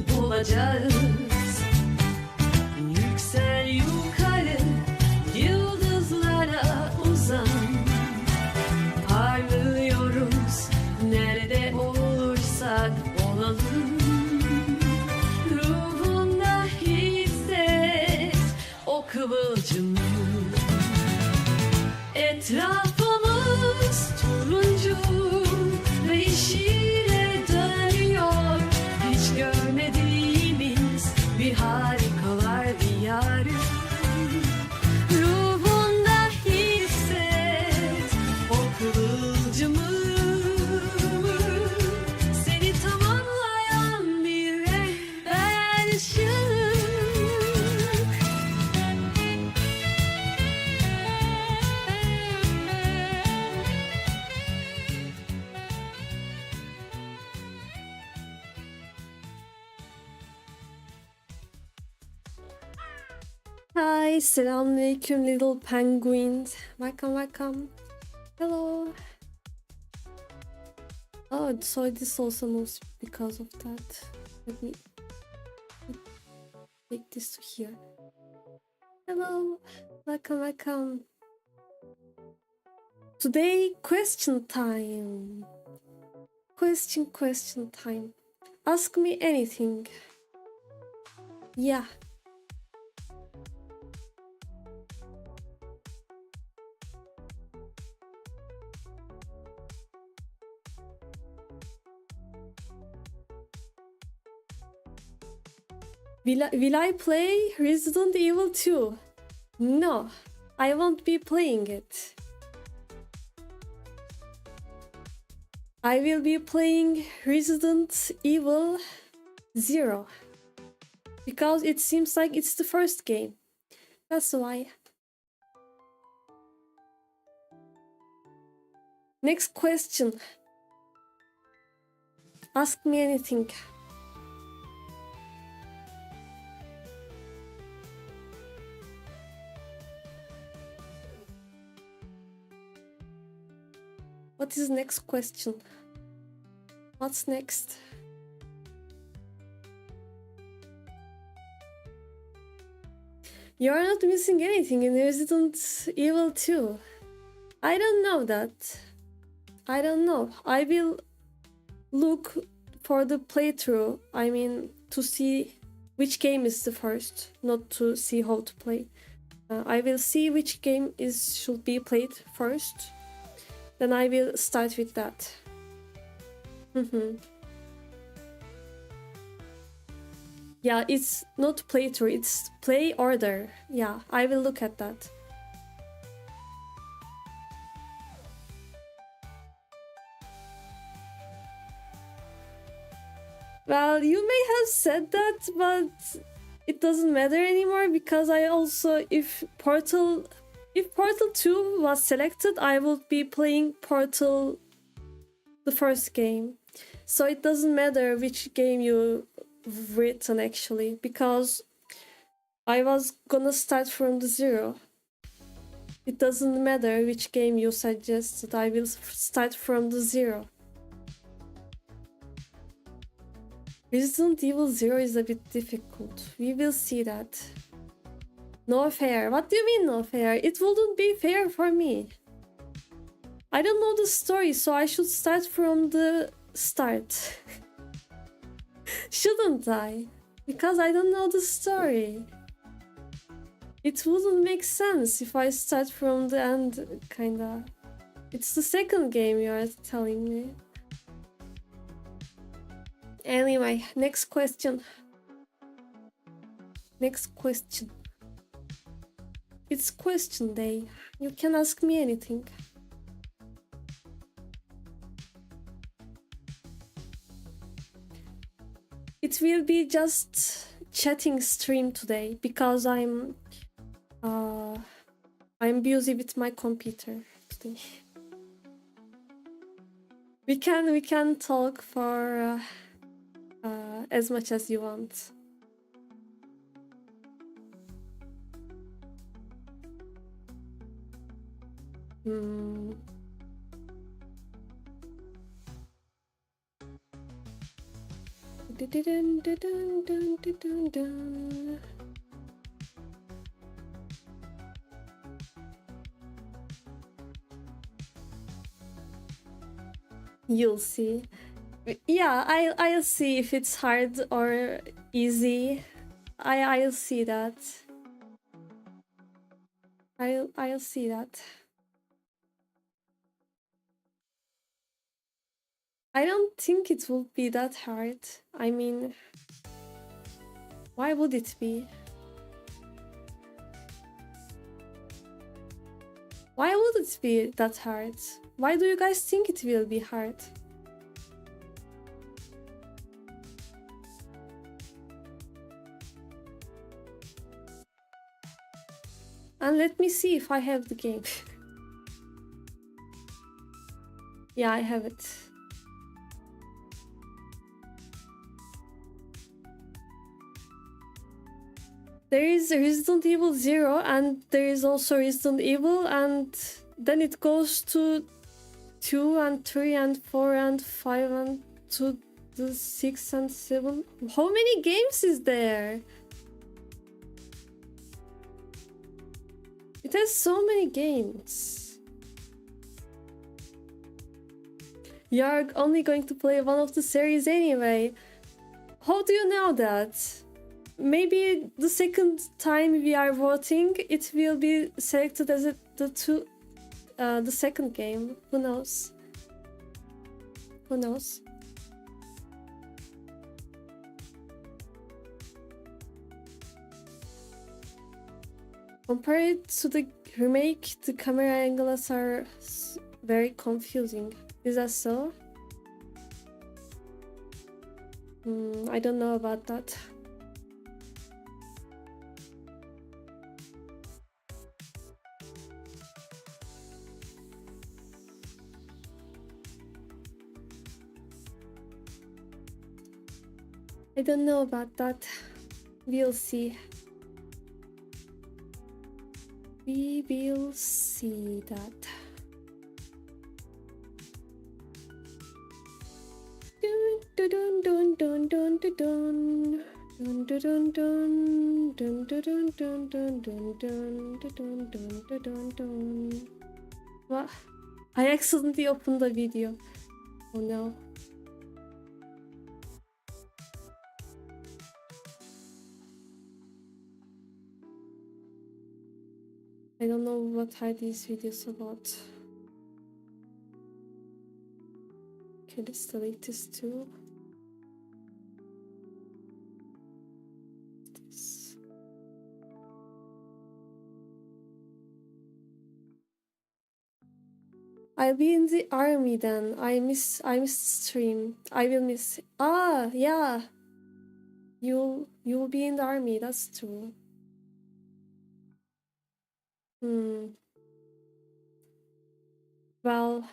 bulacağız. Yüksel yukarı, yıldızlara uzan. Parlıyoruz nerede olursak olalım. Ruhunda hisset o kıvılcımı. Etrafımız turuncu ve yeşile dönüyor. Hiç görmediğimiz bir harikalar diyarı. Ruhunda hisset o kıvılcımı. Seni tamamlayan bir rehber ışık. Hi, selamünaleyküm little penguins. Welcome. Hello. Oh, so this also moves because of that. Let me take this to here. Hello. Welcome. Today, question time. Question time. Ask me anything. Yeah. Will I play Resident Evil 2? No, I won't be playing it. I will be playing Resident Evil 0. Because it seems like it's the first game. That's why. Next question. Ask me anything. What is next question? What's next? You're not missing anything in Resident Evil 2. I don't know that. I don't know. I will look for the playthrough. I mean, to see which game is the first, not to see how to play. I will see which game should be played first. Then I will start with that. Yeah, it's not playthrough, it's play order. Yeah, I will look at that. Well, you may have said that, but it doesn't matter anymore because I also, if Portal 2 was selected, I would be playing Portal, the first game. So it doesn't matter which game you written actually, because I was gonna start from the 0. It doesn't matter which game you suggested, I will start from the 0. Resident Evil 0 is a bit difficult. We will see that. No fair. What do you mean no fair? It wouldn't be fair for me. I don't know the story, so I should start from the start. Shouldn't I? Because I don't know the story. It wouldn't make sense if I start from the end, kinda. It's the second game you are telling me. Anyway, next question. It's question day. You can ask me anything. It will be just chatting stream today because I'm busy with my computer today. We can talk for as much as you want. You'll see. Yeah, I'll see if it's hard or easy. I'll see that. I'll see that. I don't think it will be that hard. I mean, why would it be? Why would it be that hard? Why do you guys think it will be hard? And let me see if I have the game. Yeah, I have it. There is Resident Evil 0 and there is also Resident Evil, and then it goes to 2 and 3 and 4 and 5 and to the 6 and 7. How many games is there? It has so many games. You're only going to play one of the series anyway. How do you know that? Maybe the second time we are voting, it will be selected as the second game. Who knows? Who knows? Compared to the remake, the camera angles are very confusing. Is that so? I don't know about that. I don't know about that. We'll see. We will see that. Dun dun dun dun dun dun dun. Dun dun dun dun dun dun dun dun dun dun dun dun dun. What? I accidentally opened the video. Oh no. I don't know what are these videos about. Okay, let's delete this too. This. I'll be in the army then. I missed stream. I will miss. Ah, yeah. You'll be in the army. That's true. Well,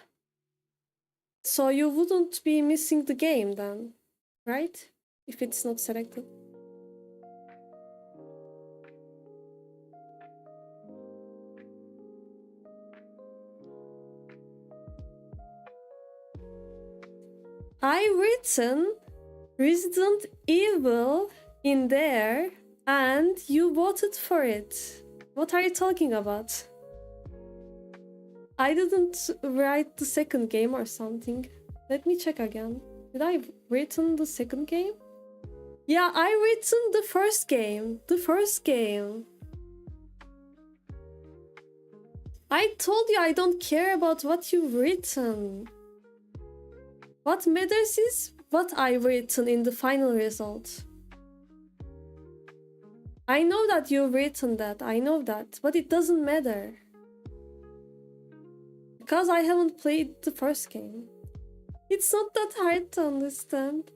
so you wouldn't be missing the game then, right? If it's not selected. I written Resident Evil in there and you voted for it. What are you talking about? I didn't write the second game or something. Let me check again. Did I written the second game? Yeah, I written the first game. The first game. I told you I don't care about what you've written. What matters is what I've written in the final result. I know that you've written that. I know that. But it doesn't matter. Because I haven't played the first game. It's not that hard to understand.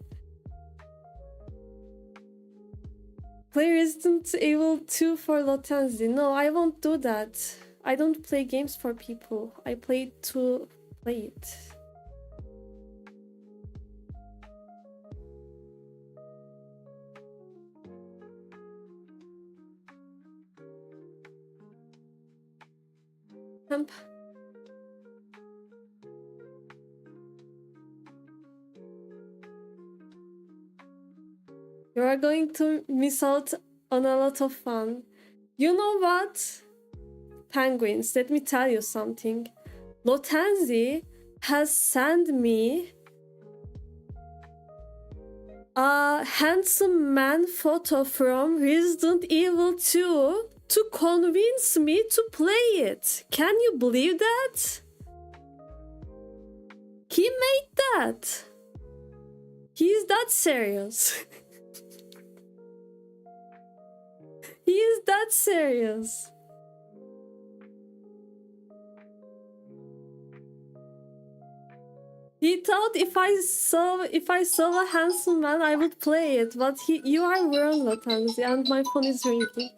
Play Resident Evil 2 for Lotenzi. No, I won't do that. I don't play games for people. I play to play it. You are going to miss out on a lot of fun. You know what? Penguins, let me tell you something. Lotenzi has sent me a handsome man photo from Resident Evil 2 to convince me to play it. Can you believe that? He made that. He's that serious. He is that serious. He thought if I saw a handsome man, I would play it, but you are wrong, Lotanzi, and my phone is ringing.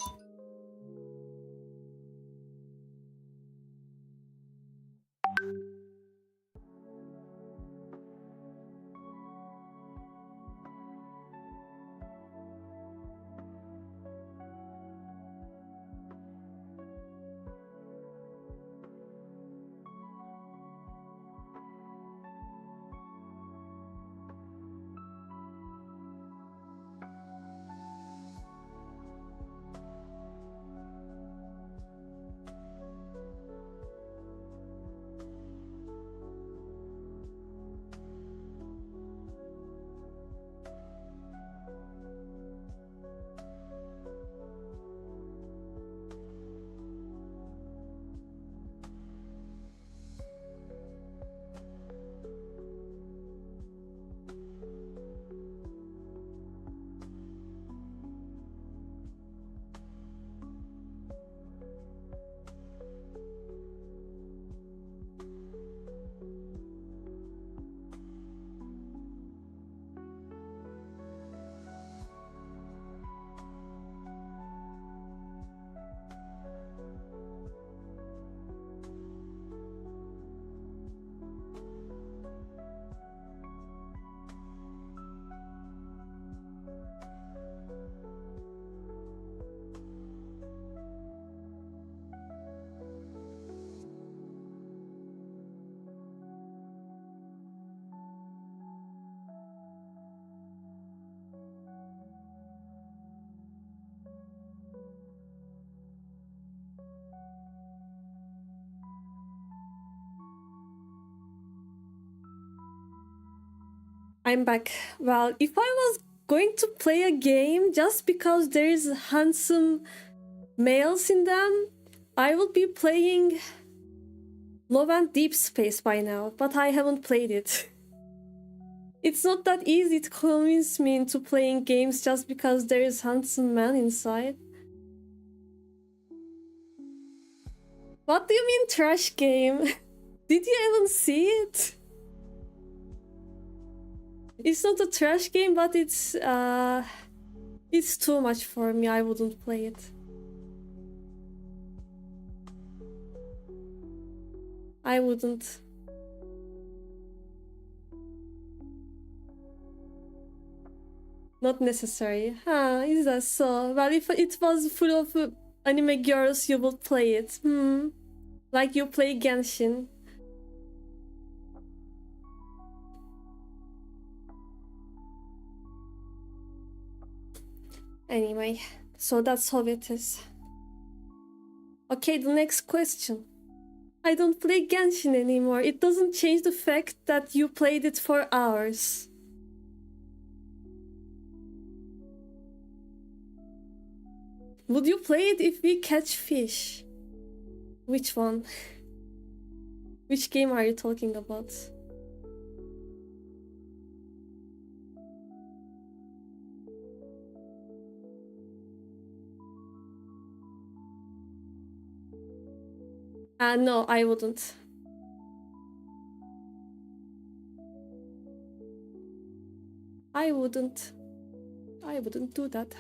I'm back. Well, if I was going to play a game just because there is handsome males in them, I would be playing Low and Deep Space by now, but I haven't played it. It's not that easy to convince me into playing games just because there is handsome man inside. What do you mean trash game? Did you even see it? It's not a trash game, but it's too much for me. I wouldn't play it. I wouldn't. Not necessary. Huh, is that so? Well, if it was full of anime girls, you would play it. Like you play Genshin. Anyway, so that's how it is. Okay, the next question. I don't play Genshin anymore. It doesn't change the fact that you played it for hours. Would you play it if we catch fish? Which one? Which game are you talking about? No, I wouldn't. I wouldn't do that.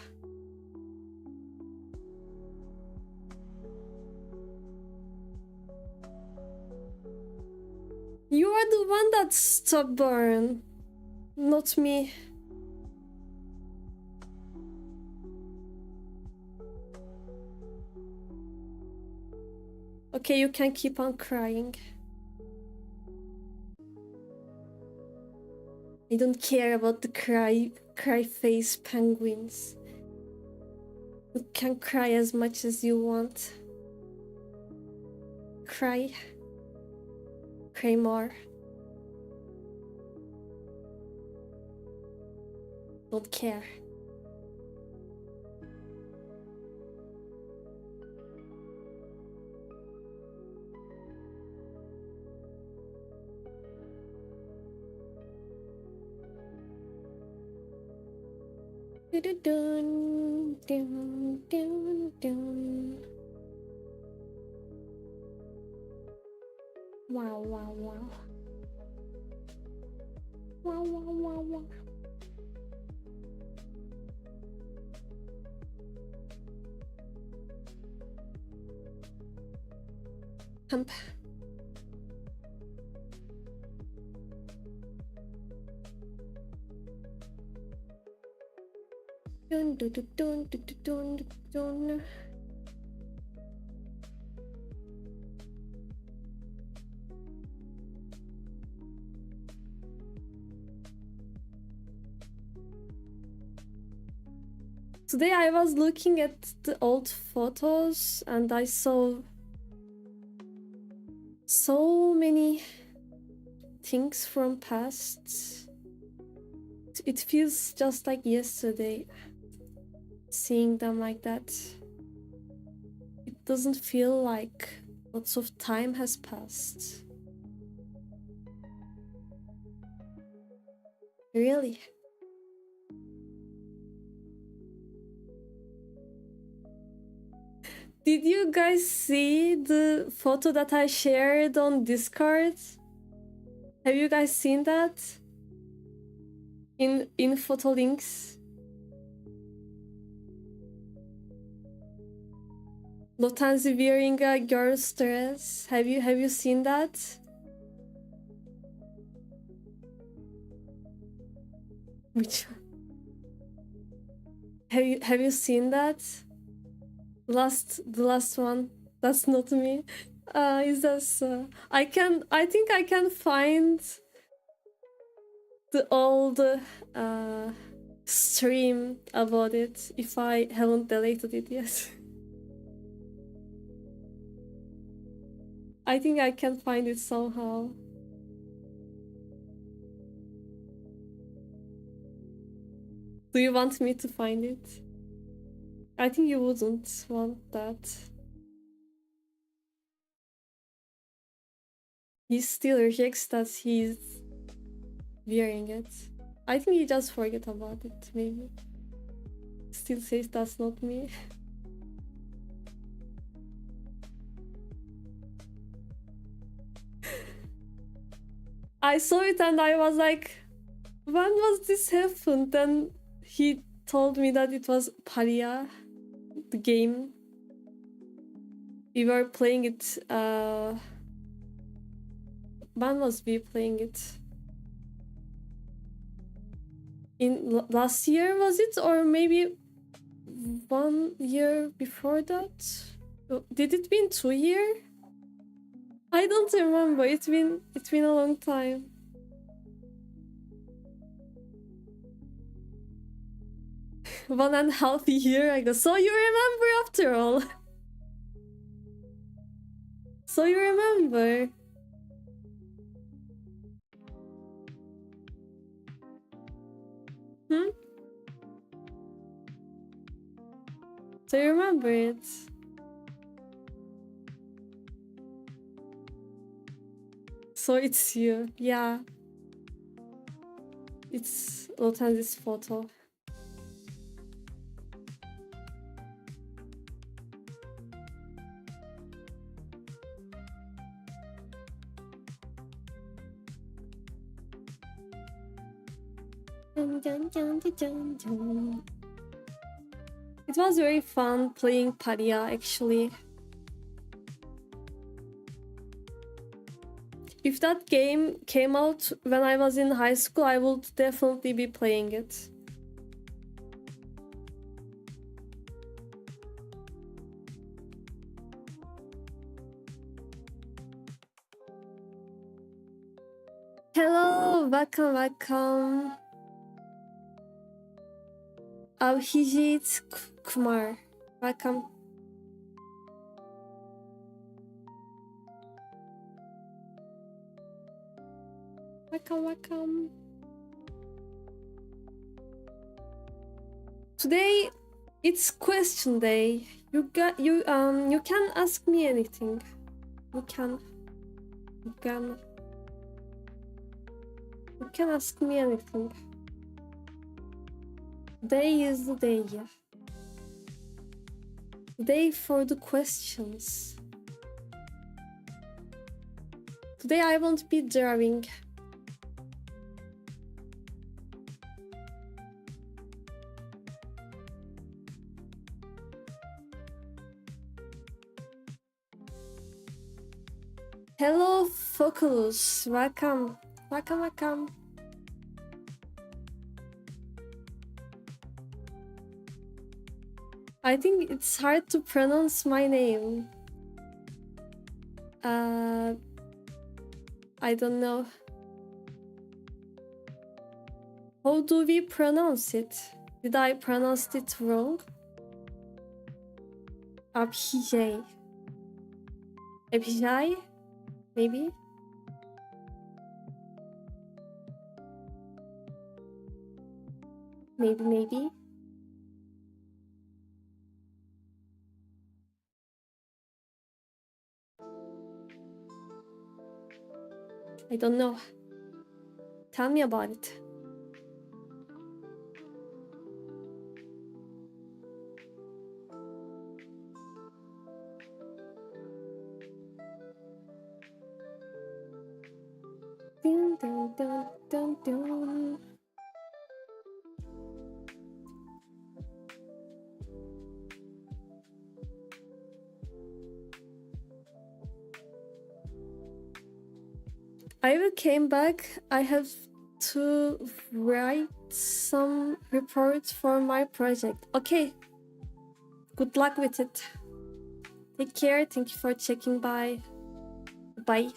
You are the one that's stubborn, not me. Okay, you can keep on crying. I don't care about the Cry face penguins. You can cry as much as you want. Cry. Cry more. Don't care. Dun, dun, dun, dun. Wow, wow, wow. Wow, wow, wow, wow. Hump. Dun, dun, dun, dun, dun, dun, dun. Today I was looking at the old photos and I saw so many things from past. It feels just like yesterday seeing them like that. It doesn't feel like lots of time has passed. Really? Did you guys see the photo that I shared on Discord? Have you guys seen that? In photo links? Lotanzi wearing a girl's dress. Have you seen that? Which one? Have you seen that? The last one. That's not me. Is that I think I can find the old stream about it if I haven't deleted it yet. I think I can find it somehow. Do you want me to find it? I think you wouldn't want that. He still rejects that he's wearing it. I think he just forget about it, maybe. Still says that's not me. I saw it and I was like, when was this happened? Then he told me that it was Paria, the game. We were playing it, when was we playing it? In last year, was it? Or maybe 1 year before that? Did it been 2 years? I don't remember. It's been a long time. One and a half year ago. So you remember after all. So you remember. Hmm? So you remember it. So it's you. Yeah. It's Lotanzi's photo. Dun, dun, dun, dun, dun, dun. It was very fun playing Paria, actually. If that game came out when I was in high school, I would definitely be playing it. Hello, welcome. Hijit Kumar. Welcome. Welcome. Today it's question day. You can ask me anything. You can ask me anything. Today is the day. Today for the questions. Today I won't be driving. Hello, Focus. Welcome. Welcome. I think it's hard to pronounce my name. I don't know. How do we pronounce it? Did I pronounce it wrong? Abhijay. Abhijay? Maybe? Maybe. I don't know. Tell me about it. Dun, dun, dun, dun, dun. I will came back. I have to write some reports for my project. Okay. Good luck with it. Take care. Thank you for checking by. Bye.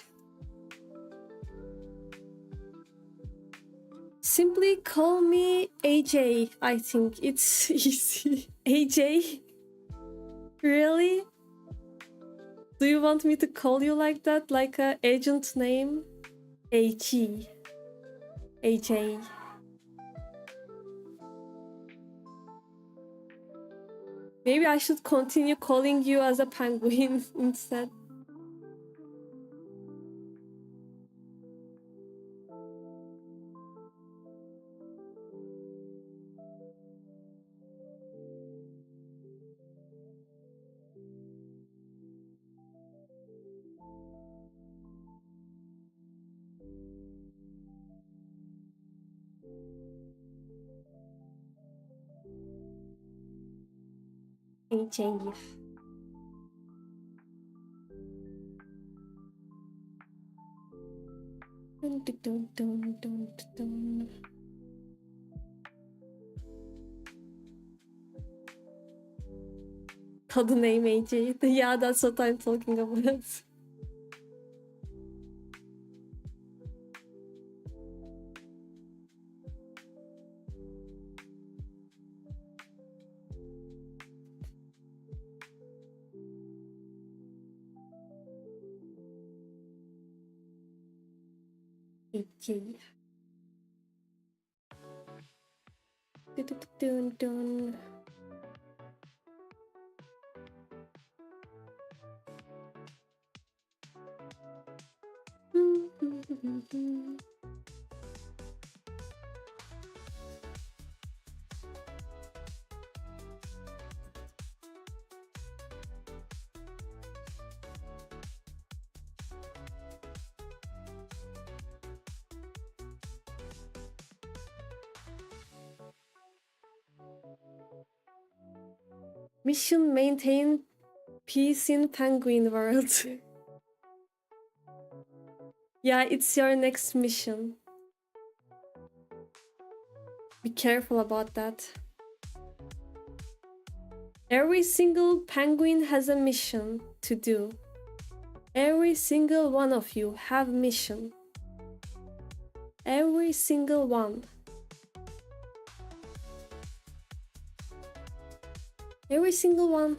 Simply call me AJ. I think it's easy. AJ? Really? Do you want me to call you like that? Like a agent name? AG. AJ. Maybe I should continue calling you as a penguin instead. AJ. Dun. Code name AJ. Yeah, that's what I'm talking about. AJ. Dun. Mission maintain peace in penguin world. Yeah, it's your next mission. Be careful about that. Every single penguin has a mission to do. Every single one of you have mission. Every single one. Every single one.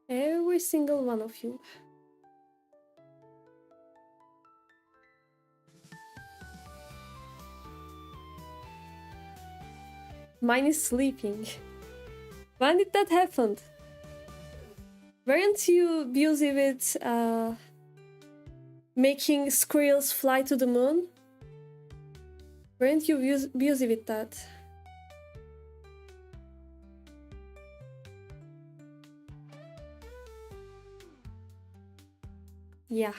Every single one of you. Mine is sleeping. When did that happen? Weren't you busy with making squirrels fly to the moon? Weren't you busy with that? Yeah.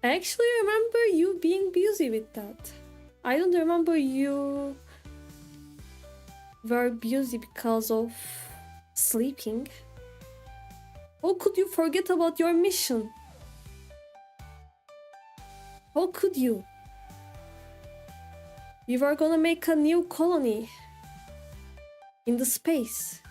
I actually remember you being busy with that. I don't remember you were busy because of sleeping. How could you forget about your mission? How could you? We were gonna make a new colony in the space.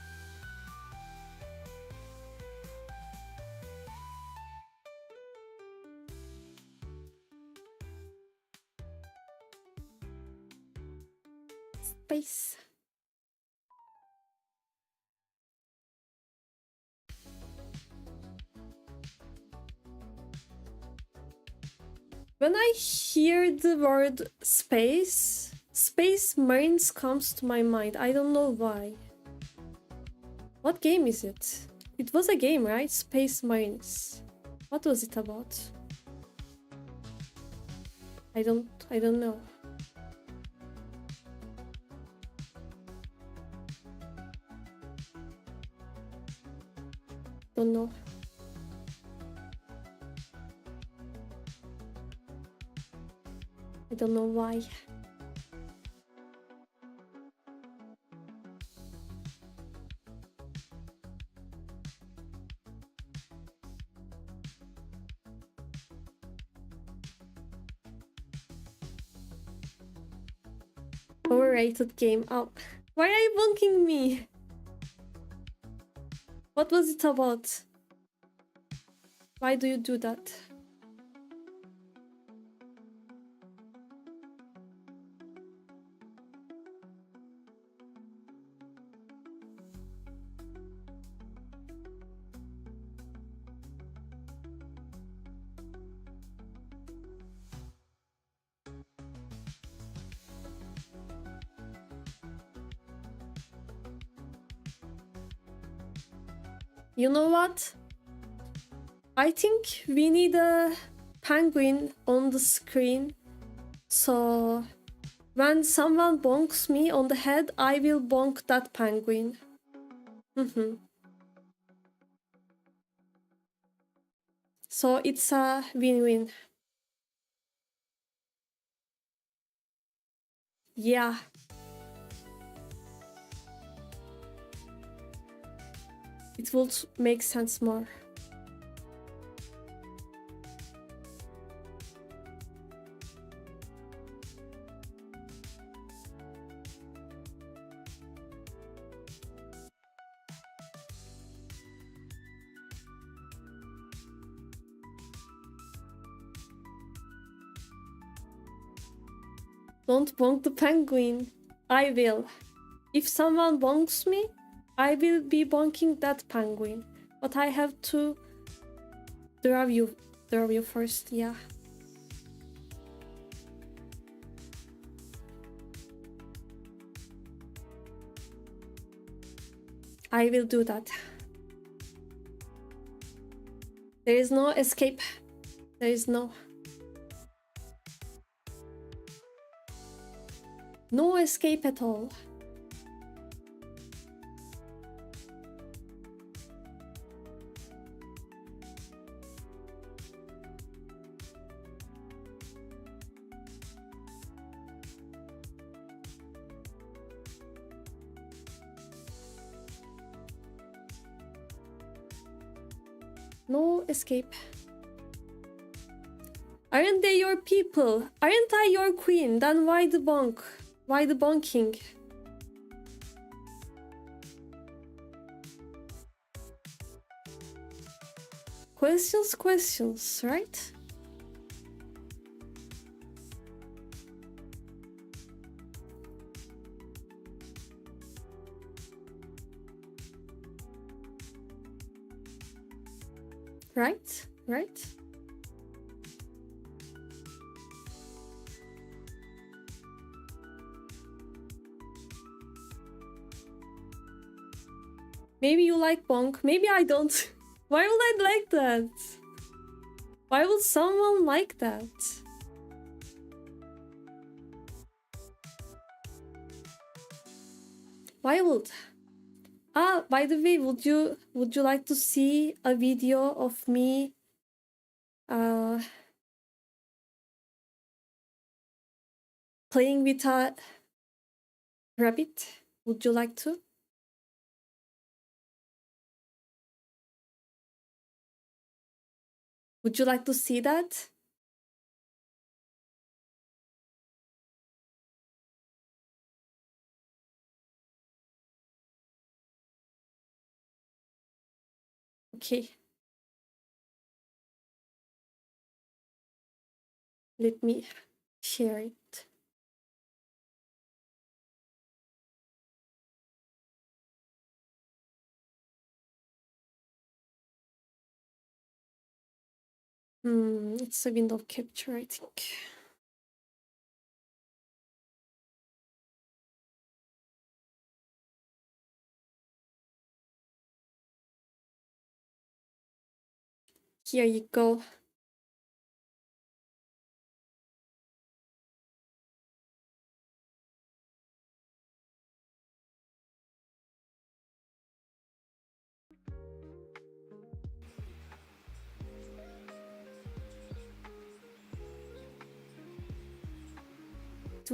Space. When I hear the word space, Space Marines comes to my mind. I don't know why. What game is it? It was a game, right? Space Marines. What was it about? I don't know. Don't know. I don't know why. Overrated game. Oh, why are you bunking me? What was it about? Why do you do that? You know what? I think we need a penguin on the screen. So when someone bonks me on the head, I will bonk that penguin. So it's a win-win. Yeah. It would make sense more. Don't bonk the penguin. I will. If someone bonks me, I will be bonking that penguin. But I have to draw you first, yeah. I will do that. There is no escape. There is no escape at all. No escape. Aren't they your people? Aren't I your queen? Then why the bonk? Why the bonking? Questions, right? Right? Maybe you like bonk, maybe I don't. Why would I like that? Why would someone like that? Why would? Ah, by the way, would you like to see a video of me playing with a rabbit? Would you like to? Would you like to see that? Okay. Let me share it. It's a window capture, I think. Here you go. It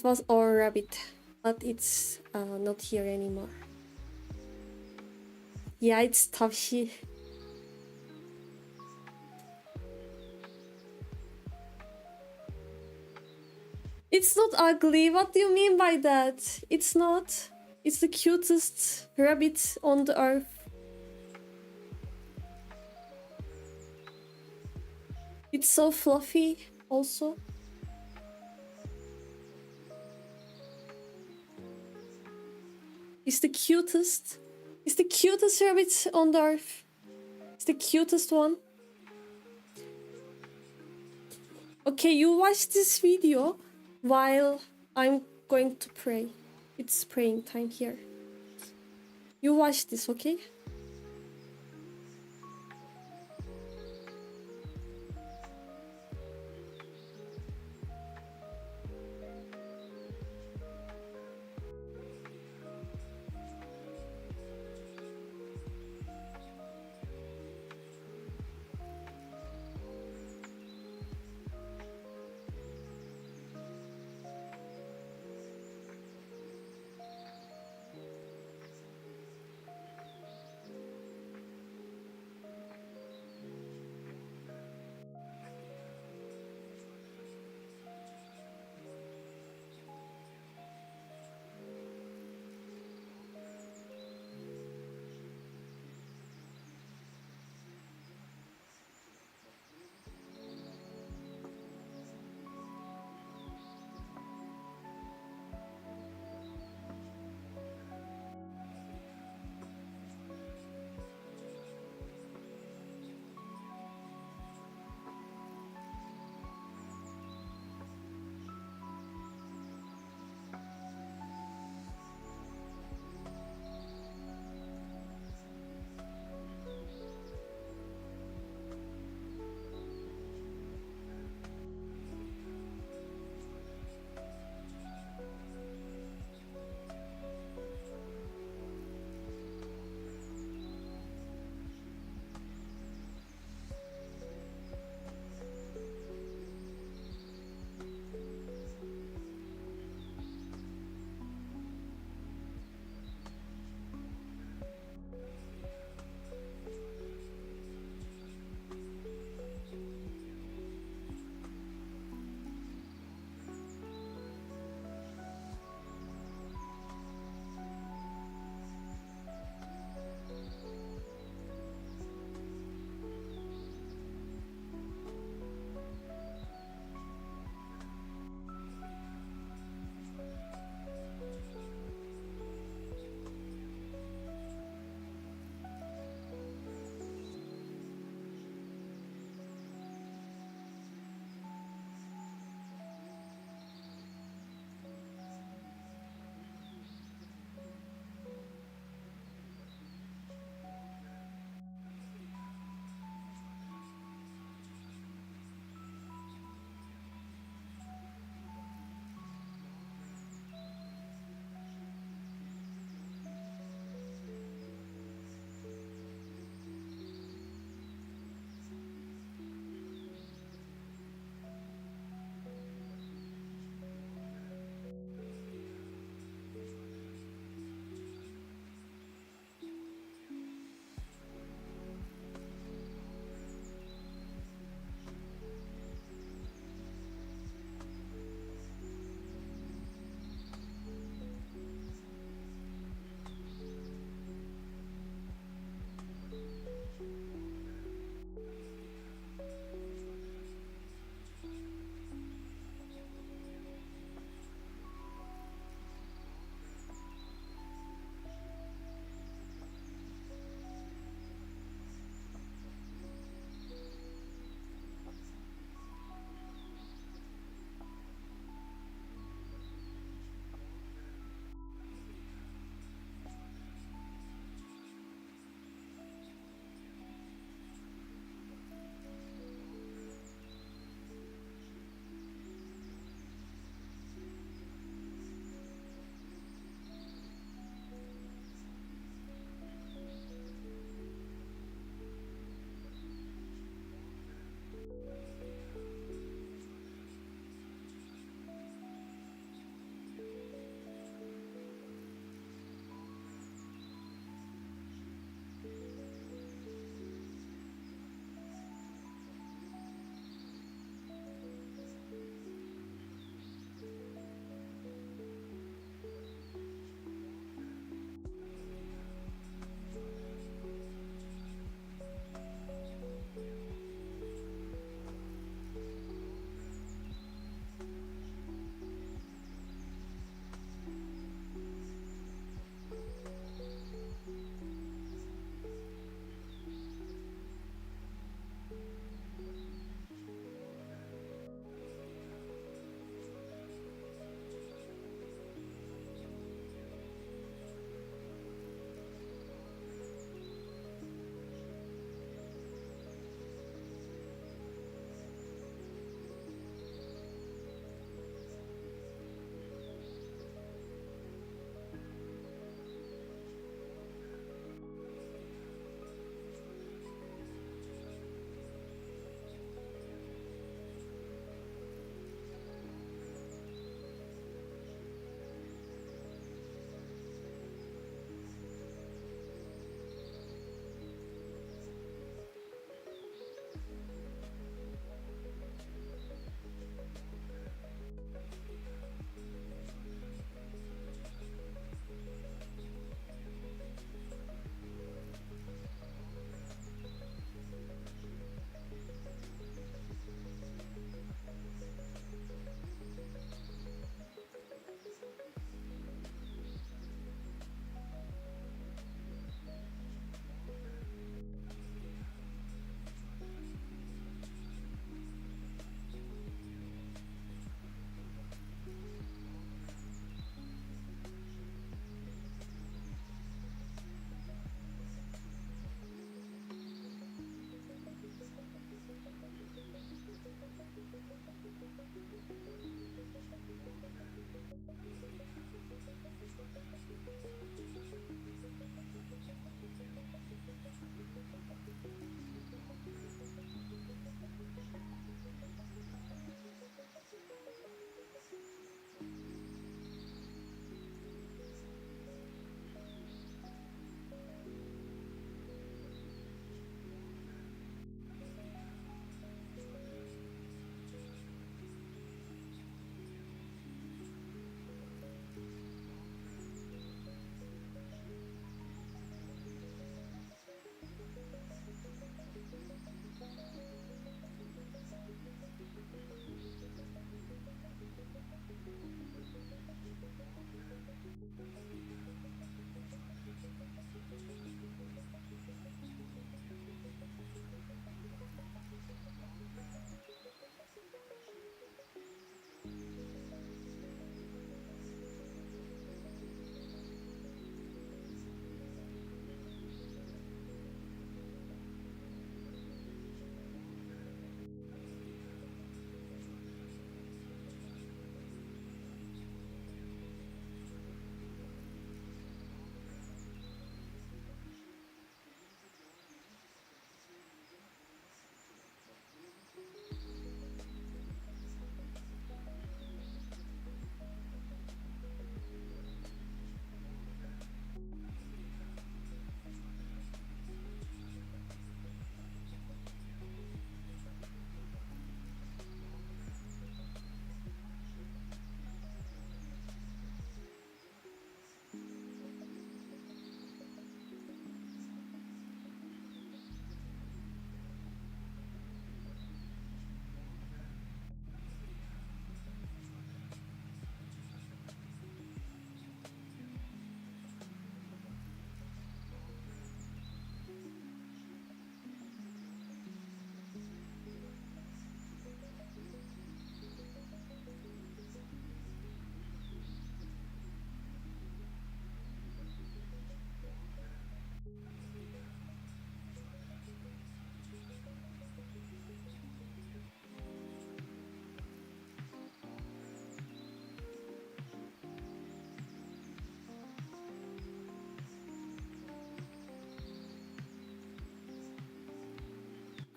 was our rabbit, but it's not here anymore. Yeah, it's Tavshi. It's not ugly. What do you mean by that? It's not. It's the cutest rabbit on the earth. It's so fluffy also. It's the cutest. It's the cutest rabbit on the earth. It's the cutest one. Okay, you watch this video while I'm going to pray. It's praying time here. You watch this, okay?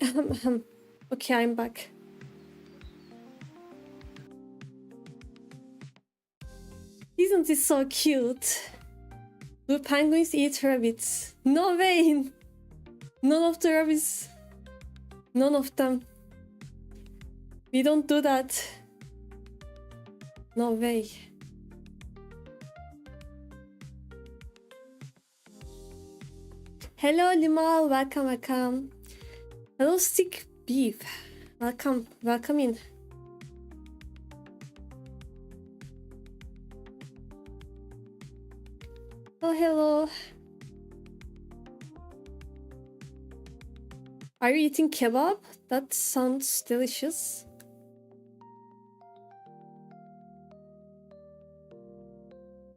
Okay, I'm back. Isn't it so cute? Do penguins eat rabbits? No way! None of the rabbits. None of them. We don't do that. No way. Hello, Limal. Welcome, welcome. Hello, Stick Beef. Welcome, welcome in. Oh, hello. Are you eating kebab? That sounds delicious.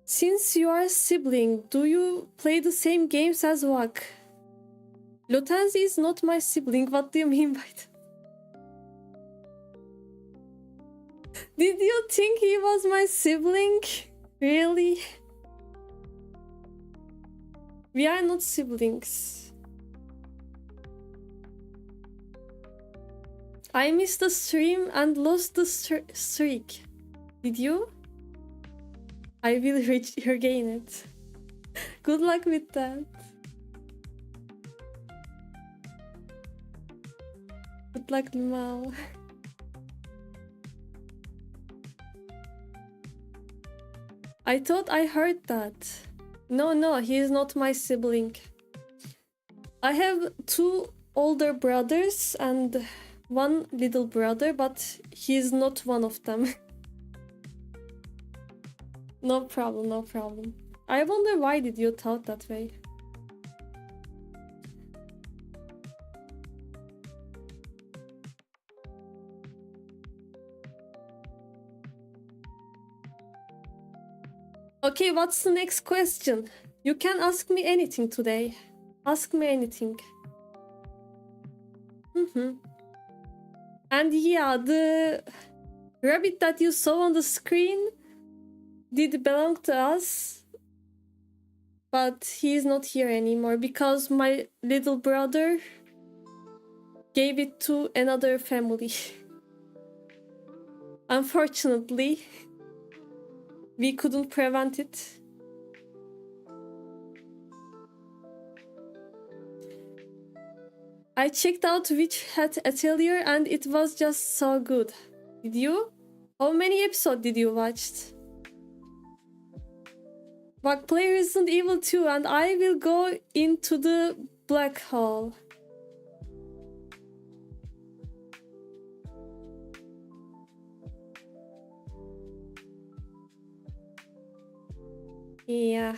Since you are a sibling, do you play the same games as Vak? Lotenzi is not my sibling. What do you mean by that? Did you think he was my sibling? Really? We are not siblings. I missed the stream and lost the streak. Did you? I will regain it. Good luck with that. Good luck, Mao. I thought I heard that. No, he is not my sibling. I have 2 older brothers and 1 little brother, but he is not one of them. No problem, no problem. I wonder why did you thought that way? Okay, what's the next question? You can ask me anything today. Ask me anything. And yeah, the rabbit that you saw on the screen did belong to us, but he is not here anymore because my little brother gave it to another family. Unfortunately, we couldn't prevent it. I checked out Witch Hat Atelier and it was just so good. Did you? How many episodes did you watch? But play Resident Evil 2 and I will go into the black hole. Yeah.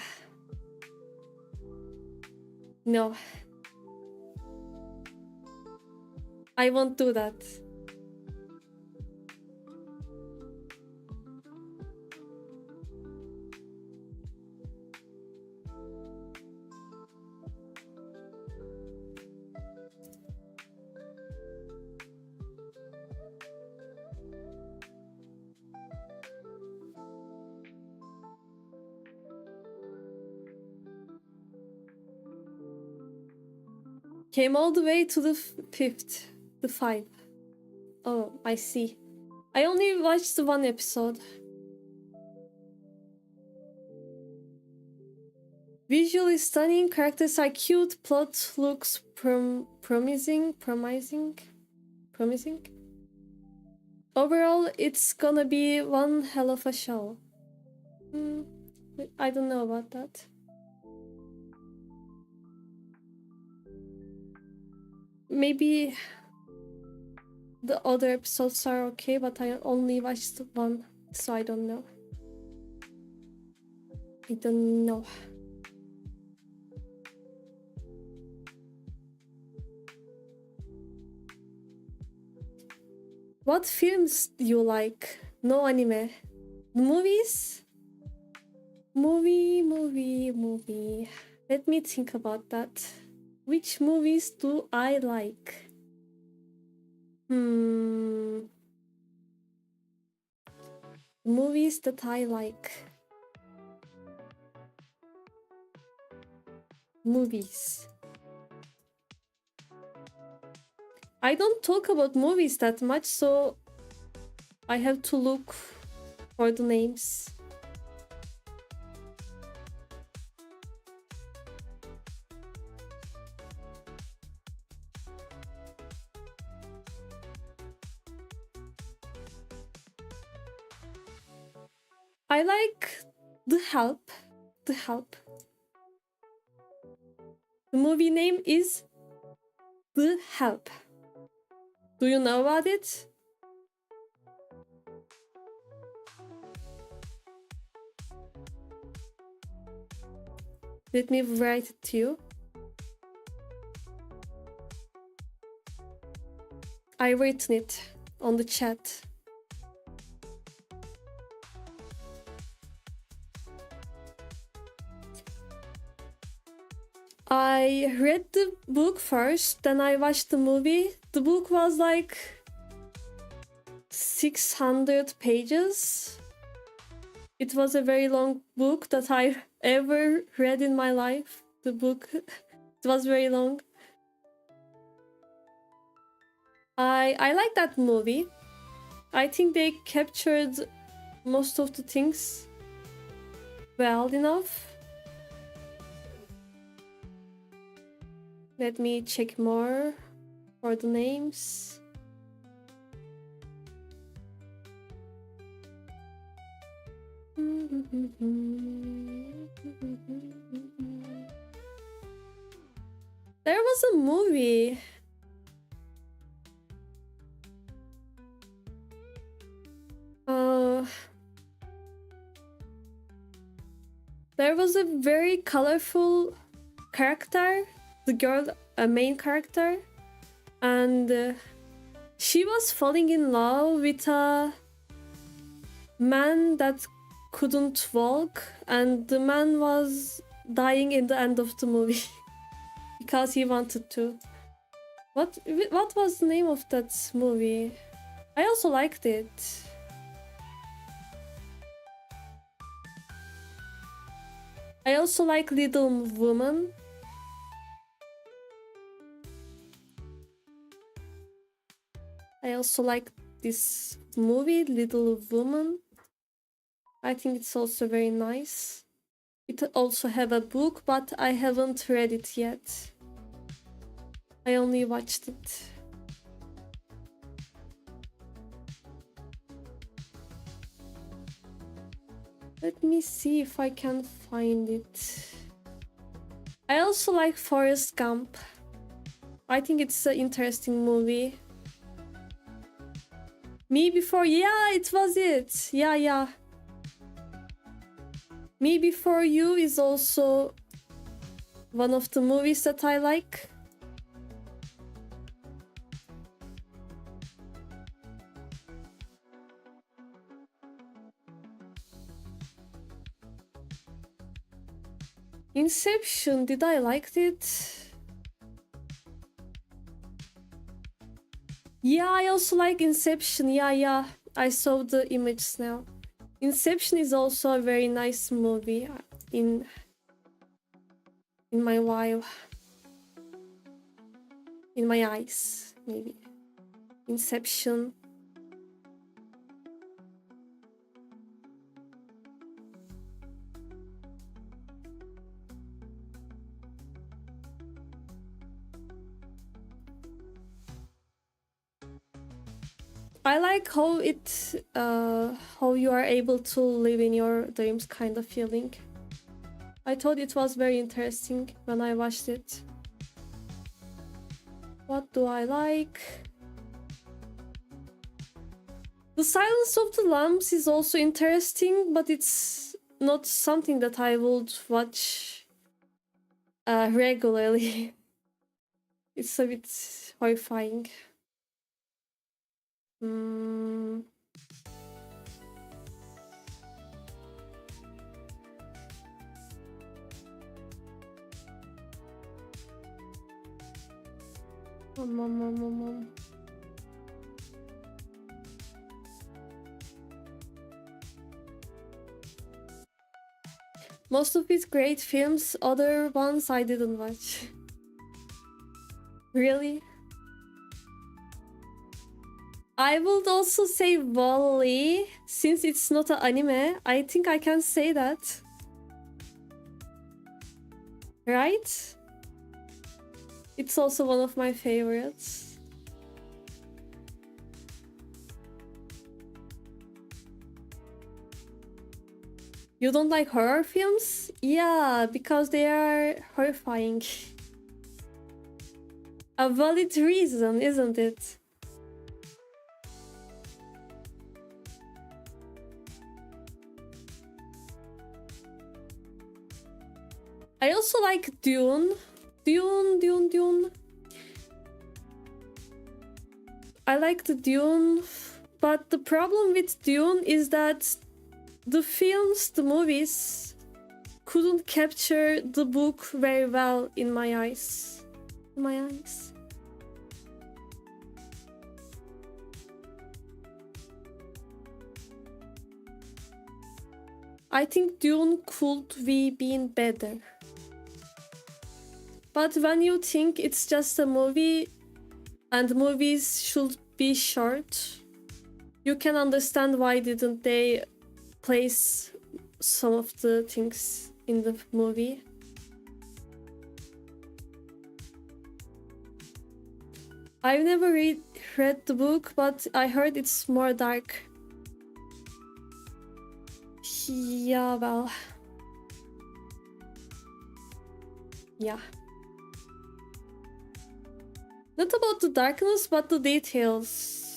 No. I won't do that. Came all the way to the 5th. The 5. Oh, I see. I only watched 1 episode. Visually stunning, characters are cute, plot looks promising. Overall, it's gonna be one hell of a show. I don't know about that. Maybe the other episodes are okay, but I only watched 1, so I don't know. I don't know. What films do you like? No anime. Movies? Movie. Let me think about that. Which movies do I like? Movies that I like. Movies. I don't talk about movies that much, so I have to look for the names. I like The Help. The Help. The movie name is The Help. Do you know about it? Let me write it to you. I written it on the chat. I read the book first, then I watched the movie. The book was like 600 pages. It was a very long book that I ever read in my life. The book, it was very long. I like that movie. I think they captured most of the things well enough. Let me check more for the names. There was a movie. There was a very colorful character, the girl, a main character, and she was falling in love with a man that couldn't walk, and the man was dying in the end of the movie because he wanted to. What was the name of that movie? I also liked it. I also like Little Woman. I also like this movie, Little Woman. I think it's also very nice. It also have a book, but I haven't read it yet. I only watched it. Let me see if I can find it. I also like Forrest Gump. I think it's an interesting movie. Me Before... Yeah, it was it. Yeah. Me Before You is also one of the movies that I like. Inception, did I like it? Yeah, I also like Inception. Yeah. I saw the images now. Inception is also a very nice movie in my while. In my eyes, maybe. Inception. I like how how you are able to live in your dreams kind of feeling. I thought it was very interesting when I watched it. What do I like? The Silence of the Lambs is also interesting, but it's not something that I would watch regularly. It's a bit horrifying. Most of it great films, other ones I didn't watch. Really? I would also say Wall-E, since it's not an anime. I think I can say that. Right? It's also one of my favorites. You don't like horror films? Yeah, because they are horrifying. A valid reason, isn't it? I also like Dune. Dune. I like the Dune, but the problem with Dune is that the movies couldn't capture the book very well in my eyes. I think Dune could be been better. But when you think it's just a movie and movies should be short, you can understand why didn't they place some of the things in the movie. I've never read the book, but I heard it's more dark. Yeah, well. Yeah. Not about the darkness, but the details.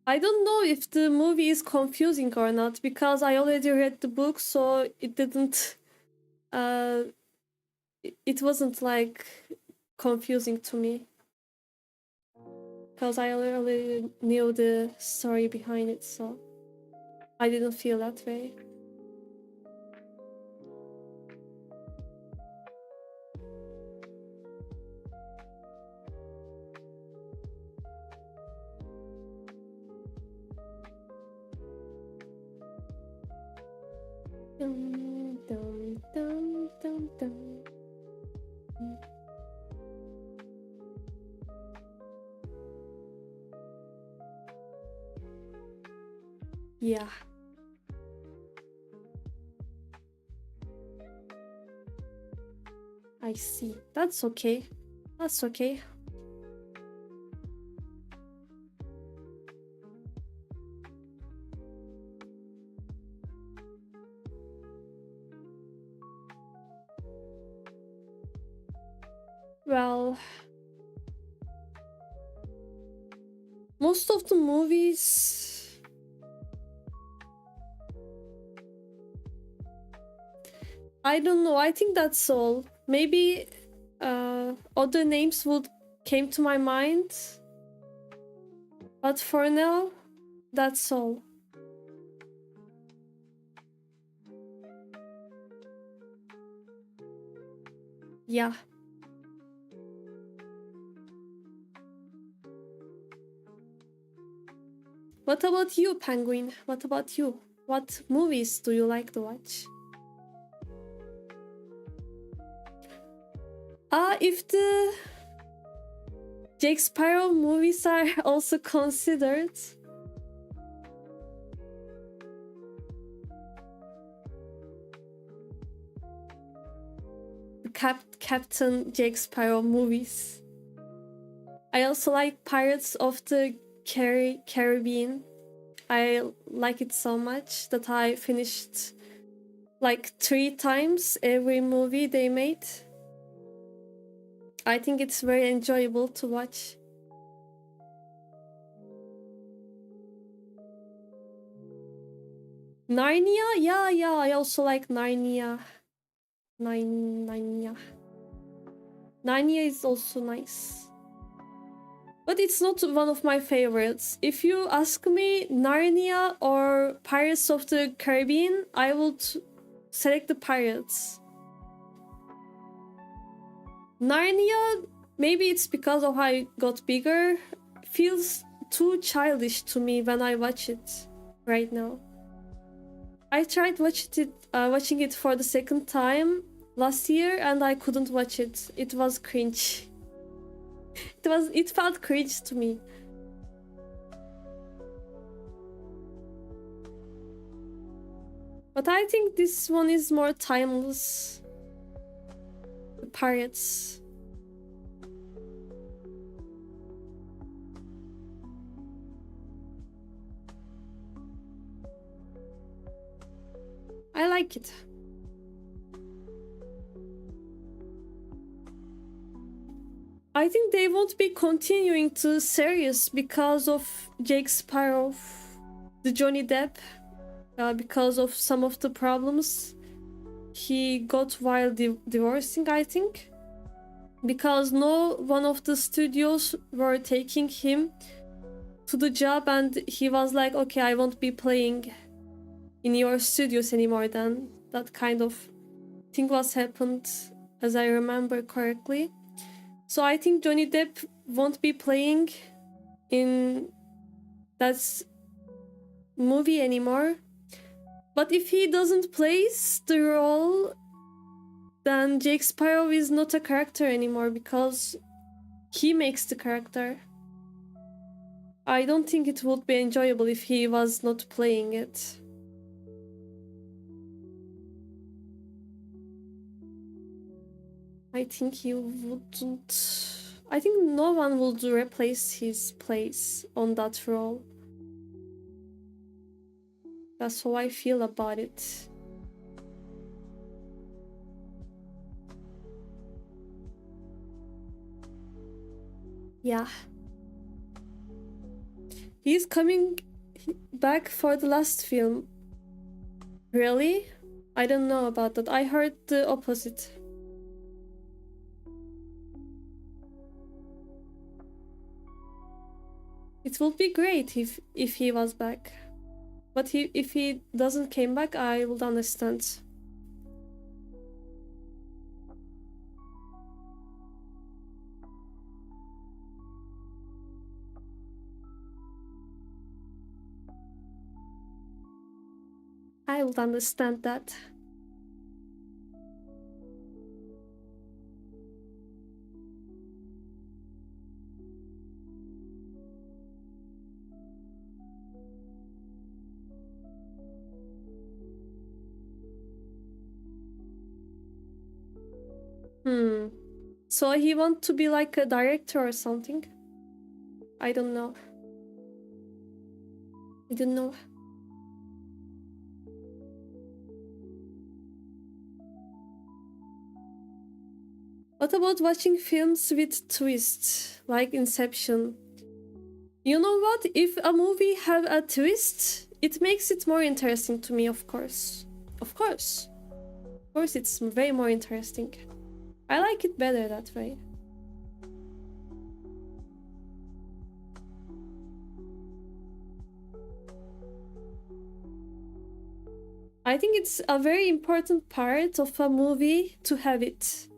I don't know if the movie is confusing or not, because I already read the book, so it didn't... it wasn't like confusing to me, because I already knew the story behind it, so I didn't feel that way. Dum, dum, dum, dum, dum. Yeah. I see. That's okay. That's okay. Well, most of the movies... I don't know. I think that's all. Maybe other names would came to my mind. But for now, that's all. Yeah. What about you, Penguin? What about you? What movies do you like to watch? If the Jake Sparrow movies are also considered. Captain Jake Sparrow movies. I also like Pirates of the Caribbean. I like it so much that I finished like 3 times every movie they made. I think it's very enjoyable to watch. Narnia? Yeah, I also like Narnia. Narnia is also nice. But it's not one of my favorites. If you ask me Narnia or Pirates of the Caribbean, I would select the Pirates. Narnia, maybe it's because of how I got bigger, feels too childish to me when I watch it right now. I tried watching it for the second time last year and I couldn't watch it. It was cringe. It felt cringe to me. But I think this one is more timeless. The Pirates. I like it. I think they won't be continuing to series because of Jake Sparrow, the Johnny Depp, because of some of the problems he got while divorcing, I think. Because no one of the studios were taking him to the job and he was like, okay, I won't be playing in your studios anymore then. That kind of thing was happened, as I remember correctly. So I think Johnny Depp won't be playing in that movie anymore. But if he doesn't play the role, then Jake Sparrow is not a character anymore because he makes the character. I don't think it would be enjoyable if he was not playing it. I think he wouldn't. I think no one would replace his place on that role. That's how I feel about it. Yeah. He's coming back for the last film. Really? I don't know about that. I heard the opposite. It would be great if he was back. But if he doesn't came back, I would understand. I would understand that. So he want to be like a director or something? I don't know. I don't know. What about watching films with twists, like Inception? You know what? If a movie have a twist, it makes it more interesting to me, of course. Of course. Of course, it's way more interesting. I like it better that way. I think it's a very important part of a movie to have it.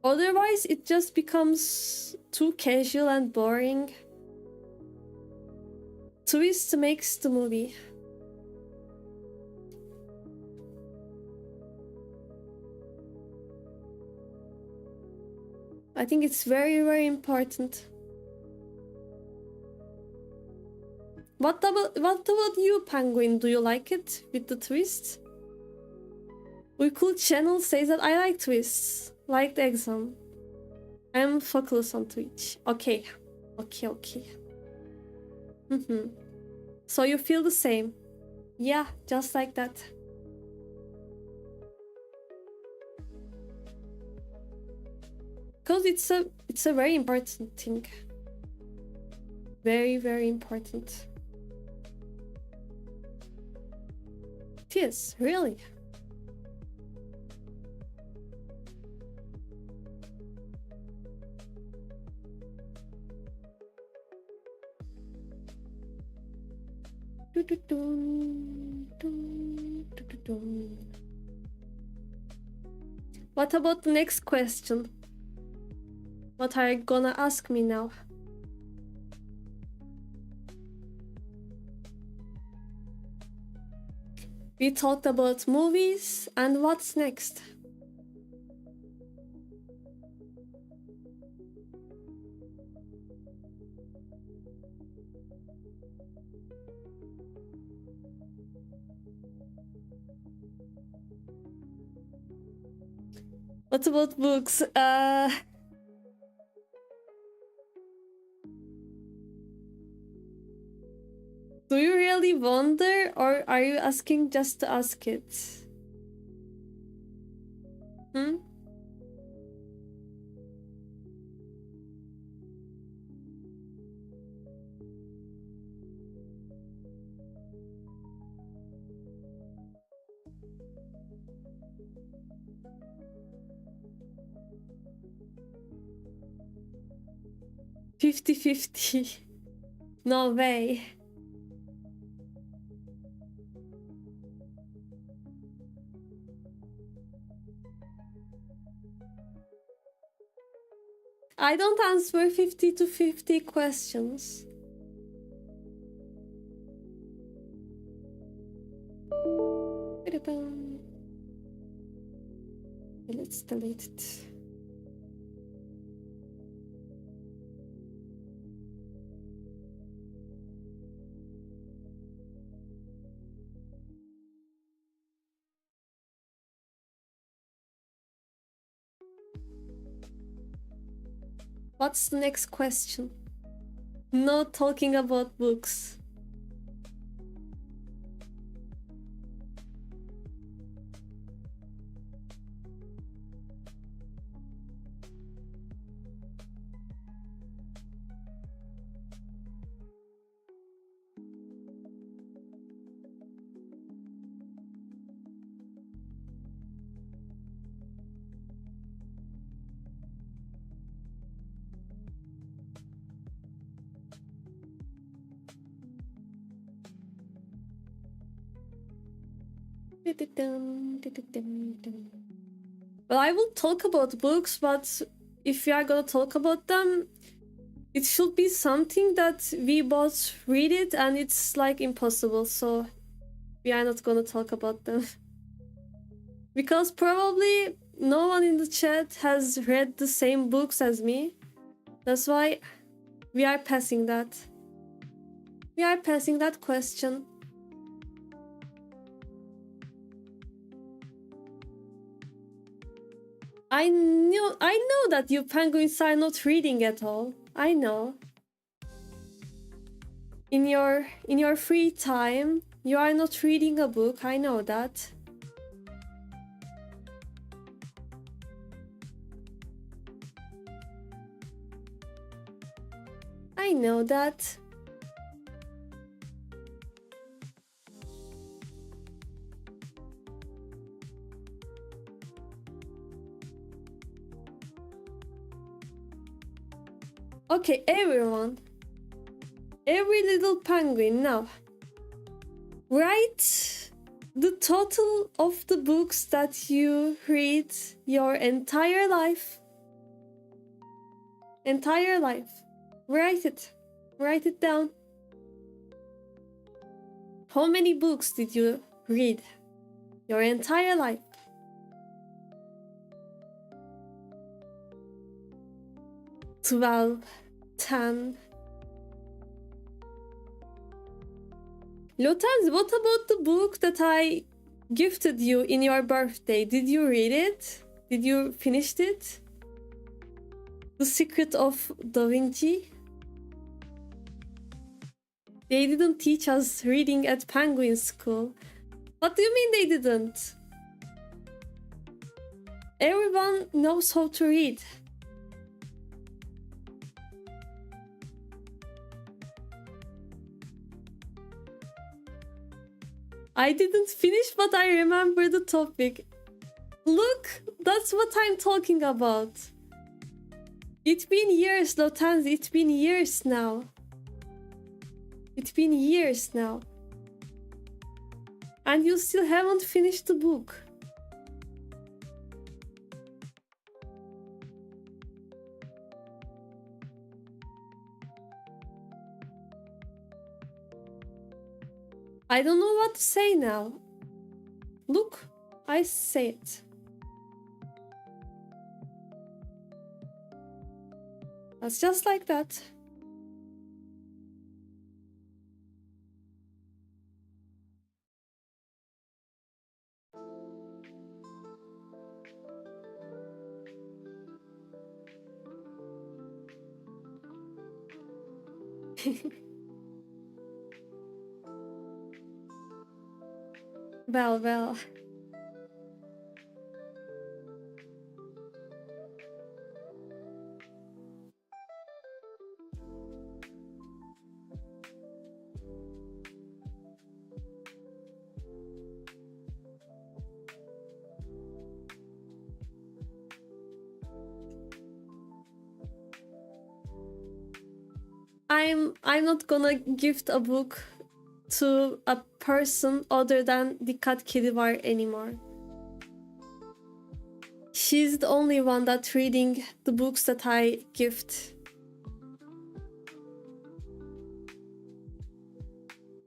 Otherwise, it just becomes too casual and boring. Twist makes the movie. I think it's very, very important. What about you, Penguin? Do you like it with the twist? We cool channel says that I like twists, like the exam. I'm focused on Twitch. Okay. So you feel the same? Yeah, just like that. Because it's a very important thing. Very, very important. It is, really. What about the next question? What are you gonna ask me now? We talked about movies, and what's next? What about books? Do you really wonder, or are you asking just to ask it? Hmm? $50-50. No way. I don't answer 50-50 questions. Let's delete it. What's the next question? No talking about books. Well, I will talk about books, but if we are gonna talk about them, it should be something that we both read it and it's like impossible, so we are not gonna talk about them. Because probably no one in the chat has read the same books as me. That's why we are passing that. We are passing that question. I know that you penguins are not reading at all. I know. In your free time, you are not reading a book. I know that. I know that. Okay, everyone. Every little penguin now. Write the total of the books that you read your entire life. Entire life. Write it. Write it down. How many books did you read your entire life? 12, 10. Lotens, what about the book that I gifted you in your birthday? Did you read it? Did you finish it? The Secret of Da Vinci? They didn't teach us reading at Penguin School. What do you mean they didn't? Everyone knows how to read. I didn't finish, but I remember the topic. Look, that's what I'm talking about. It's been years, Lotens. It's been years now. It's been years now. And you still haven't finished the book. I don't know what to say now. Look, I say it. That's just like that. Well. I'm not gonna gift a book to a person other than Dikkat Kedi var anymore. She's the only one that's reading the books that I gift.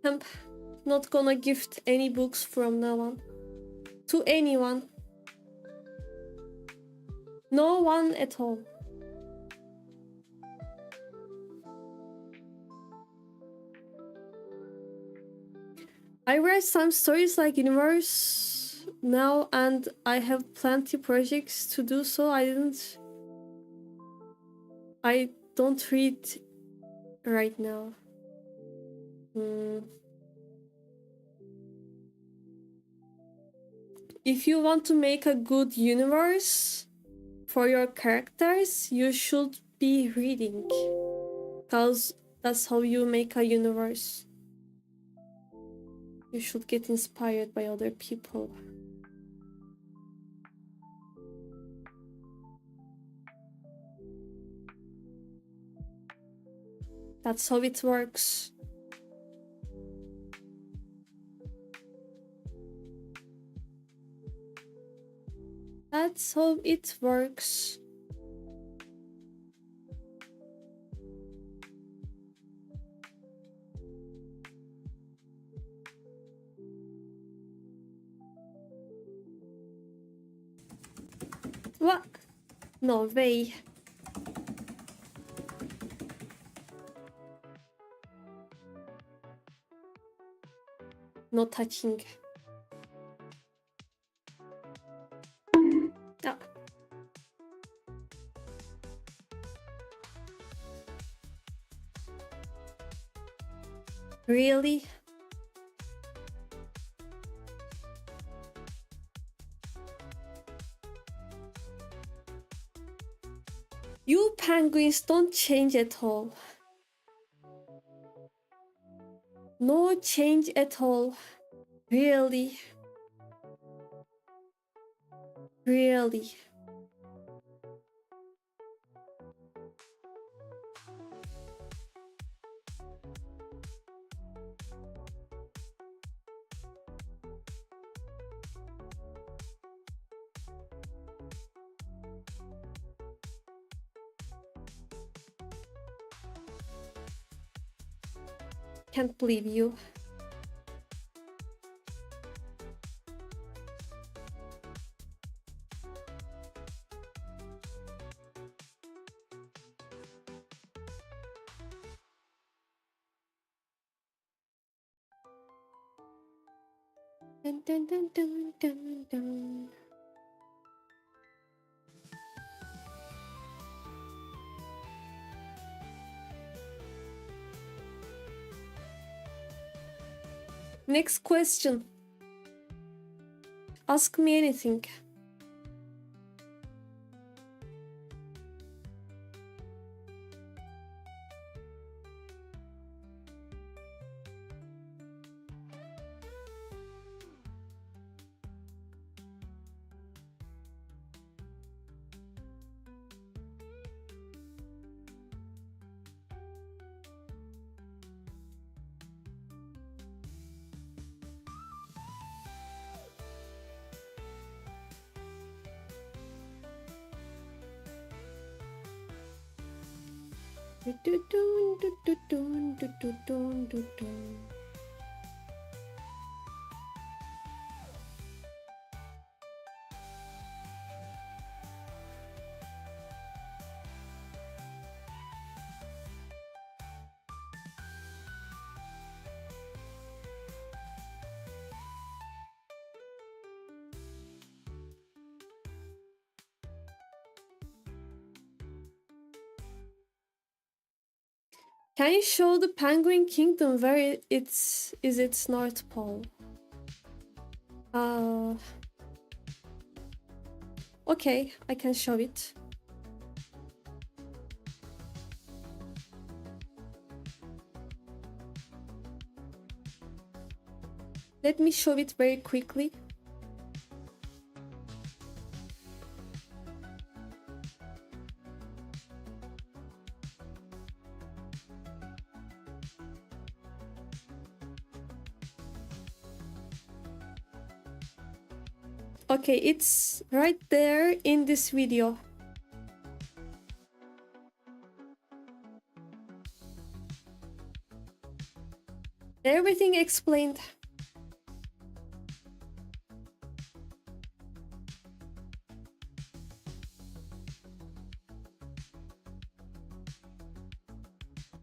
I'm not gonna gift any books from now on to anyone. No one at all. I write some stories like universe now, and I have plenty projects to do, so I don't read right now. If you want to make a good universe for your characters, you should be reading, because that's how you make a universe. You should get inspired by other people. That's how it works. That's how it works. What? No way. No touching. Ah. Really? You penguins don't change at all. No change at all. Really? Really? Can't believe you. Dun, dun, dun, dun, dun, dun. Next question. Ask me anything. Can you show the Penguin Kingdom where is its North Pole? Okay, I can show it. Let me show it very quickly. Okay, it's right there in this video. Everything explained.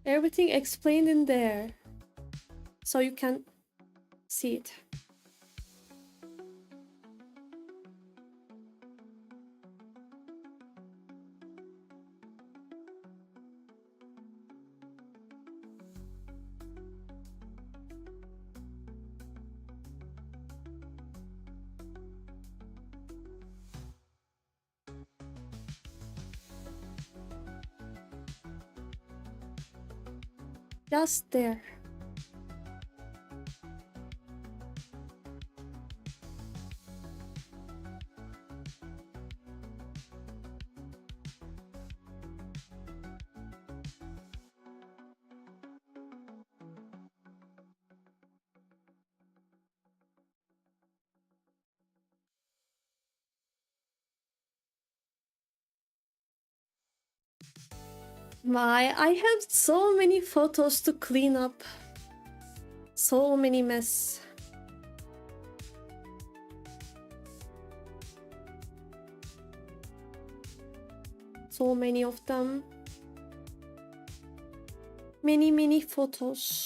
Everything explained in there. So you can see it. Just there. I have so many photos to clean up. So many mess. So many of them. Many photos.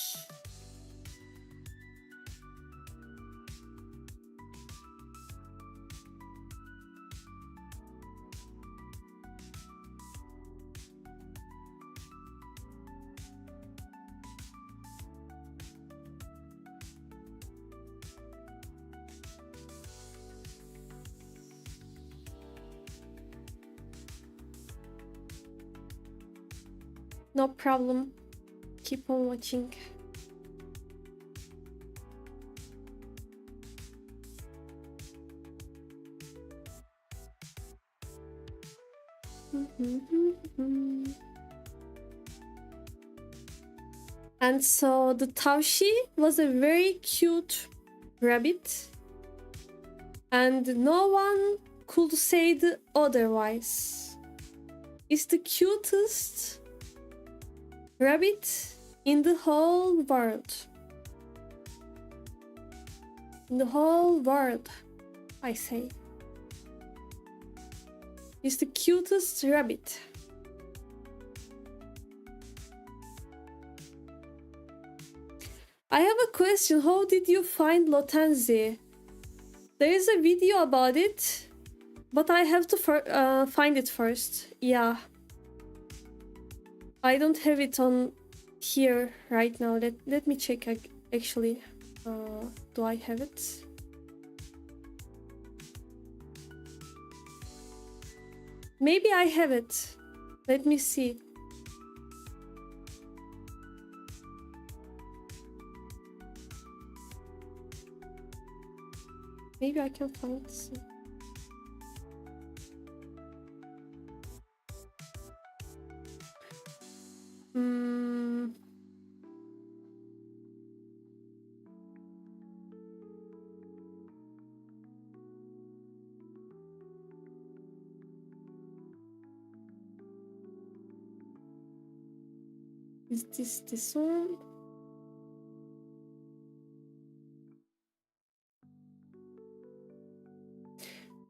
No problem. Keep on watching. And so the Taushi was a very cute rabbit, and no one could say the otherwise. It's the cutest rabbit in the whole world. In the whole world, I say. It's the cutest rabbit. I have a question. How did you find Lotenzi? There is a video about it, but I have to find it first. Yeah. I don't have it on here right now. Let me check actually. Do I have it? Maybe I have it. Let me see. Maybe I can find some. Is this one?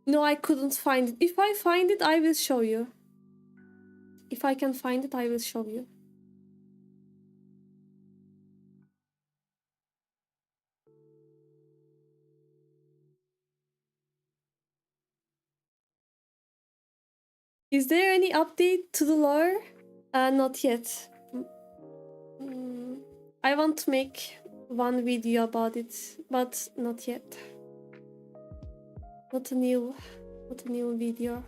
No, I couldn't find it. If I find it, I will show you. If I can find it, I will show you. Is there any update to the lore? Not yet. I want to make one video about it, but not yet. Not a new video.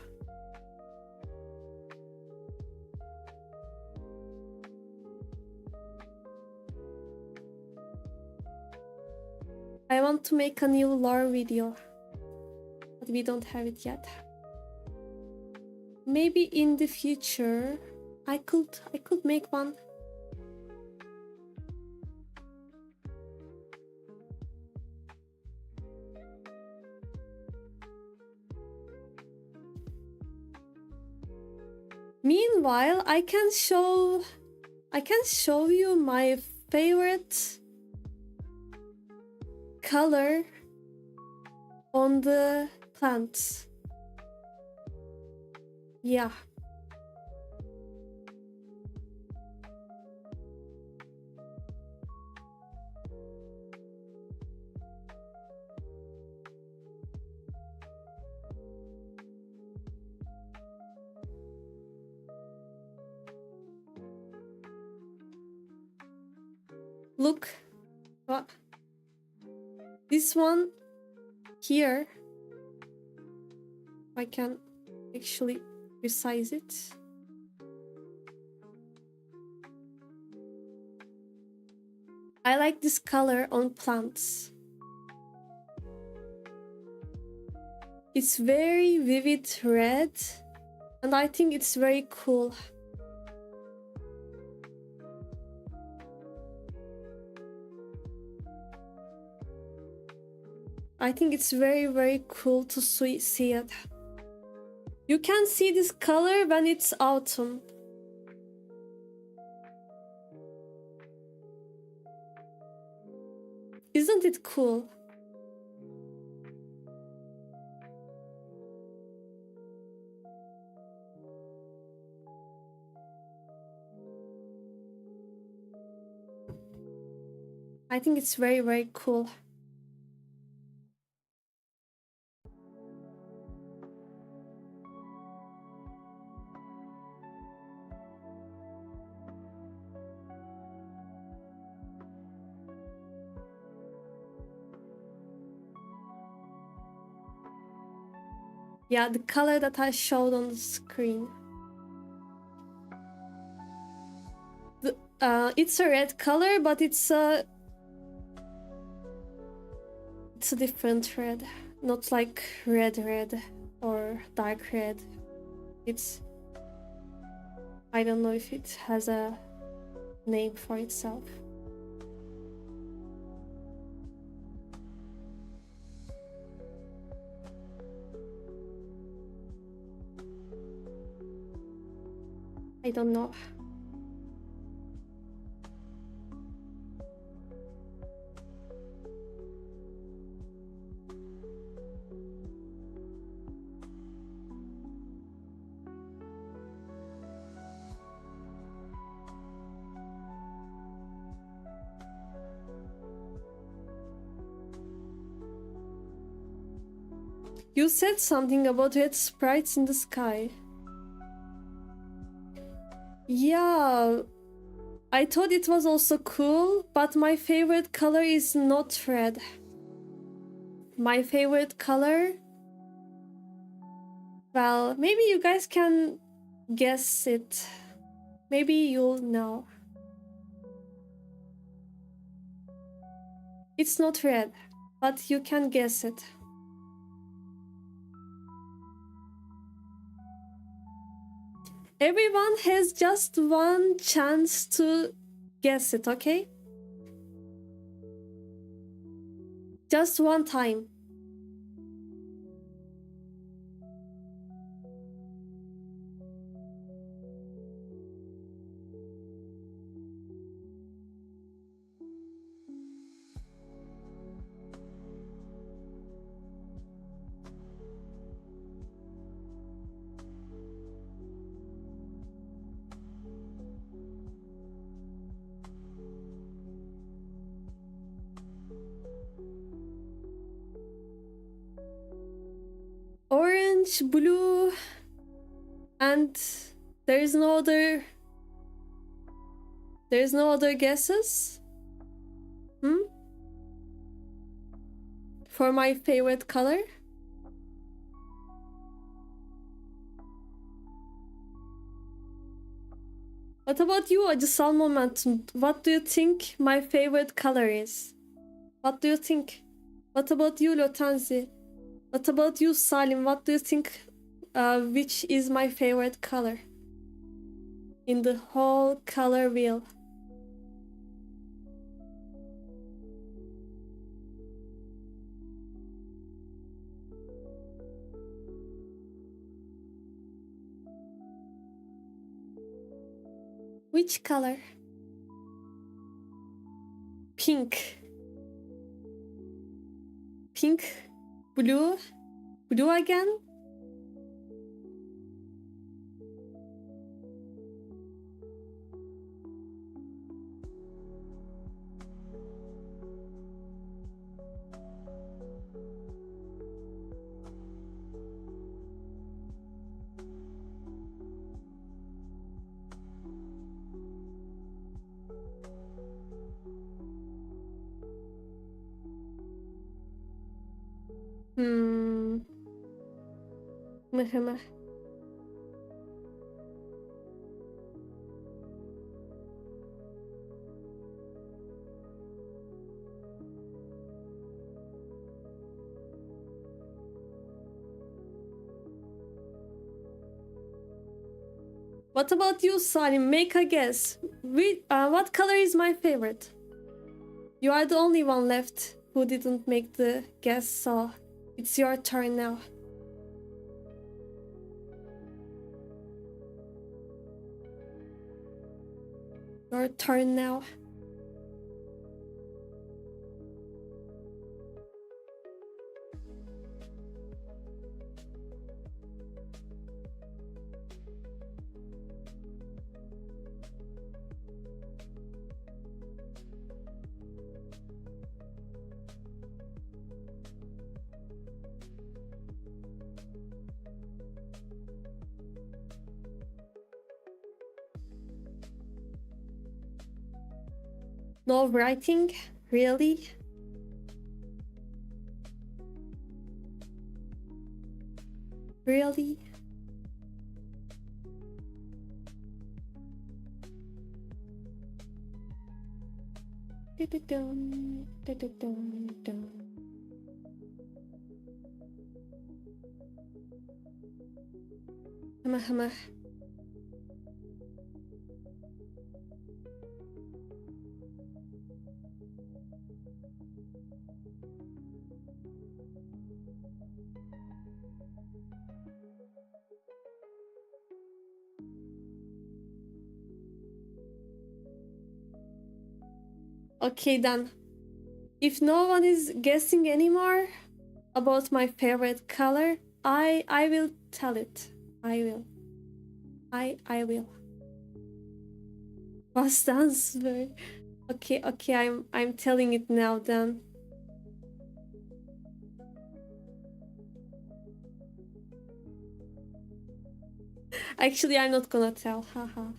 I want to make a new lore video, but we don't have it yet. Maybe in the future I could make one. Meanwhile, I can show you my favorite color on the plants. Yeah. Look. What? This one here. I can actually resize it. I like this color on plants. It's very vivid red, and I think it's very cool. I think it's very, very cool to see it. You can see this color when it's autumn. Isn't it cool? I think it's very, very cool. Yeah, the color that I showed on the screen. It's a red color, but it's a different red. Not like red or dark red. It's... I don't know if it has a name for itself. I don't know. You said something about red sprites in the sky. Yeah, I thought it was also cool, but my favorite color is not red. My favorite color... Well, maybe you guys can guess it. Maybe you'll know. It's not red, but you can guess it. Everyone has just one chance to guess it, okay? Just one time. orange, blue, and there is no other guesses? For my favorite color? What about you, acısal momentum? What do you think my favorite color is? What do you think? What about you, Lotanzi? What about you, Salim? What do you think which is my favorite color in the whole color wheel? Which color? Pink. Pink. Blue. Blue again. Mıhımı. What about you, Salim? Make a guess. What color is my favorite? You are the only one left who didn't make the guess, so it's your turn now. Your turn now. No writing? Really? Really? Dun, dun, dun, dun, dun. Hama. Okay, then. If no one is guessing anymore about my favorite color, I will tell it. I will. What's the answer? Okay, I'm telling it now then. Actually, I'm not gonna tell. Haha.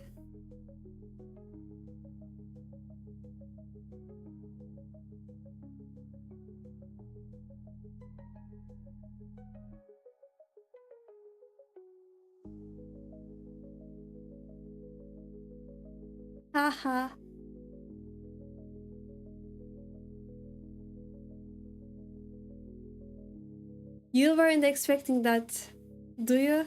Haha. You weren't expecting that, do you?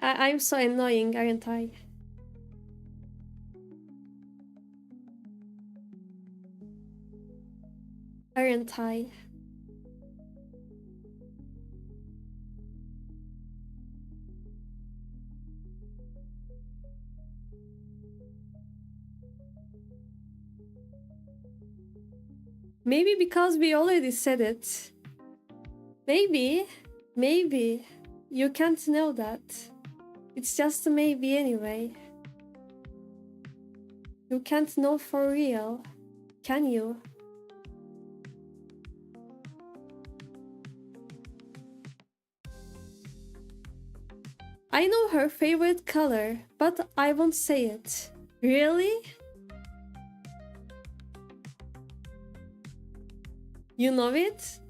I'm so annoying, aren't I? Aren't I? Maybe because we already said it. Maybe. Maybe. You can't know that. It's just a maybe anyway. You can't know for real, can you? I know her favorite color, but I won't say it. Really? You know it?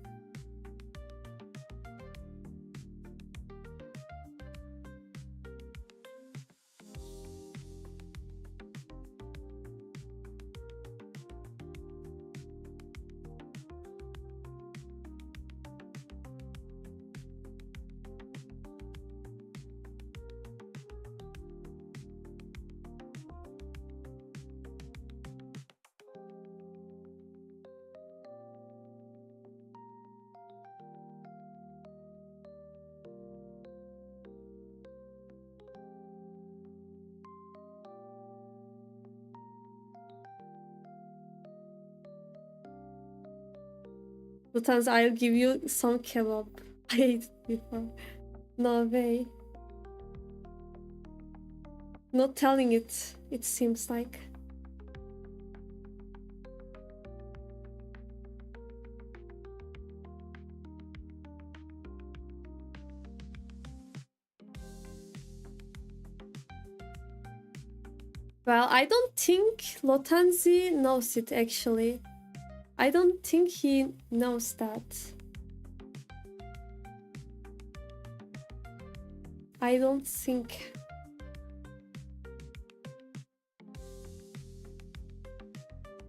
Sometimes I'll give you some kebab. I ate it before. No way. Not telling it, it seems like. Well, I don't think Lotanzi knows it actually. I don't think he knows that. I don't think.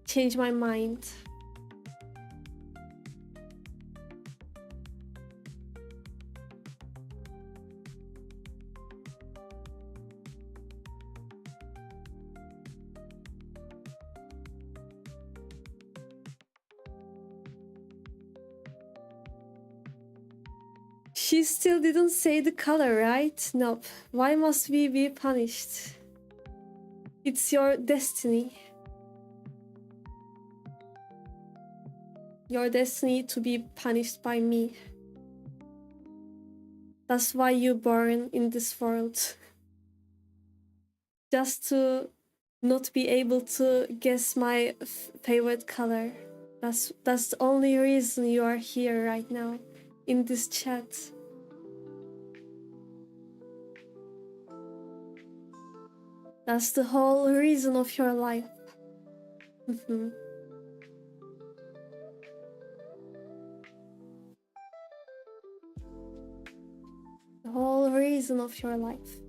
Change my mind. She still didn't say the color, right? Nope. Why must we be punished? It's your destiny. Your destiny to be punished by me. That's why you born in this world. Just to not be able to guess my favorite color. That's the only reason you are here right now in this chat. That's the whole reason of your life. The whole reason of your life.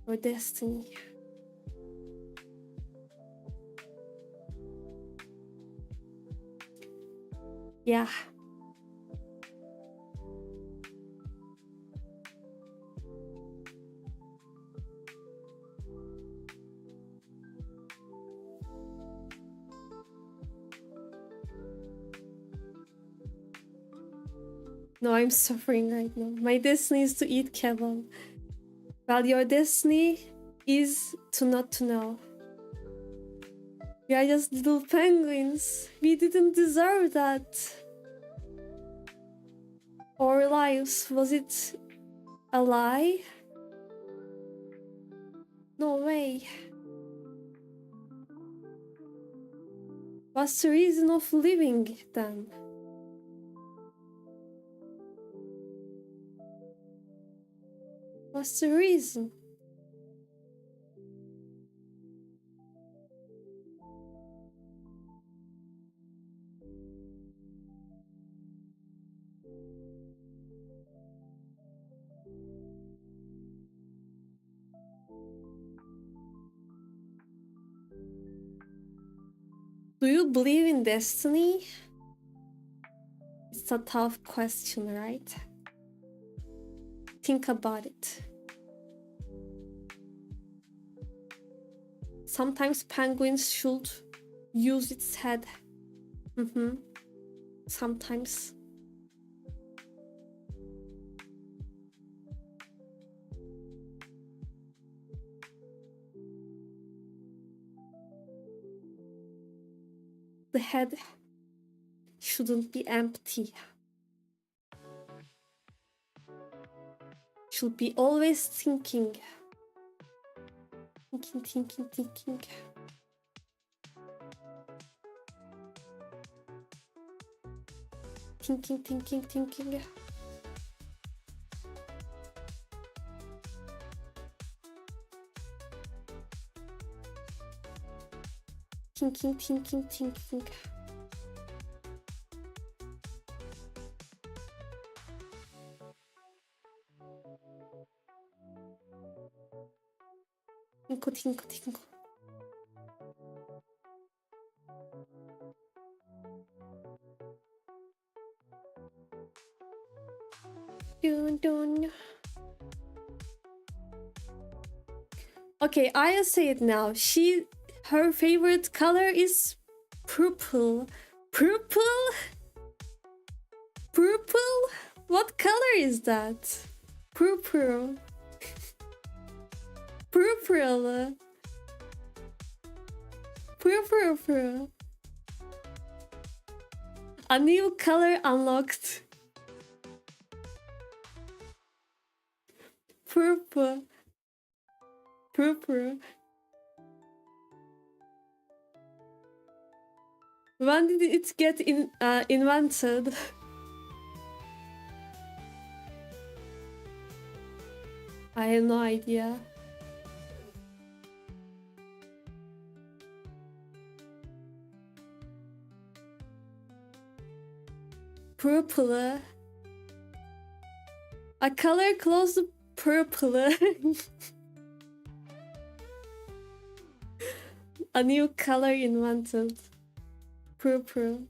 Your destiny. Yeah. No, I'm suffering right now. My destiny is to eat kebab. Well, your destiny is to not to know. We are just little penguins. We didn't deserve that. Our lives, was it a lie? No way. What's the reason of living then? What's the reason? Do you believe in destiny? It's a tough question, right? Think about it. Sometimes penguins should use its head. Sometimes. The head shouldn't be empty. Should be always thinking. Thinking. Thinking. Thinking. Tinko. Dun. Okay, I'll say it now. Her favorite color is purple. Purple? What color is that? Purple. A new color unlocked. Purple. When did it get invented? I have no idea. Purple. A color close to purple. A new color invented. Purple.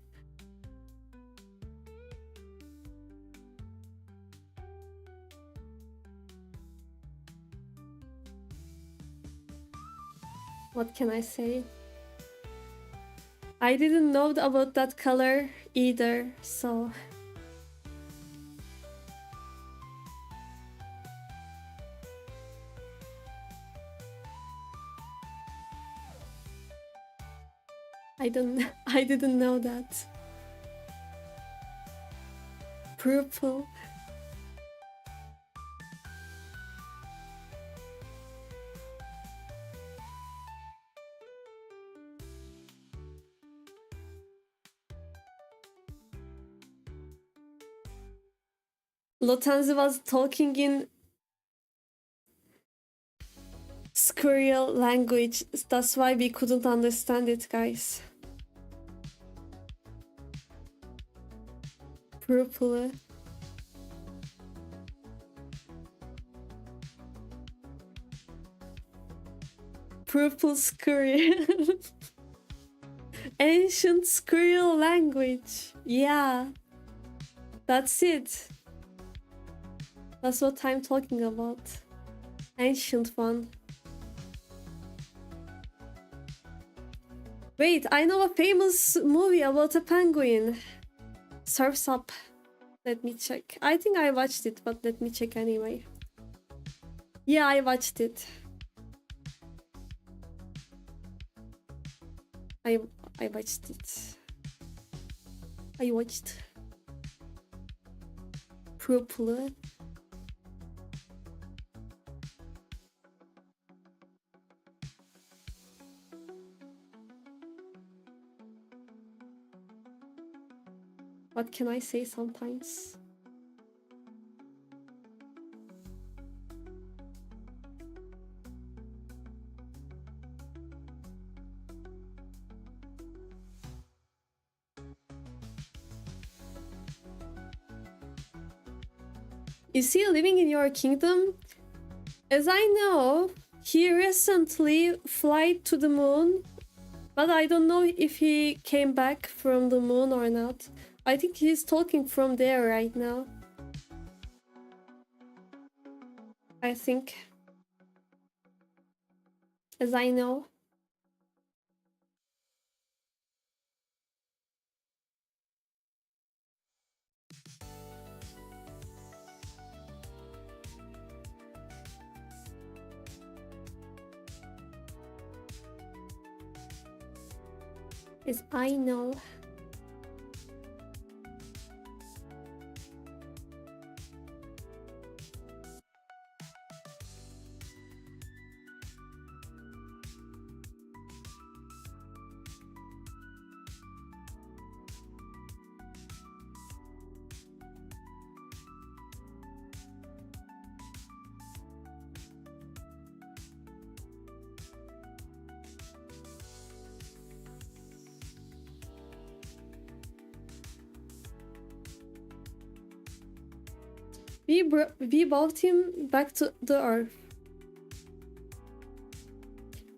What can I say? I didn't know about that color either, so... I didn't know that. Purple. Lotanzi was talking in squirrel language. That's why we couldn't understand it, guys. Purple. Purple squirrel. Ancient squirrel language. Yeah. That's it. That's what I'm talking about. Ancient one. Wait, I know a famous movie about a penguin. Surf's Up. Let me check. I think I watched it, but let me check anyway. Yeah, I watched it. I watched it. I watched Purple. What can I say sometimes? Is he living in your kingdom? As I know, he recently flew to the moon, but I don't know if he came back from the moon or not. I think he's talking from there right now. I think. As I know. Is I know. We brought him back to the earth.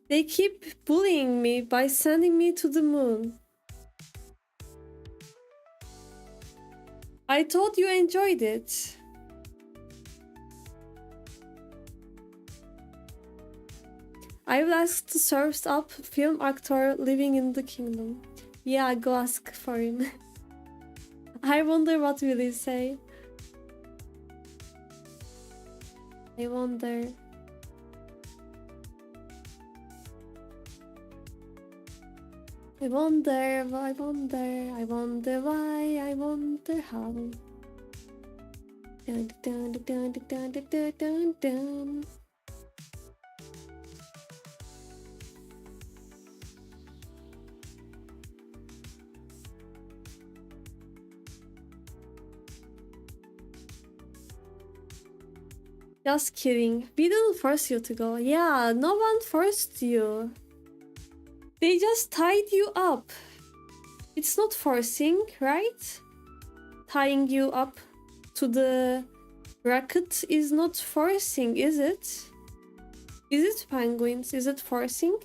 They keep bullying me by sending me to the moon. I thought you enjoyed it. I will ask the surfed up film actor living in the kingdom. Yeah, go ask for him. I wonder what will he say. I wonder. I wonder why, I wonder how. Dun, dun, dun, dun, dun, dun, dun, dun, dun. Just kidding. We didn't force you to go. Yeah, no one forced you. They just tied you up. It's not forcing, right? Tying you up to the bracket is not forcing, is it? Is it, penguins? Is it forcing?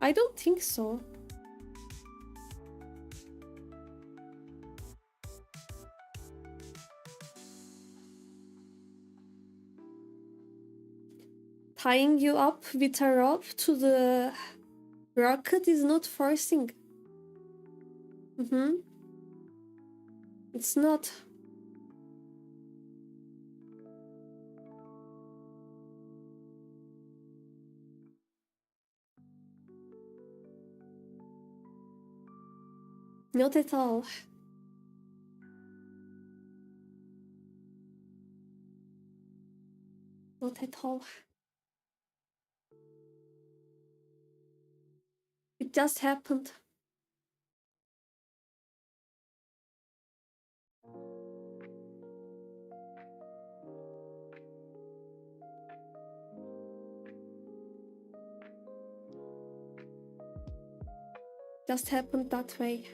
I don't think so. Tying you up with a rope to the bracket is not forcing. It's not. Not at all. Not at all. It just happened. Just happened that way.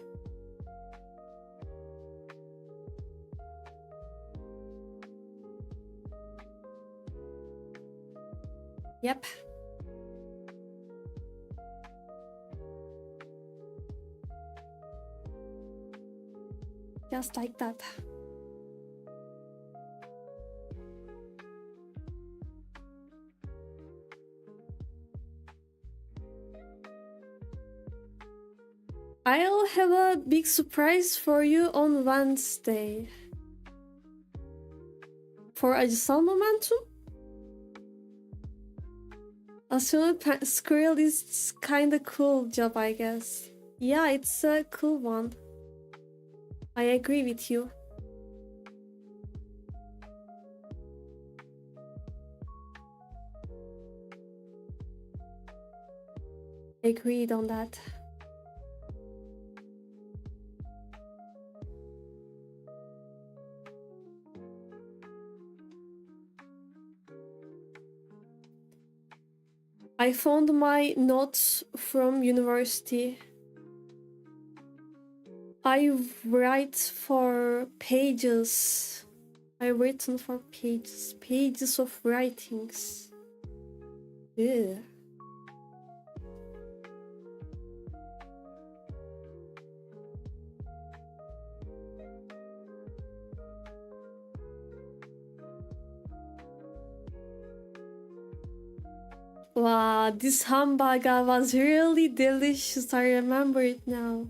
Yep. Just like that. I'll have a big surprise for you on Wednesday. For Acısal Momentum? Assuming Squirrel is kinda cool job, I guess. Yeah, it's a cool one. I agree with you. Agreed on that. I found my notes from university. I write for pages. I've written for pages of writings. Ew. Wow, this hamburger was really delicious. I remember it now.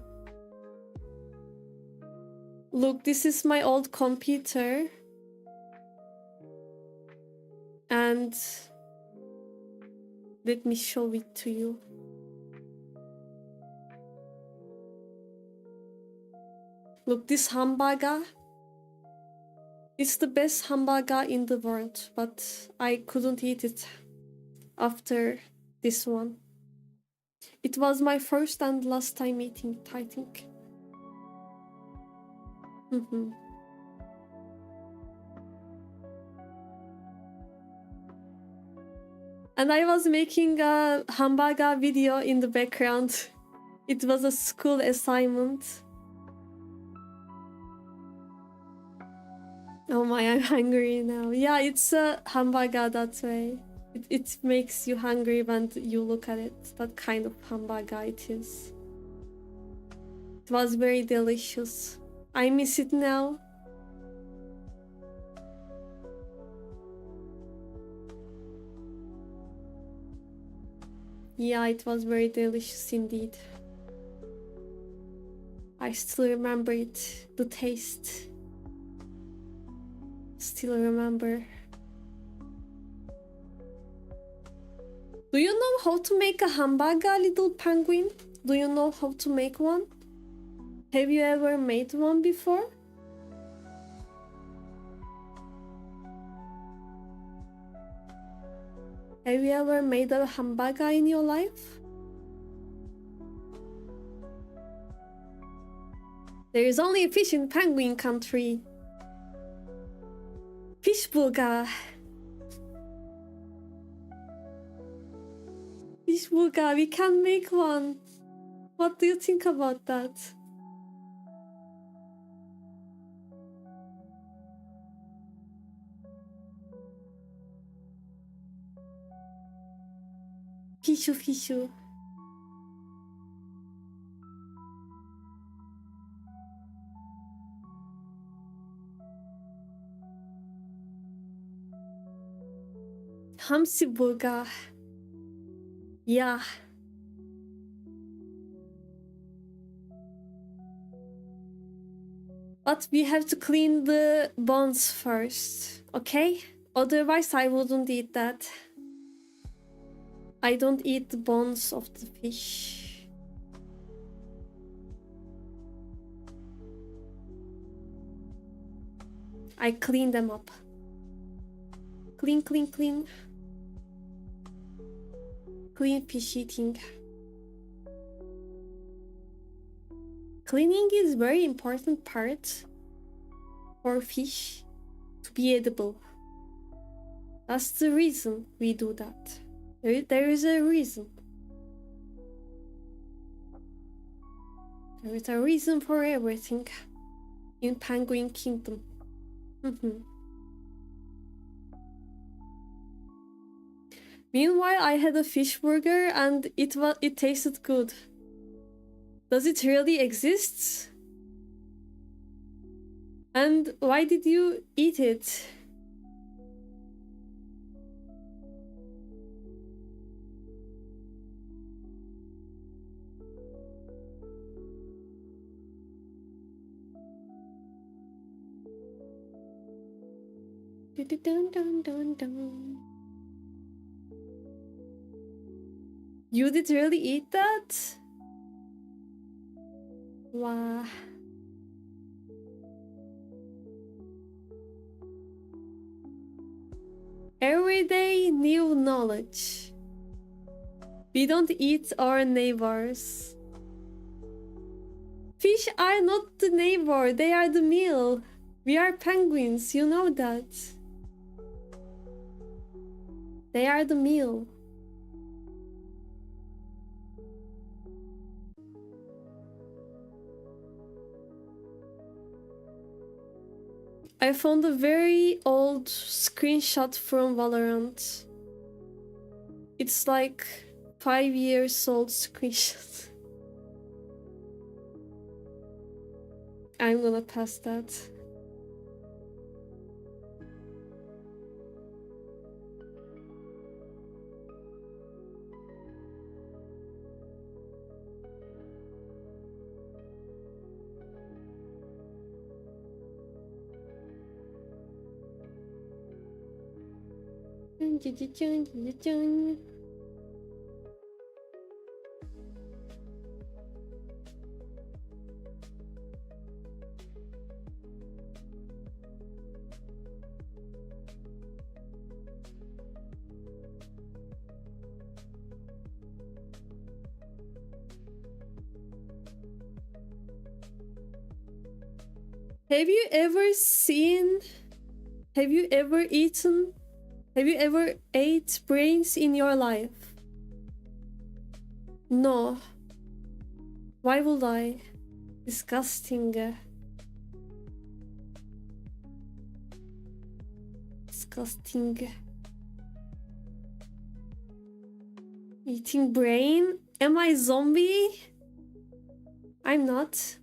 Look, this is my old computer. And let me show it to you. Look, this hamburger. It's the best hamburger in the world, but I couldn't eat it after this one. It was my first and last time eating it, I think. And I was making a hamburger video in the background. It was a school assignment. Oh my, I'm hungry now. Yeah, it's a hamburger that way. It makes you hungry when you look at it. That kind of hamburger it is. It was very delicious. I miss it now. Yeah, it was very delicious indeed. I still remember it, the taste. Still remember. Do you know how to make a hamburger, little penguin? Do you know how to make one? Have you ever made one before? Have you ever made a hamburger in your life? There is only fish in penguin country. Fish burger. Fish burger, we can make one. What do you think about that? Fishu. Hamsi burger. Yeah. But we have to clean the bones first, okay? Otherwise I wouldn't eat that. I don't eat the bones of the fish. I clean them up. Clean. Clean fish eating. Cleaning is very important part for fish to be edible. That's the reason we do that. There is a reason. There is a reason for everything in Penguin Kingdom. Meanwhile, I had a fish burger and it tasted good. Does it really exist? And why did you eat it? You did really eat that? Wow. Every day, new knowledge. We don't eat our neighbors. Fish are not the neighbor, they are the meal. We are penguins, you know that. They are the meal. I found a very old screenshot from Valorant. It's like 5 years old screenshot. I'm gonna pass that. Have you ever seen? Have you ever eaten? Have you ever ate brains in your life? No. Why would I? Disgusting. Disgusting. Eating brain? Am I zombie? I'm not.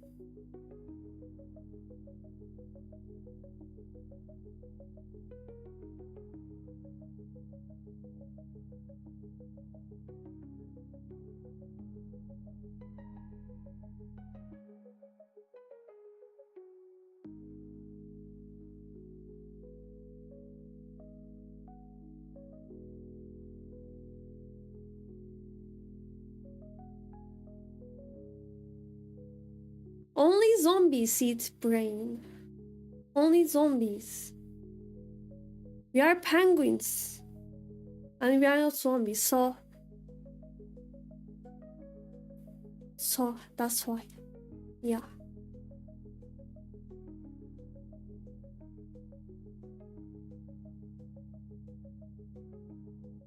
Only zombies eat brain. Only zombies. We are penguins. And we are not zombies, so that's why. Yeah.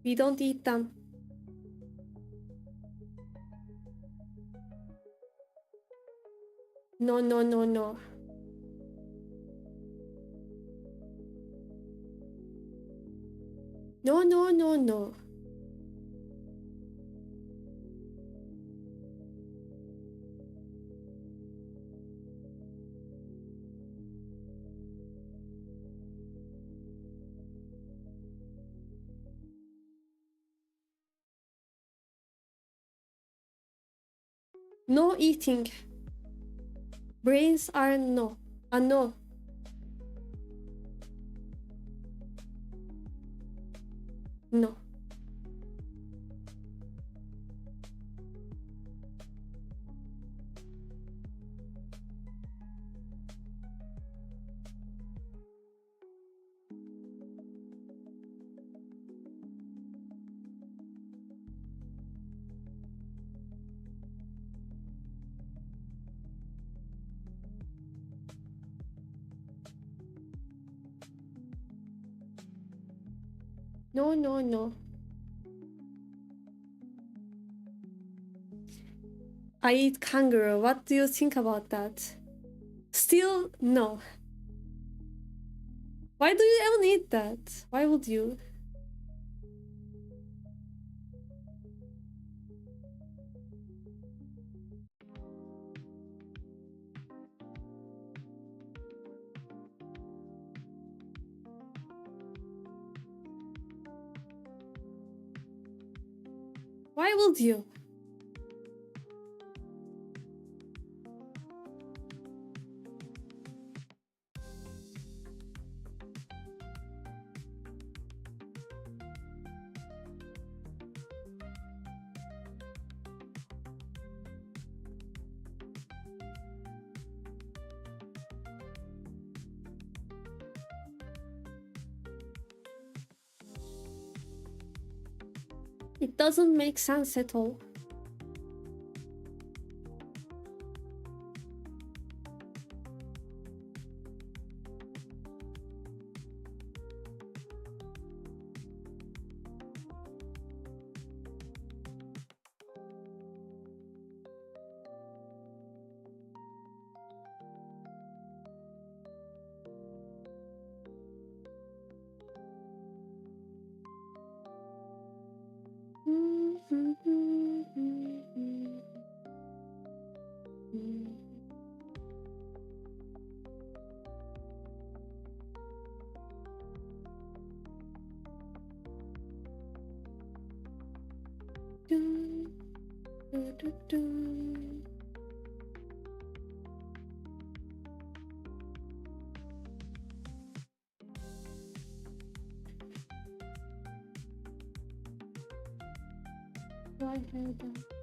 We don't eat them. No, no, no, no. No, no, no, no. No eating. Brains are no. No. No. No, no, no. I eat kangaroo. What do you think about that? Still, no. Why do you even eat that? Why would you? Why would you? It doesn't make sense at all. I heard that.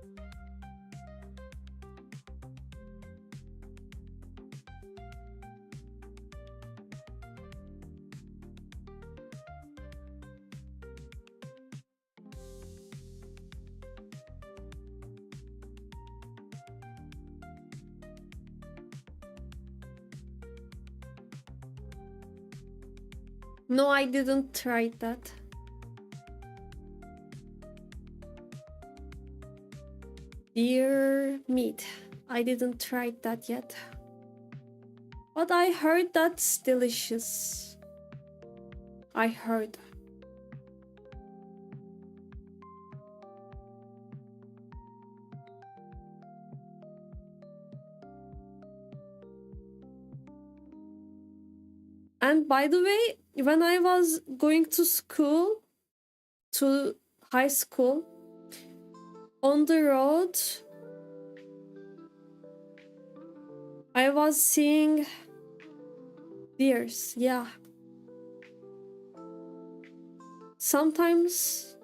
No, I didn't try that. Deer meat. I didn't try that yet. But I heard that's delicious. I heard. And by the way, when I was going to school, to high school, on the road, I was seeing deers, yeah. Sometimes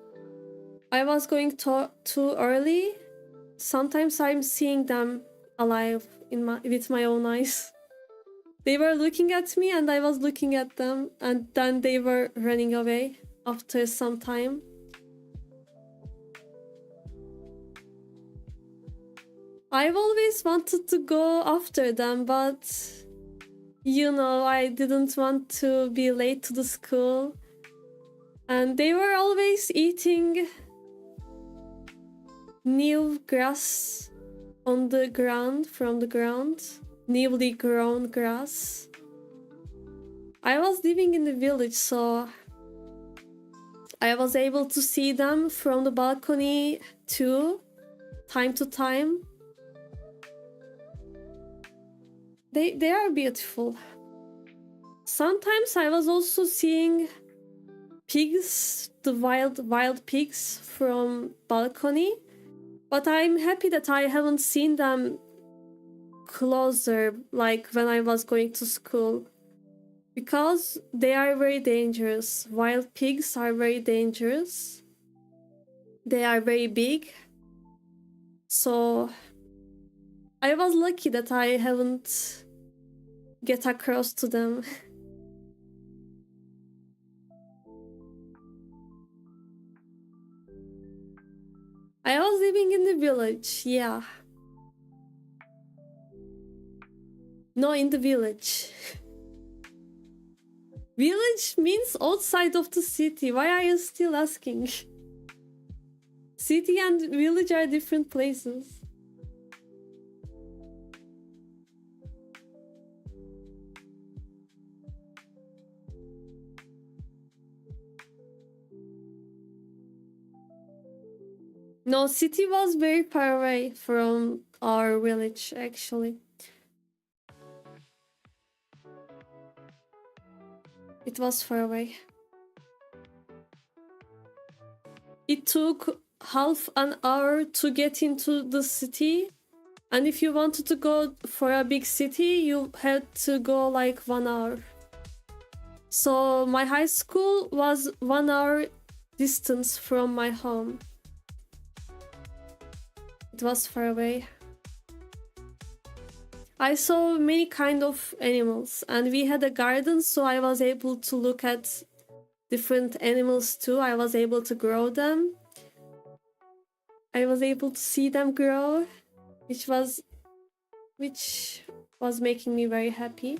I was going too early. Sometimes I'm seeing them alive with my own eyes. They were looking at me and I was looking at them, and then they were running away after some time. I've always wanted to go after them, but you know, I didn't want to be late to the school. And they were always eating new grass on the ground, from the ground, newly grown grass. I was living in the village, so I was able to see them from the balcony too, time to time. They are beautiful. Sometimes I was also seeing pigs, the wild pigs from balcony, but I'm happy that I haven't seen them closer, like when I was going to school, because they are very dangerous. Wild pigs are very dangerous. They are very big. So I was lucky that I haven't get across to them. I was living in the village, yeah. No, in the village. Village means outside of the city. Why are you still asking? City and village are different places. No, city was very far away from our village, actually. It was far away. It took half an hour to get into the city. And if you wanted to go for a big city, you had to go like 1 hour. So my high school was 1 hour distance from my home. It was far away. I saw many kind of animals, and we had a garden, so I was able to look at different animals too. I was able to grow them. I was able to see them grow, which was making me very happy.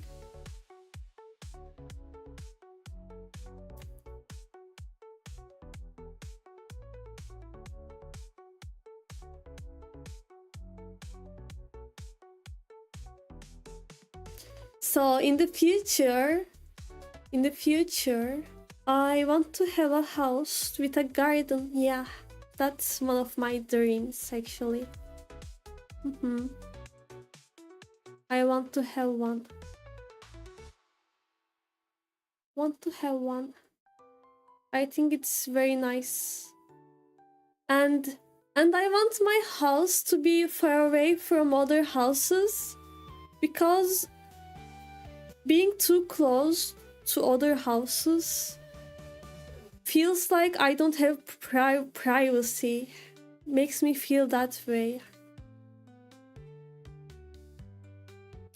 So in the future, I want to have a house with a garden. Yeah, that's one of my dreams, actually. I want to have one. I think it's very nice. And I want my house to be far away from other houses, because being too close to other houses feels like I don't have privacy. Makes me feel that way.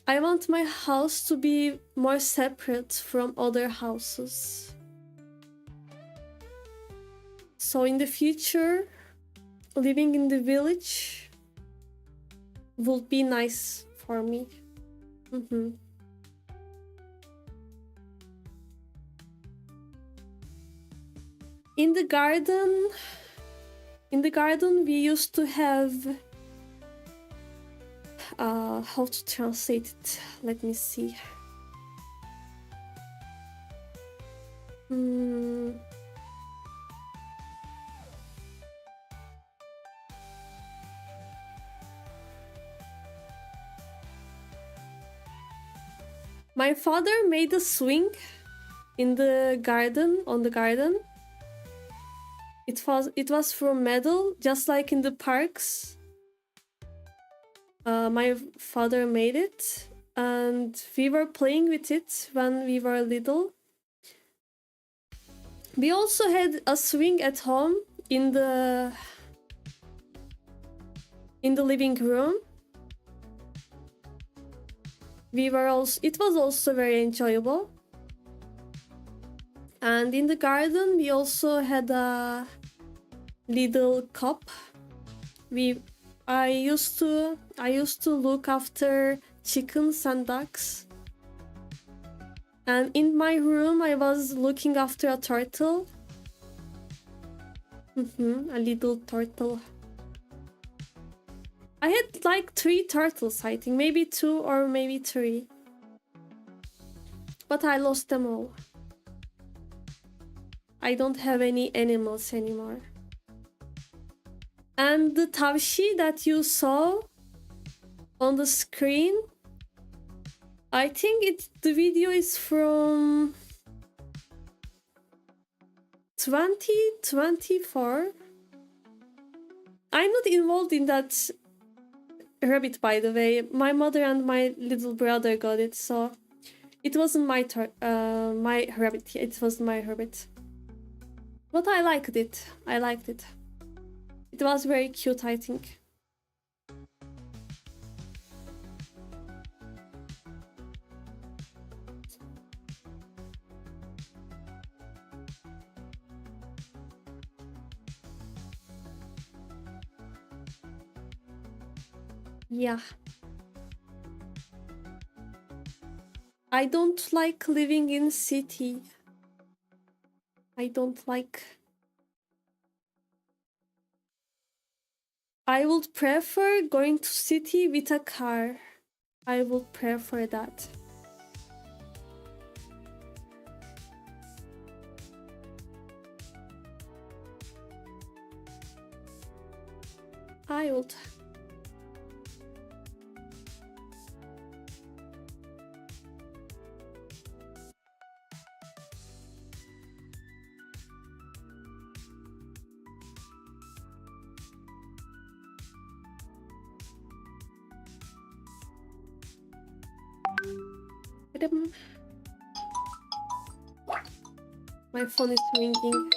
I want my house to be more separate from other houses. So in the future, living in the village would be nice for me. In the garden, we used to have how to translate it. Let me see. My father made a swing in the garden, on the garden. It was from metal, just like in the parks. My father made it, and we were playing with it when we were little. We also had a swing at home in the living room. It was also very enjoyable. And in the garden, we also had a little cup. I used to look after chickens and ducks. And in my room, I was looking after a turtle. A little turtle. I had like 3 turtles, I think. Maybe 2 or maybe 3. But I lost them all. I don't have any animals anymore. And the tavshi that you saw on the screen, I think the video is from 2024. I'm not involved in that rabbit, by the way. My mother and my little brother got it, so it wasn't my rabbit. It wasn't my rabbit. But I liked it. It was very cute, I think. Yeah. I don't like living in city. I would prefer going to city with a car. I would prefer that. I would. My phone is ringing.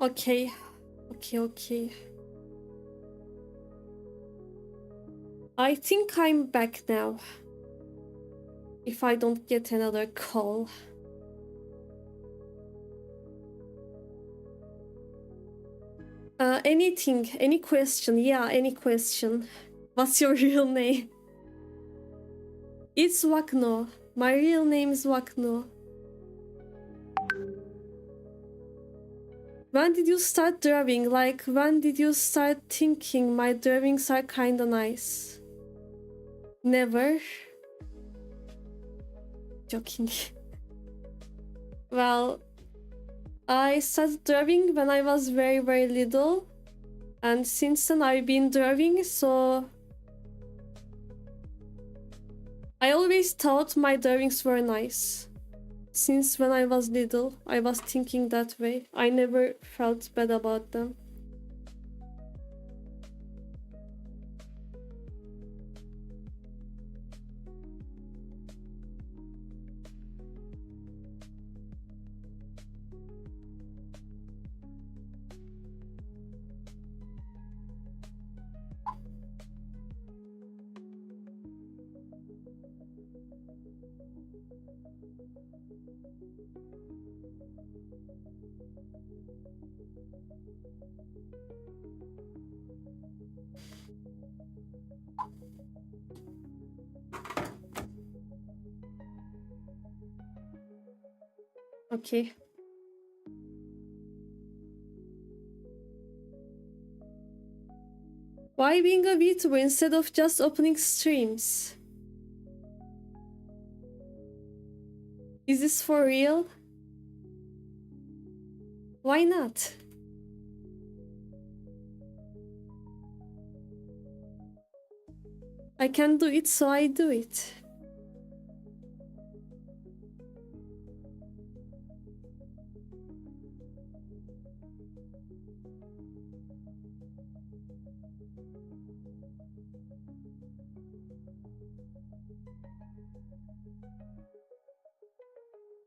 Okay. Okay. I think I'm back now. If I don't get another call. Anything, any question? Yeah, any question. What's your real name? It's Vacnuo. My real name is Vacnuo. When did you start drawing? Like, when did you start thinking my drawings are kinda nice? Never. Joking. Well, I started drawing when I was very, very little. And since then I've been drawing, so... I always thought my drawings were nice. Since when I was little, I was thinking that way. I never felt bad about them. Okay. Why being a Vtuber instead of just opening streams? Is this for real? Why not? I can do it, so I do it.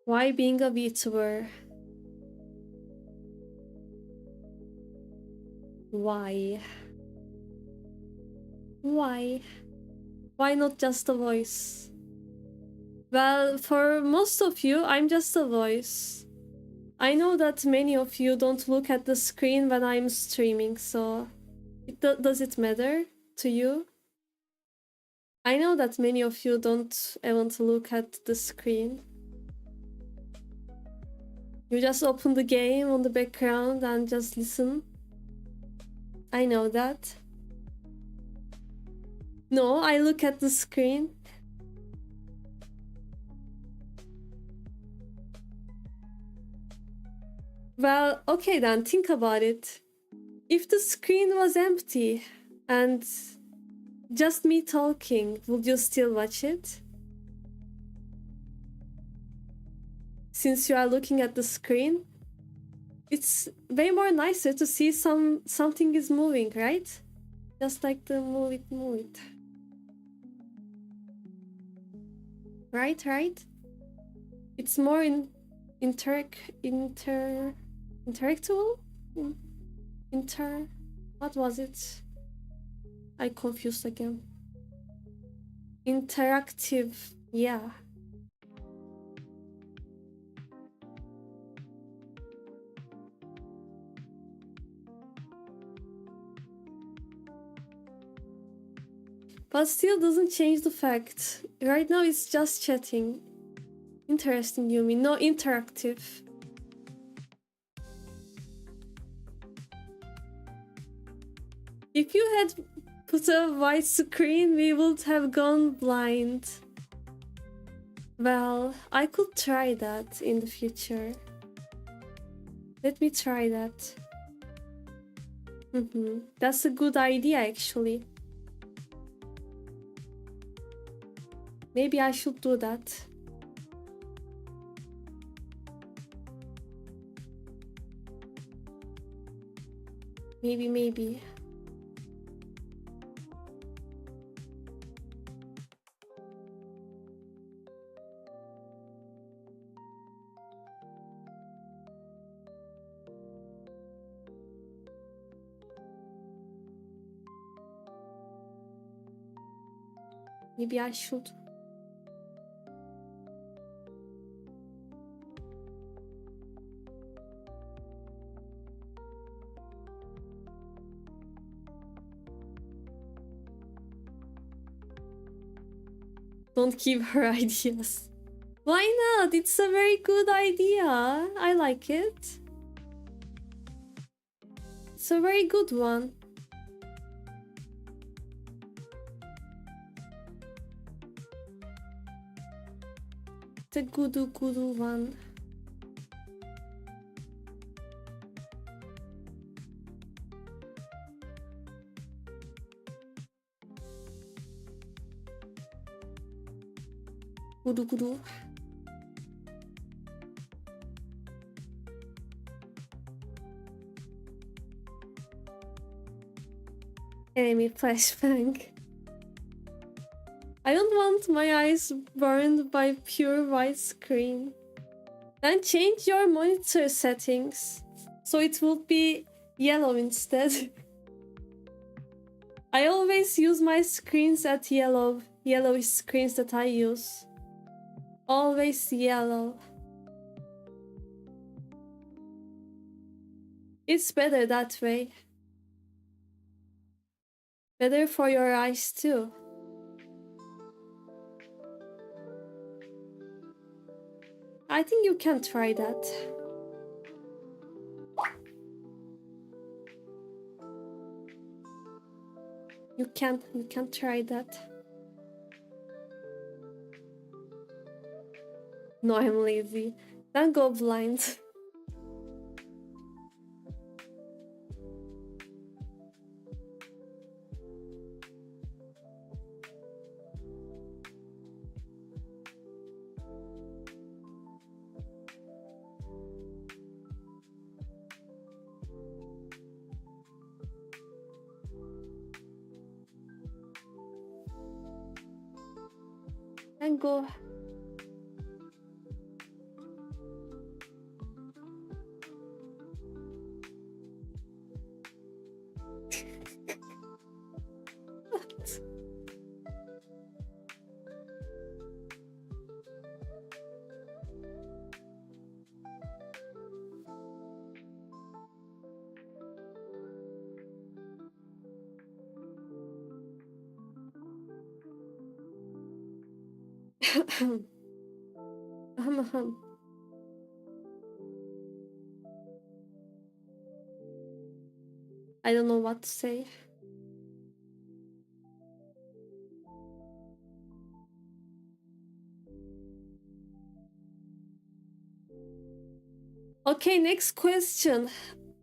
Why being a Vtuber? Why? Why? Why not just a voice? Well, for most of you, I'm just a voice. I know that many of you don't look at the screen when I'm streaming, so does it matter to you? I know that many of you don't even look at the screen. You just open the game on the background and just listen. I know that. No, I look at the screen. Well, okay then, think about it. If the screen was empty and just me talking, would you still watch it? Since you are looking at the screen, it's way more nicer to see something is moving, right? Just like the move it. Right? It's more interactable? What was it? I confused again. Interactive. Yeah. But still doesn't change the fact. Right now it's just chatting. Interesting, Yumi. No interactive. If you had put a white screen, we would have gone blind. Well, I could try that in the future. Let me try that. That's a good idea, actually. Maybe I should do that. Maybe. Maybe I should. Don't give her ideas. Why not? It's a very good idea. I like it. It's a very good one. It's a good one. Good. Enemy flashbang. I don't want my eyes burned by pure white screen. Then change your monitor settings so it will be yellow instead. I always use my screens at yellowish screens that I use. Always yellow. It's better that way. Better for your eyes too. I think you can try that. You can try that. No, I'm lazy. Then go blind. And go. I don't know what to say. Okay, next question.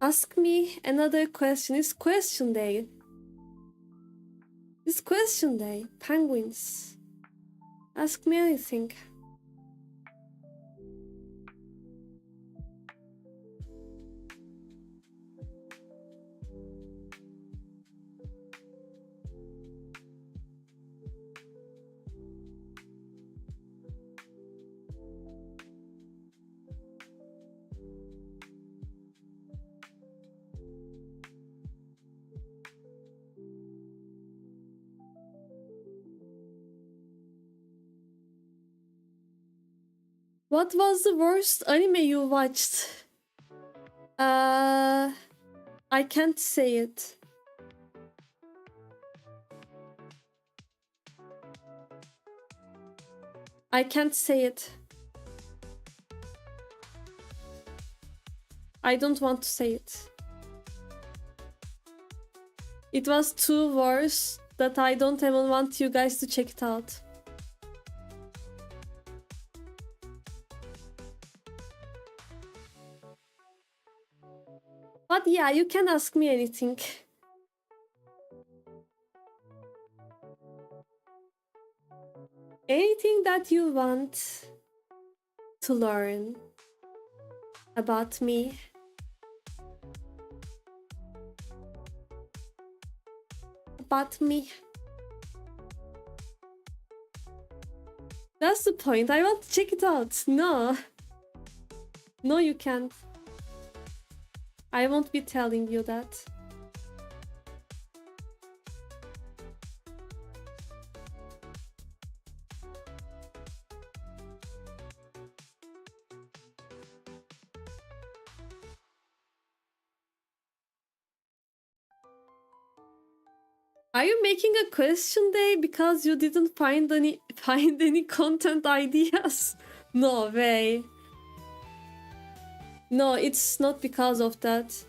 Ask me another question. It's question day. It's question day. Penguins. Ask me anything. What was the worst anime you watched? I can't say it. I can't say it. I don't want to say it. It was too worse that I don't even want you guys to check it out. But yeah, you can ask me anything. Anything that you want to learn about me. About me. That's the point. I want to check it out. No. No, you can't. I won't be telling you that. Are you making a question day because you didn't find any content ideas? No way. No, it's not because of that.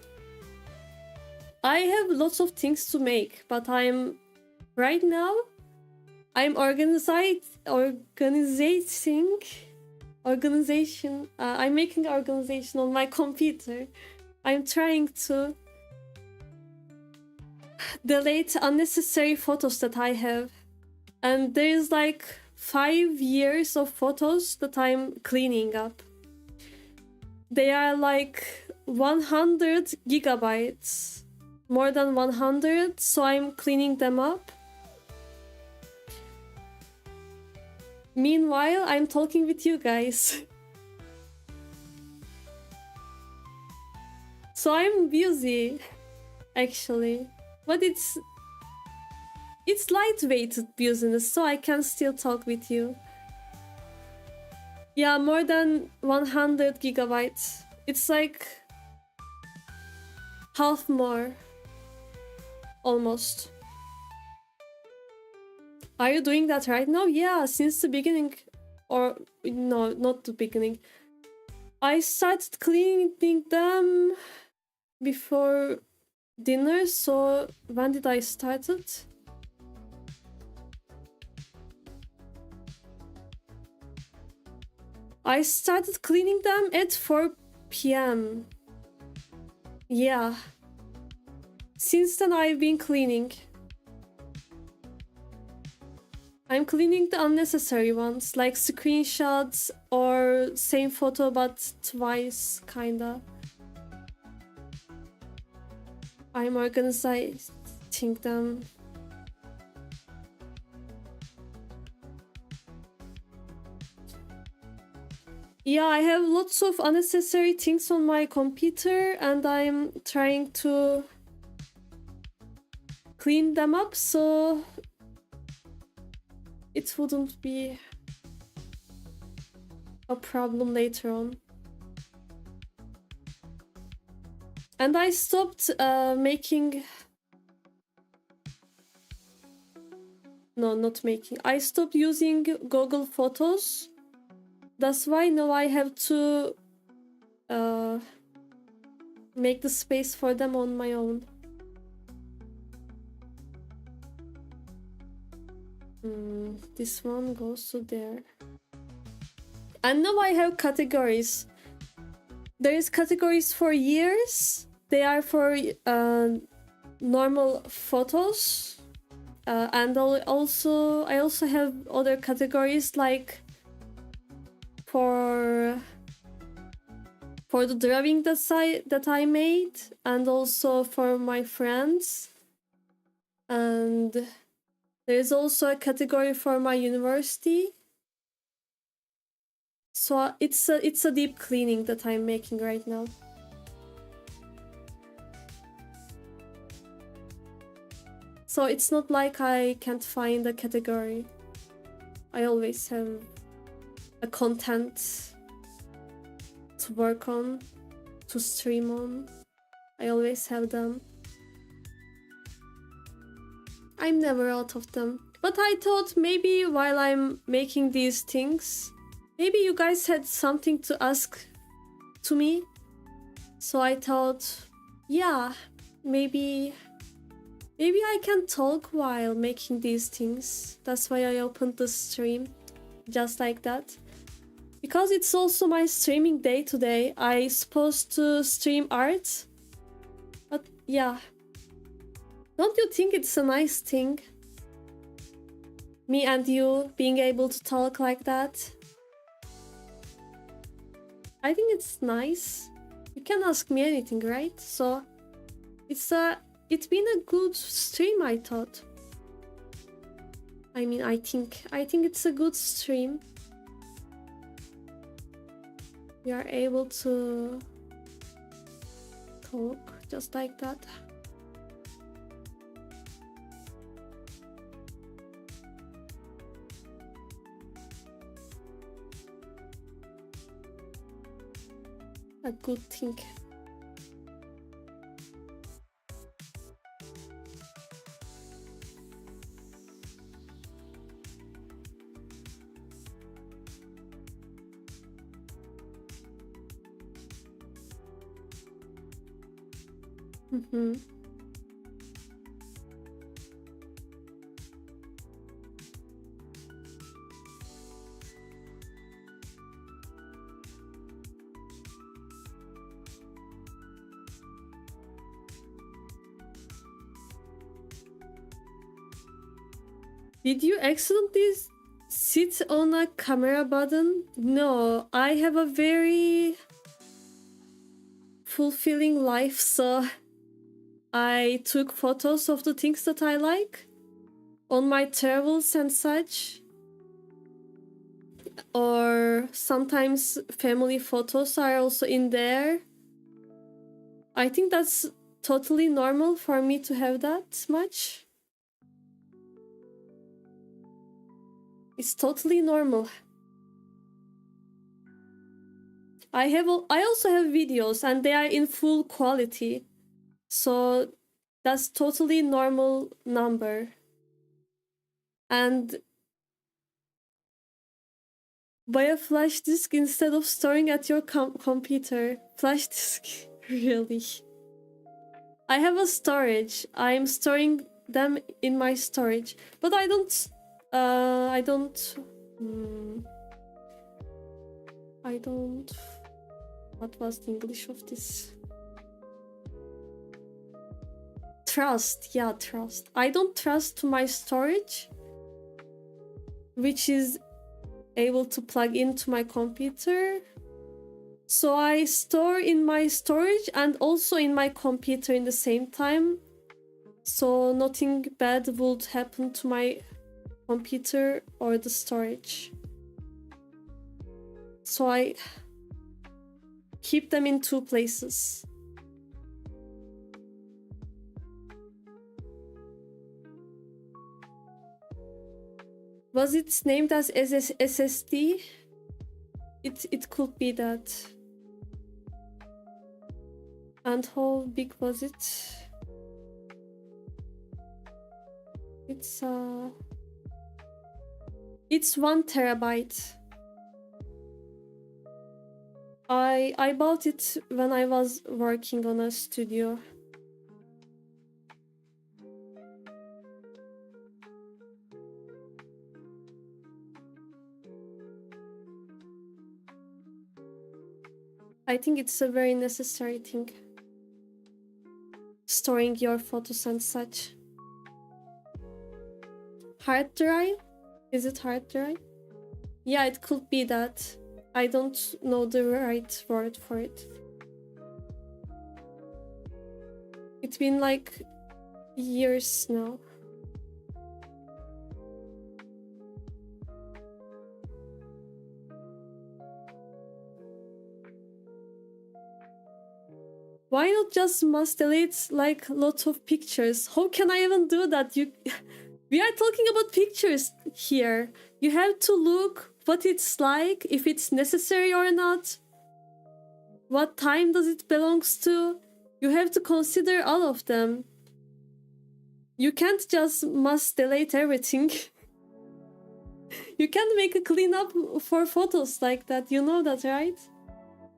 I have lots of things to make, but I'm making organization on my computer. I'm trying to delete unnecessary photos that I have, and there's like 5 years of photos that I'm cleaning up. They are like 100 gigabytes, more than 100, so I'm cleaning them up. Meanwhile, I'm talking with you guys. So I'm busy, actually. But it's lightweight business, so I can still talk with you. Yeah, more than 100 gigabytes. It's like half more. Almost. Are you doing that right now? Yeah, since the beginning. Or no, not the beginning. I started cleaning them before dinner, so when did I start it? I started cleaning them at 4 p.m. Yeah. Since then I've been cleaning. I'm cleaning the unnecessary ones, like screenshots or same photo but twice, kinda. I'm organizing them. Yeah, I have lots of unnecessary things on my computer and I'm trying to clean them up so it wouldn't be a problem later on. And I stopped making... No, not making. I stopped using Google Photos. That's why now I have to make the space for them on my own. This one goes to there. And now I have categories. There is categories for years. They are for normal photos. And I also have other categories like for the drawing that I made, and also for my friends. And there's also a category for my university. So it's a deep cleaning that I'm making right now. So it's not like I can't find a category. I always have a content to work on, to stream on. I always have them. I'm never out of them. But I thought maybe while I'm making these things, maybe you guys had something to ask to me. So I thought, yeah, maybe I can talk while making these things. That's why I opened the stream just like that. Because it's also my streaming day today. I'm supposed to stream art. But yeah. Don't you think it's a nice thing? Me and you being able to talk like that? I think it's nice. You can ask me anything, right? So it's been a good stream, I thought. I mean, I think it's a good stream. We are able to talk just like that. A good thing. Mm-hmm. Did you accidentally sit on a camera button? No, I have a very fulfilling life, so I took photos of the things that I like on my travels and such. Or sometimes family photos are also in there. I think that's totally normal for me to have that much. It's totally normal. I also have videos and they are in full quality. So that's totally normal number. And buy a flash disk instead of storing at your computer. Flash disk, really? I have a storage. I'm storing them in my storage, but I don't. What was the English of this? Trust, yeah, trust. I don't trust to my storage, which is able to plug into my computer. So I store in my storage and also in my computer in the same time. So nothing bad would happen to my computer or the storage. So I keep them in two places. Was it named as SSD? It could be that. And how big was it? It's 1 terabyte. I bought it when I was working on a studio. I think it's a very necessary thing. Storing your photos and such. Hard drive? Is it hard drive? Yeah, it could be that. I don't know the right word for it. It's been like years now. Why not just must delete like lots of pictures? How can I even do that? We are talking about pictures here. You have to look what it's like, if it's necessary or not. What time does it belongs to? You have to consider all of them. You can't just must delete everything. You can't make a cleanup for photos like that. You know that, right?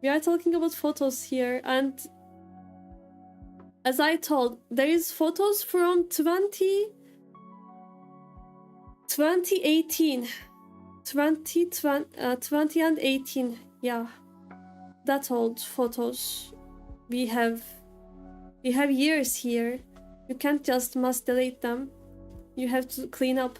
We are talking about photos here, and as I told, there is photos from 2018. 20 and 18. Yeah. That old photos. We have years here. You can't just must delete them. You have to clean up.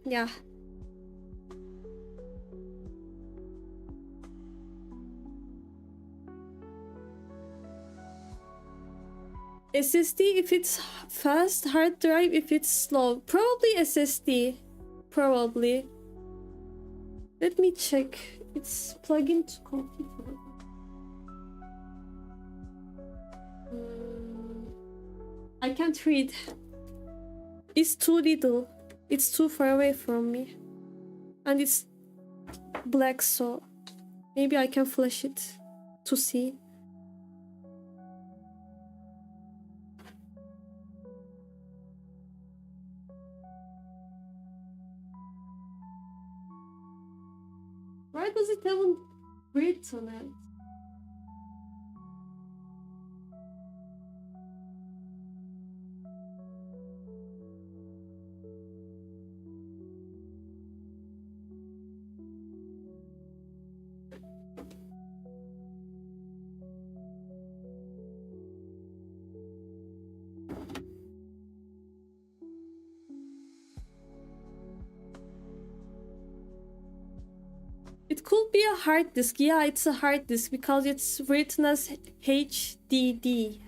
Yeah. SSD if it's fast, hard drive if it's slow. Probably SSD. Probably. Let me check. It's plug into computer. I can't read. It's too little. It's too far away from me. And it's black, so maybe I can flash it to see. Why does it have grid on it? It could be a hard disk. Yeah, it's a hard disk because it's written as HDD.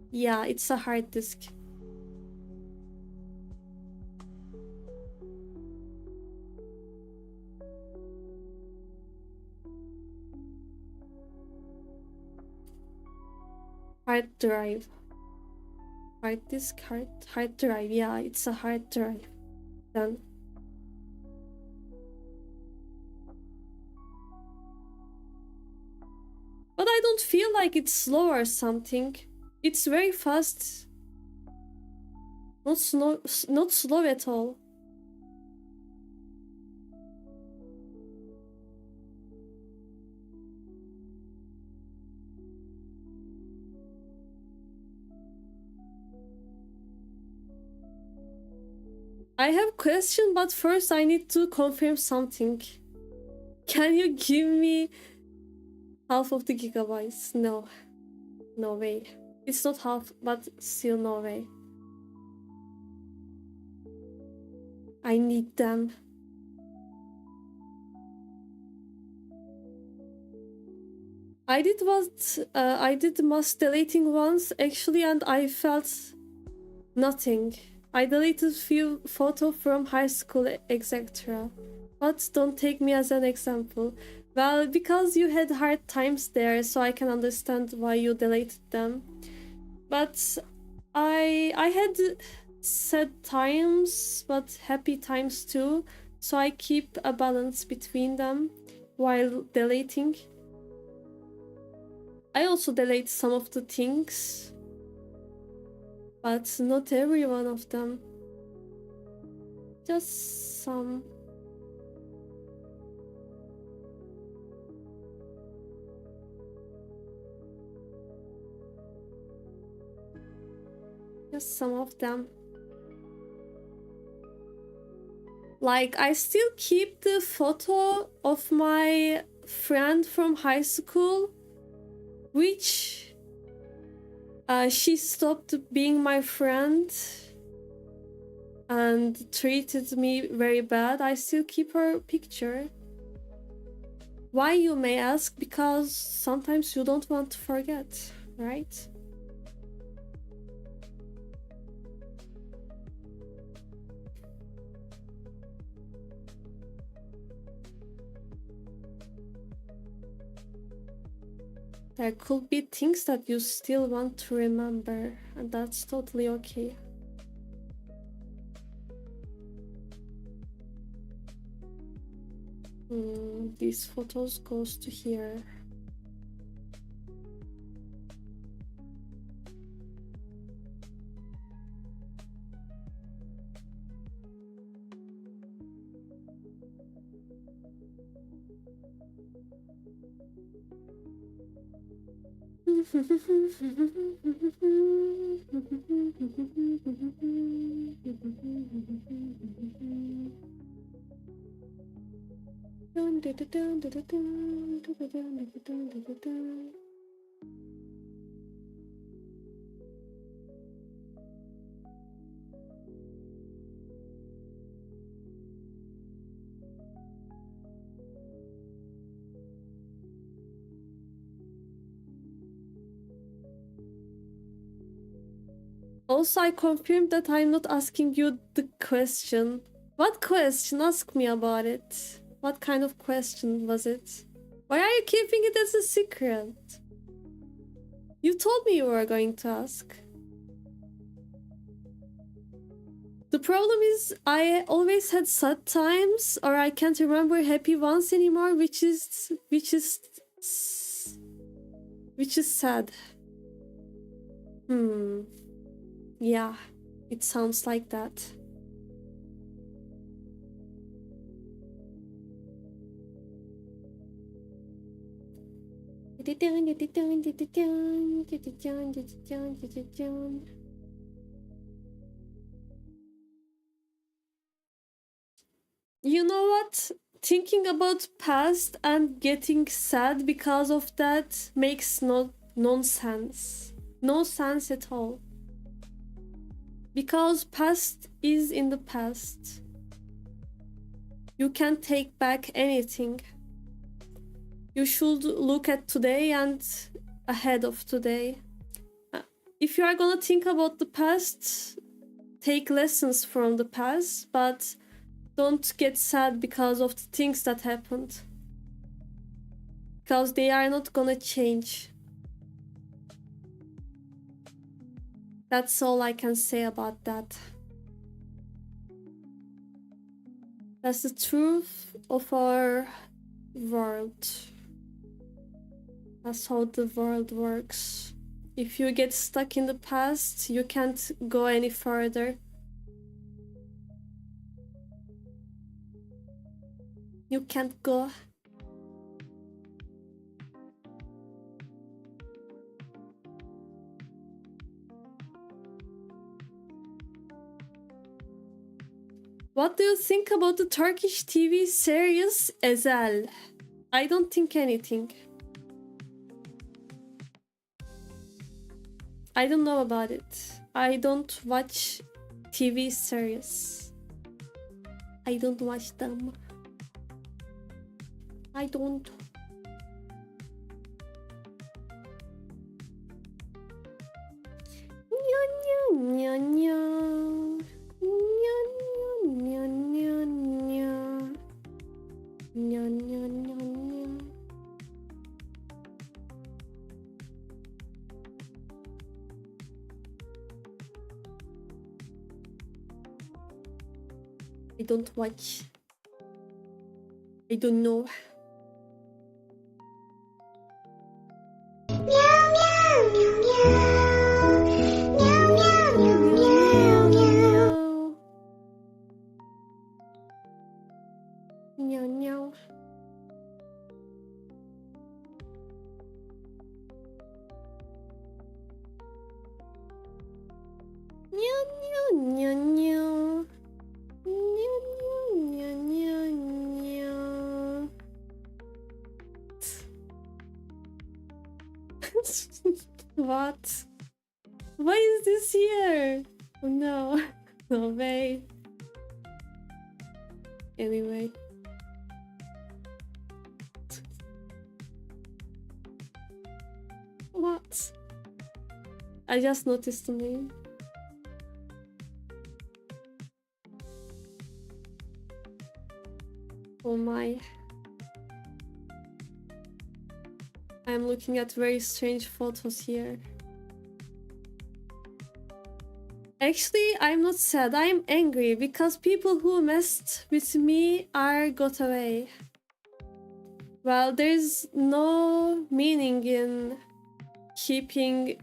Yeah, it's a hard disk. Hard drive. Hard disk, hard drive. Yeah, it's a hard drive. Then. But I don't feel like it's slow or something. It's very fast. Not slow at all. I have a question, but first I need to confirm something. Can you give me half of the gigabytes? No. No way. It's not half, but still no way. I need them. I did mass deleting once actually, and I felt nothing. I deleted few photos from high school, etc. But don't take me as an example. Well, because you had hard times there, so I can understand why you deleted them. But I had sad times, but happy times too. So I keep a balance between them while deleting. I also delete some of the things, but not every one of them. Just some. Just some of them. Like, I still keep the photo of my friend from high school, which she stopped being my friend and treated me very bad. I still keep her picture. Why, you may ask? Because sometimes you don't want to forget, right? There could be things that you still want to remember, and that's totally okay. These photos goes to here. Also, I confirmed that I'm not asking you the question. What question? Ask me about it. What kind of question was it? Why are you keeping it as a secret? You told me you were going to ask. The problem is I always had sad times, or I can't remember happy ones anymore, which is sad. Yeah, it sounds like that. You know what? Thinking about past and getting sad because of that makes no sense. No sense at all. Because past is in the past. You can't take back anything. You should look at today and ahead of today. If you are gonna think about the past, take lessons from the past, but don't get sad because of the things that happened. Because they are not gonna change. That's all I can say about that. That's the truth of our world. That's how the world works. If you get stuck in the past, you can't go any further. You can't go. What do you think about the Turkish TV series Ezel? I don't think anything. I don't know about it. I don't watch TV series. I don't watch them. I don't. I don't watch. I don't know. What? Why is this here? Oh no. No way. Anyway. What? I just noticed the name. Oh my. I'm looking at very strange photos here. Actually, I'm not sad. I'm angry because people who messed with me are got away. Well, there's no meaning in keeping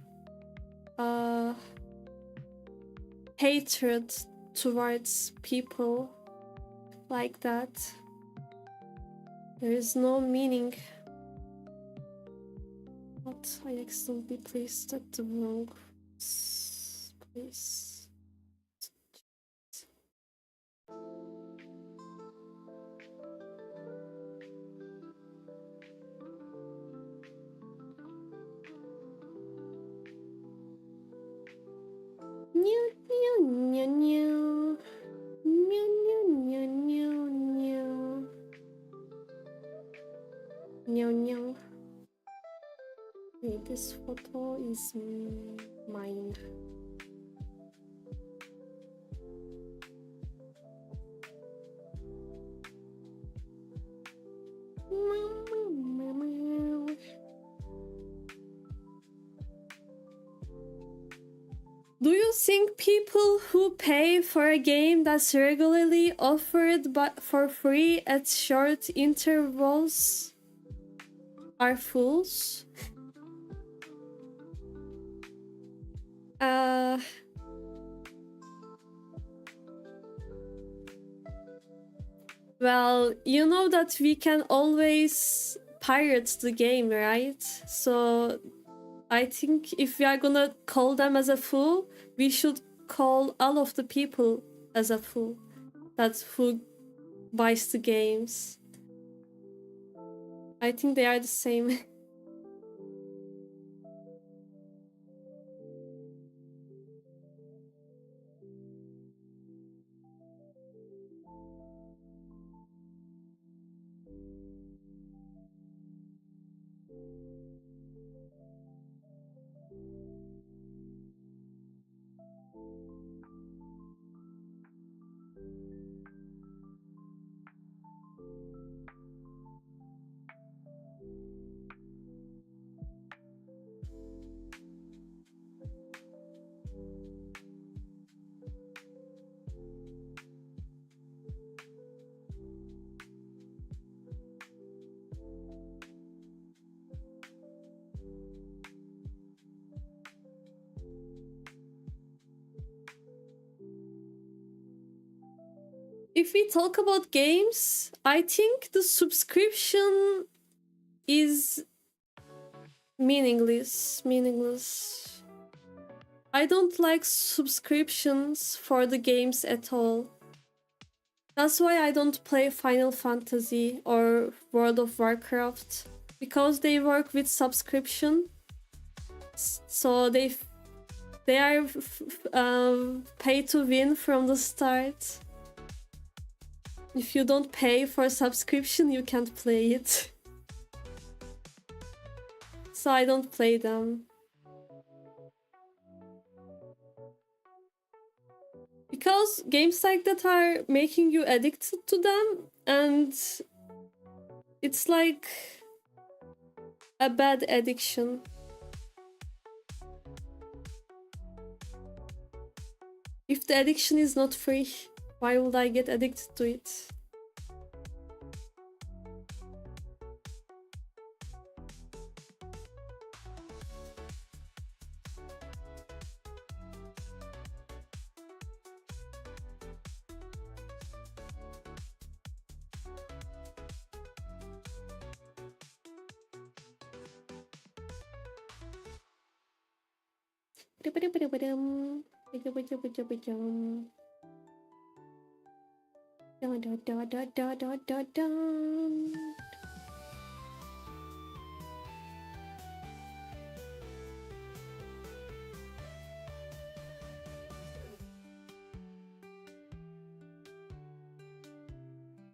hatred towards people like that. There is no meaning. What? I accidentally placed at the wrong place. Meow, meow, meow, meow. Meow, meow, meow, meow. Meow, meow. Wait, this photo is mine. Do you think people who pay for a game that's regularly offered but for free at short intervals are fools? Well, you know that we can always pirate the game, right? So I think if we are gonna call them as a fool, we should call all of the people as a fool. That's who buys the games. I think they are the same. If we talk about games, I think the subscription is meaningless. I don't like subscriptions for the games at all. That's why I don't play Final Fantasy or World of Warcraft, because they work with subscription. So they are pay to win from the start. If you don't pay for a subscription, you can't play it. So I don't play them. Because games like that are making you addicted to them, and it's like a bad addiction. If the addiction is not free, why would I get addicted to it?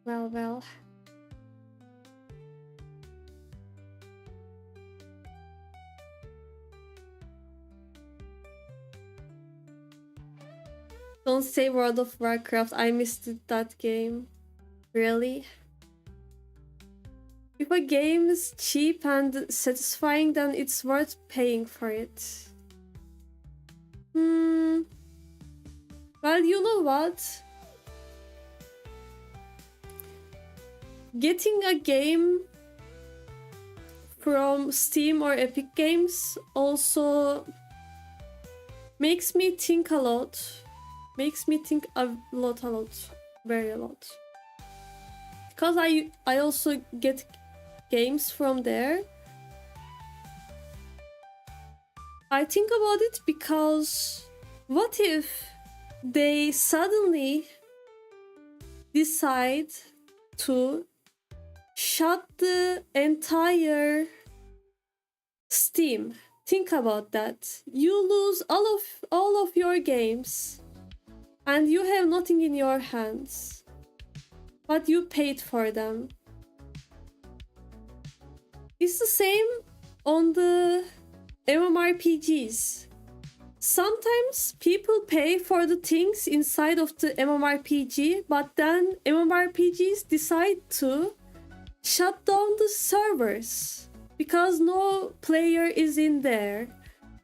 Well. Don't say World of Warcraft. I missed that game. Really? If a game is cheap and satisfying, then it's worth paying for it. Well, you know what? Getting a game from Steam or Epic Games also makes me think a lot. Makes me think a lot. Very a lot. Because I also get games from there. I think about it because what if they suddenly decide to shut the entire Steam? Think about that. You lose all of your games and you have nothing in your hands, but you paid for them. It's the same on the MMORPGs. Sometimes people pay for the things inside of the MMORPG, but then MMORPGs decide to shut down the servers because no player is in there.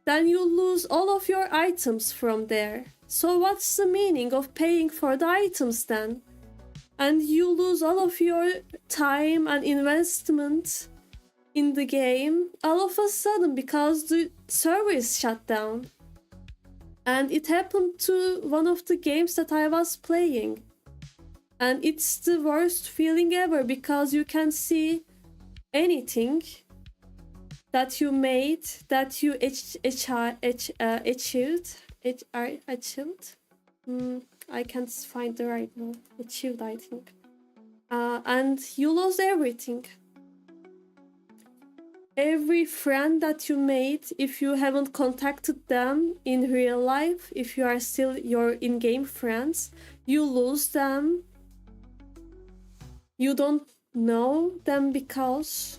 Then you lose all of your items from there. So what's the meaning of paying for the items then? And you lose all of your time and investment in the game all of a sudden because the server is shut down. And it happened to one of the games that I was playing. And it's the worst feeling ever because you can see anything that you made, that you achieved. I can't find the right word. Achieved, I think. And you lost everything. Every friend that you made, if you haven't contacted them in real life, if you are still your in-game friends, you lose them. You don't know them because...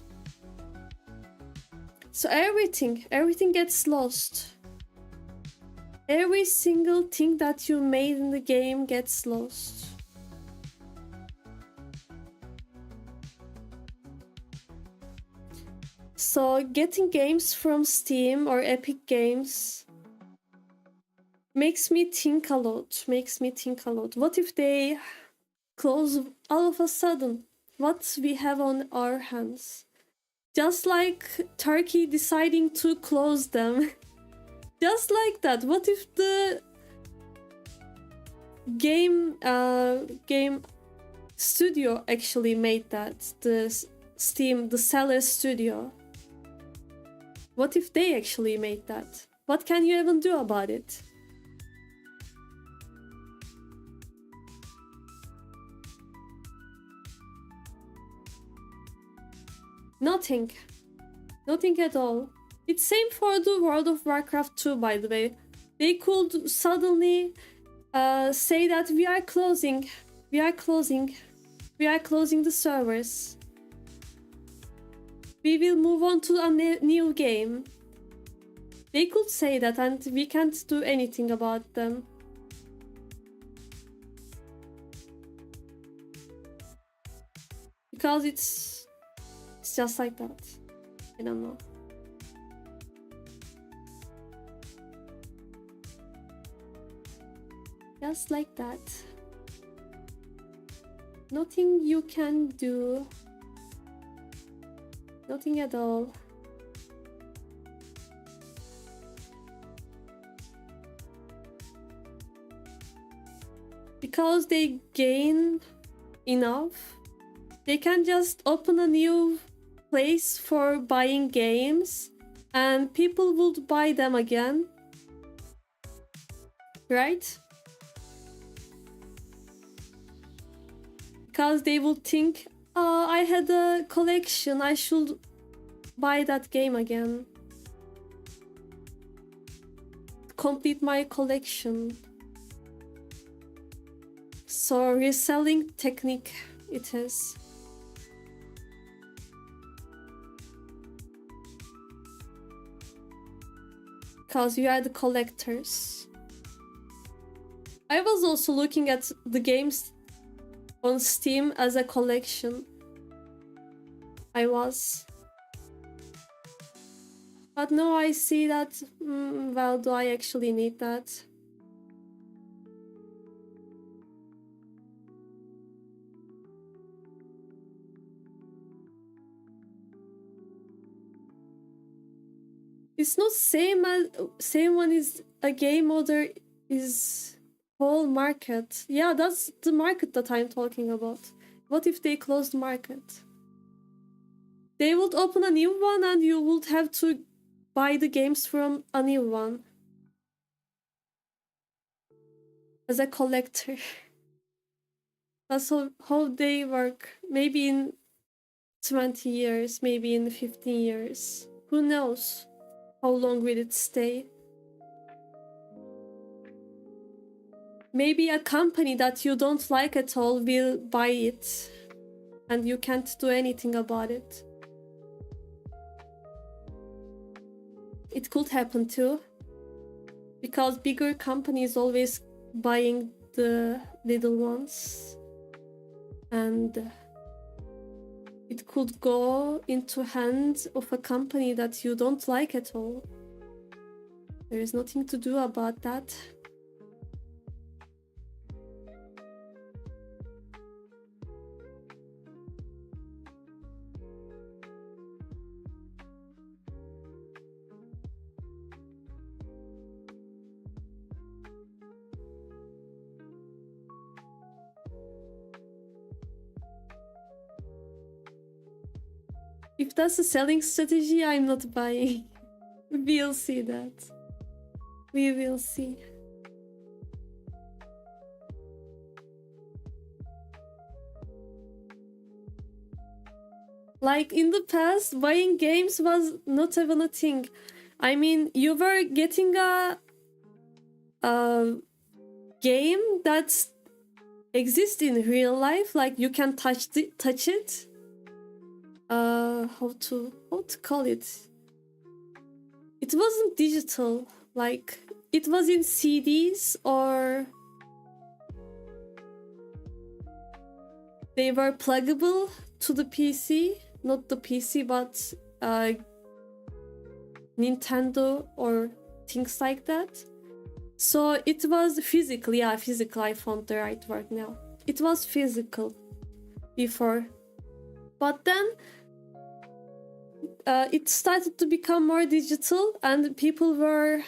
So everything gets lost. Every single thing that you made in the game gets lost. So getting games from Steam or Epic Games makes me think a lot. What if they close all of a sudden? What we have on our hands? Just like Turkey deciding to close them. Just like that. What if the game studio actually made that? The Steam, the seller studio. What if they actually made that? What can you even do about it? Nothing. Nothing at all. It's same for the World of Warcraft 2, by the way. They could suddenly say that we are closing the servers. We will move on to a new game. They could say that and we can't do anything about them. Because it's just like that. I don't know. Just like that. Nothing you can do. Nothing at all. Because they gain enough, they can just open a new place for buying games and people would buy them again. Right? Because they would think, oh, I had a collection, I should buy that game again. Complete my collection. So reselling technique it is. Because you are the collectors. I was also looking at the games on Steam as a collection. I was. But now I see that, well, do I actually need that? It's not same one is a game order is whole market. Yeah, that's the market that I'm talking about. What if they closed market? They would open a new one and you would have to buy the games from a new one. As a collector. That's how they work. Maybe in 20 years, maybe in 15 years. Who knows? How long will it stay? Maybe a company that you don't like at all will buy it and you can't do anything about it. It could happen too, because bigger companies always buying the little ones, and it could go into hands of a company that you don't like at all. There is nothing to do about that. If that's a selling strategy, I'm not buying. We'll see that. We will see. Like in the past, buying games was not even a thing. I mean, you were getting a game that exists in real life, like you can touch it. How to call it? It wasn't digital, like it was in CDs, or they were pluggable to the PC, not the PC, but Nintendo or things like that. So it was physical, yeah, physical, I found the right word now. It was physical before. But then it started to become more digital and people were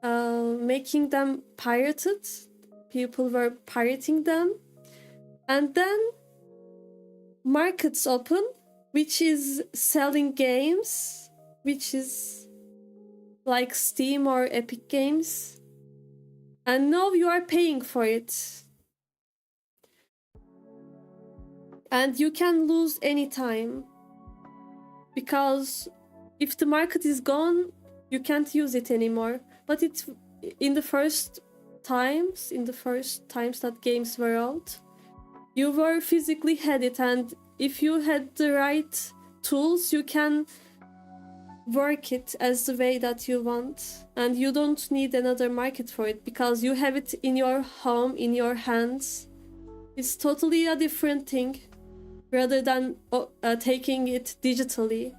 making them pirated. People were pirating them. And then markets open, which is selling games, which is like Steam or Epic Games. And now you are paying for it. And you can lose anytime. Because if the market is gone, you can't use it anymore. But it's in the first times that games were out, you were physically had it, and if you had the right tools, you can work it as the way that you want, and you don't need another market for it because you have it in your home, in your hands. It's totally a different thing rather than taking it digitally.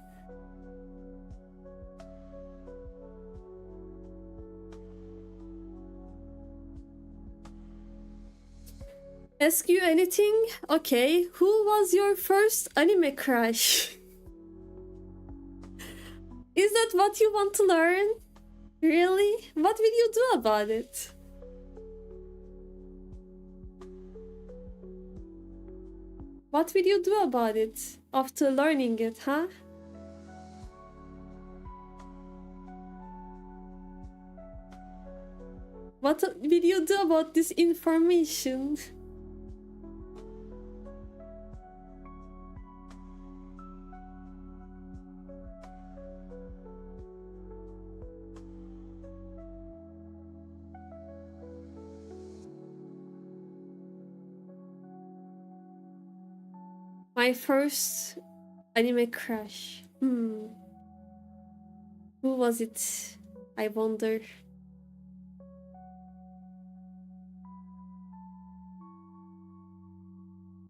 Ask you anything? Okay, who was your first anime crush? Is that what you want to learn? Really? What will you do about it? What will you do about it after learning it, huh? What will you do about this information? My first anime crush. Who was it? I wonder.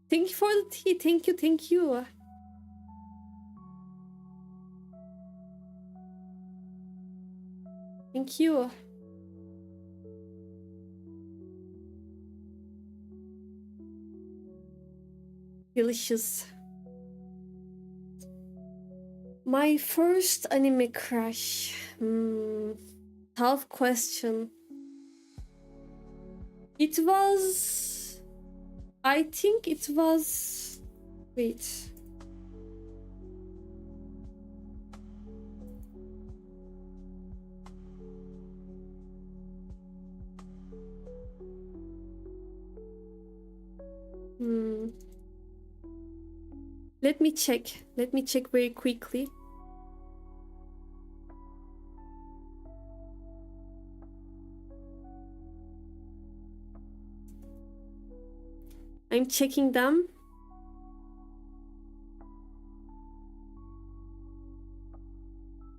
Thank you for the tea. Thank you. Thank you. Delicious. My first anime crush. Tough question. It was... I think it was... Wait. Let me check. Let me check very quickly. I'm checking them.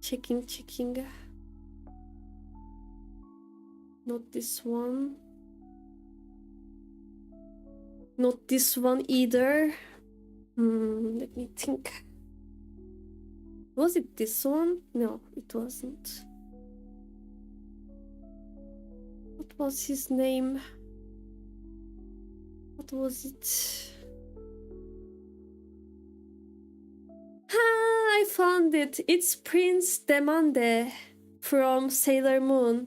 Checking. Not this one. Not this one either. Let me think. Was it this one? No, it wasn't. What was his name? What was it? I found it. It's Prince Demande from Sailor Moon.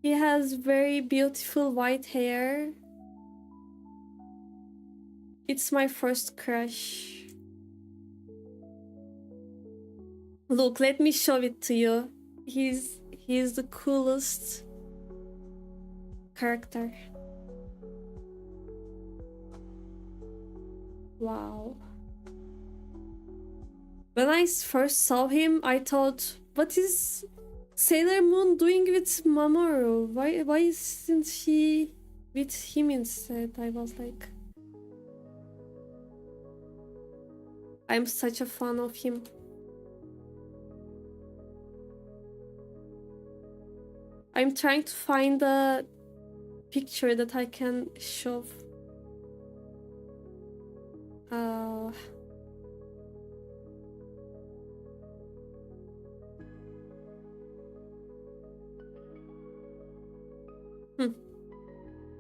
He has very beautiful white hair. It's my first crush. Look, let me show it to you. He's the coolest character. Wow. When I first saw him, I thought, what is Sailor Moon doing with Mamoru? Why isn't she with him instead? I was like... I'm such a fan of him. I'm trying to find a picture that I can show.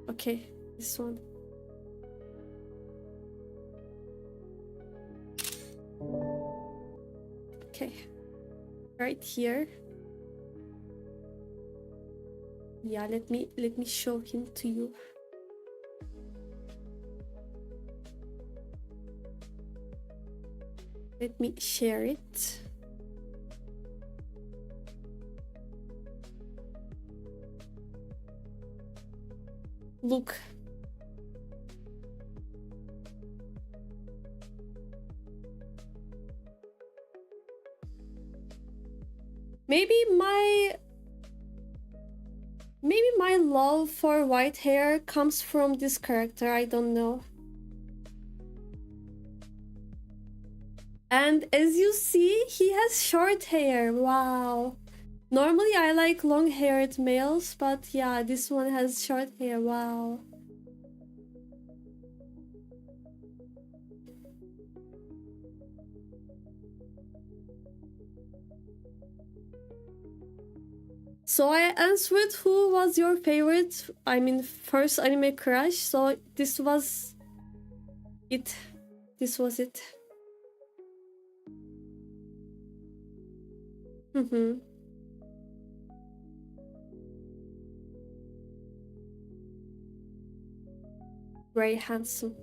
Okay, this one. Okay, right here. Yeah, let me show him to you. Let me share it. Look. Maybe my love for white hair comes from this character, I don't know. And as you see, he has short hair. Wow. Normally I like long-haired males, but yeah, this one has short hair. Wow. So I answered who was your favorite, I mean first anime crush, so this was it. This was it. Very handsome.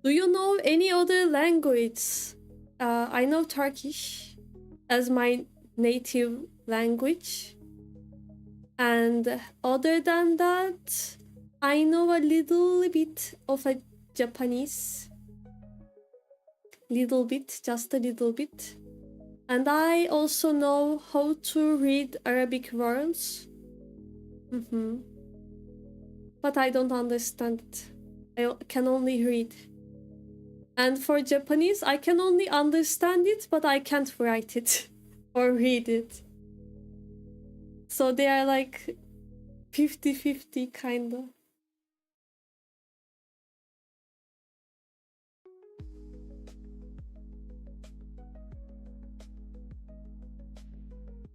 Do you know any other language? I know Turkish as my native language. And other than that, I know a little bit of a Japanese. Little bit, just a little bit. And I also know how to read Arabic words. But I don't understand it. I can only read. And for Japanese, I can only understand it, but I can't write it or read it. So they are like 50-50 kinda.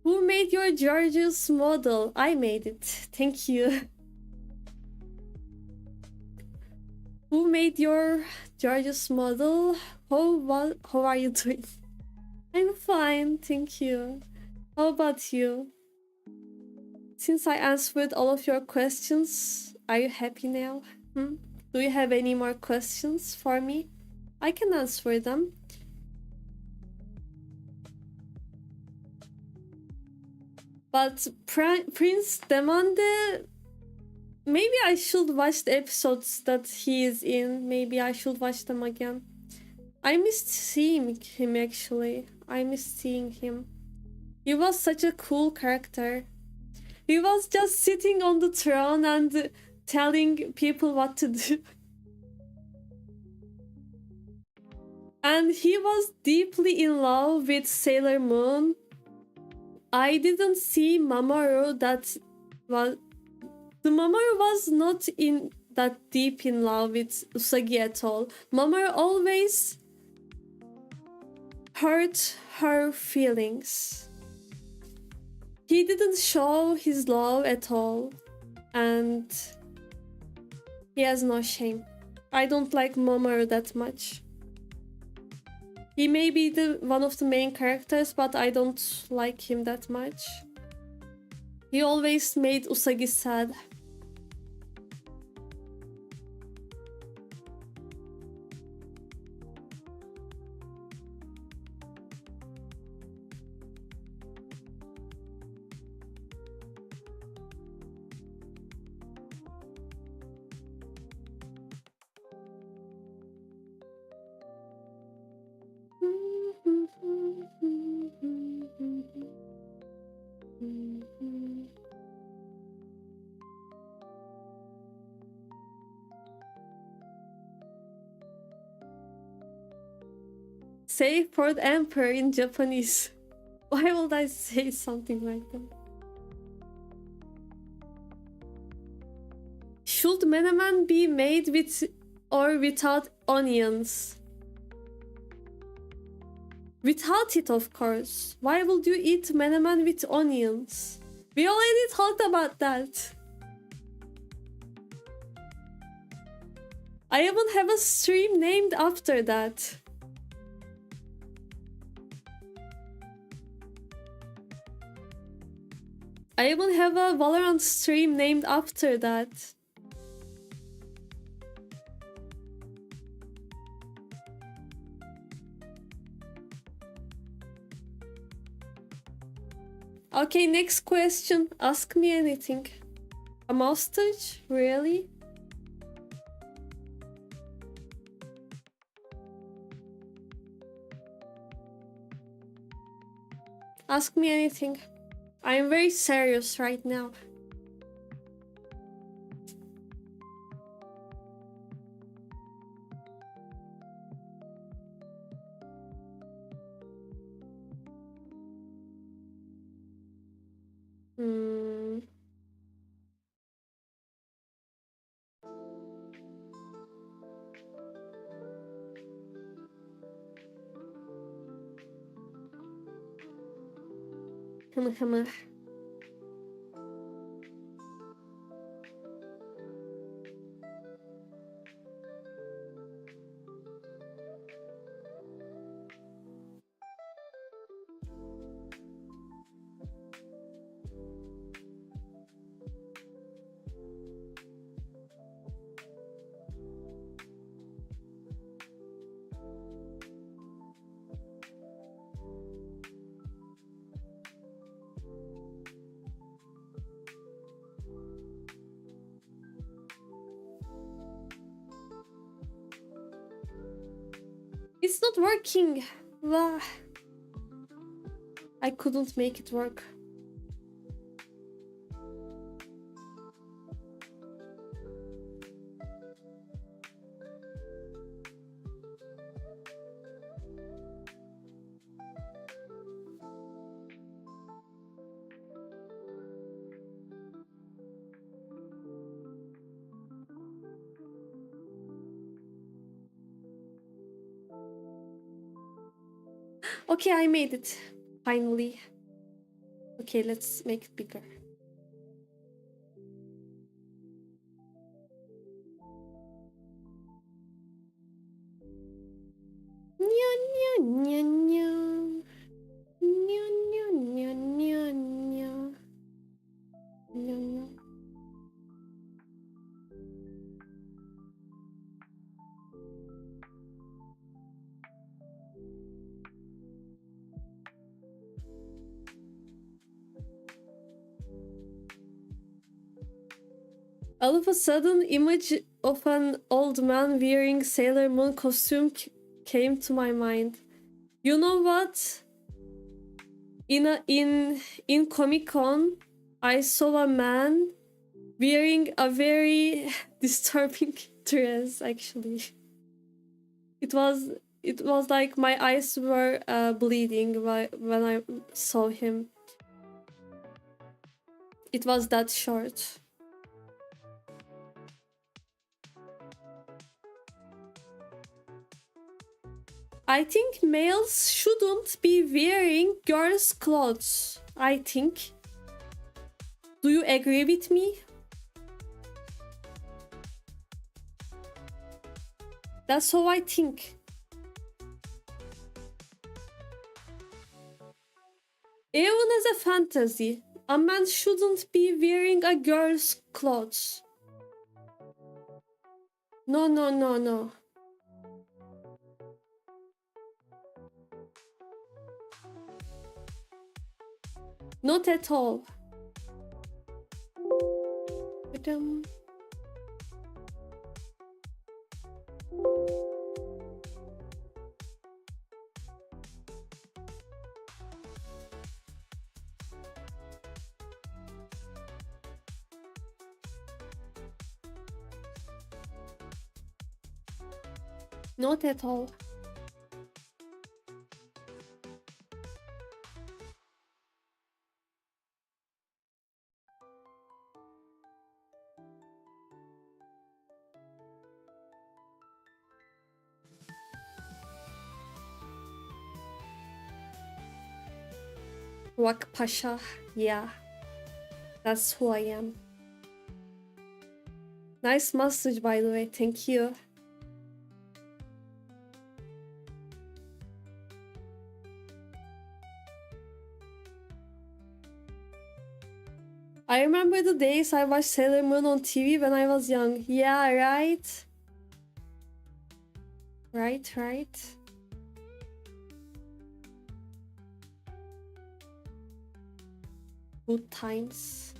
Who made your Georgius model? I made it. Thank you. Who made your Georgius model? How are you doing? I'm fine, thank you. How about you? Since I answered all of your questions, are you happy now? Do you have any more questions for me? I can answer them. But Prince Demande, maybe I should watch the episodes that he is in. Maybe I should watch them again. I missed seeing him actually. I missed seeing him. He was such a cool character. He was just sitting on the throne and telling people what to do. And he was deeply in love with Sailor Moon. I didn't see Mamoru that was... The Mamoru was not in that deep in love with Usagi at all. Mamoru always hurt her feelings. He didn't show his love at all. And he has no shame. I don't like Mamoru that much. He may be one of the main characters, but I don't like him that much. He always made Usagi sad. Say for the emperor in Japanese. Why would I say something like that? Should menemen be made with or without onions? Without it, of course. Why would you eat menemen with onions? We already talked about that. I even have a stream named after that. I even have a Valorant stream named after that. Okay, next question. Ask me anything. A mustache? Really? Ask me anything. I am very serious right now. Hımı. It's not working. I couldn't make it work. Okay, I made it. Finally. Okay, let's make it bigger. Nya, nya, nya, nya. Nya, nya, nya, nya, nya. Nya, nya. All of a sudden, image of an old man wearing Sailor Moon costume came to my mind. You know what? In Comic Con, I saw a man wearing a very disturbing dress. Actually, it was like my eyes were bleeding when I saw him. It was that short. I think males shouldn't be wearing girls' clothes. I think. Do you agree with me? That's how I think. Even as a fantasy, a man shouldn't be wearing a girl's clothes. No, no, no, no. Not at all. Not at all. Wak Pasha, yeah. That's who I am. Nice message, by the way, thank you. I remember the days I watched Sailor Moon on TV when I was young. Yeah, right? Right. Good times.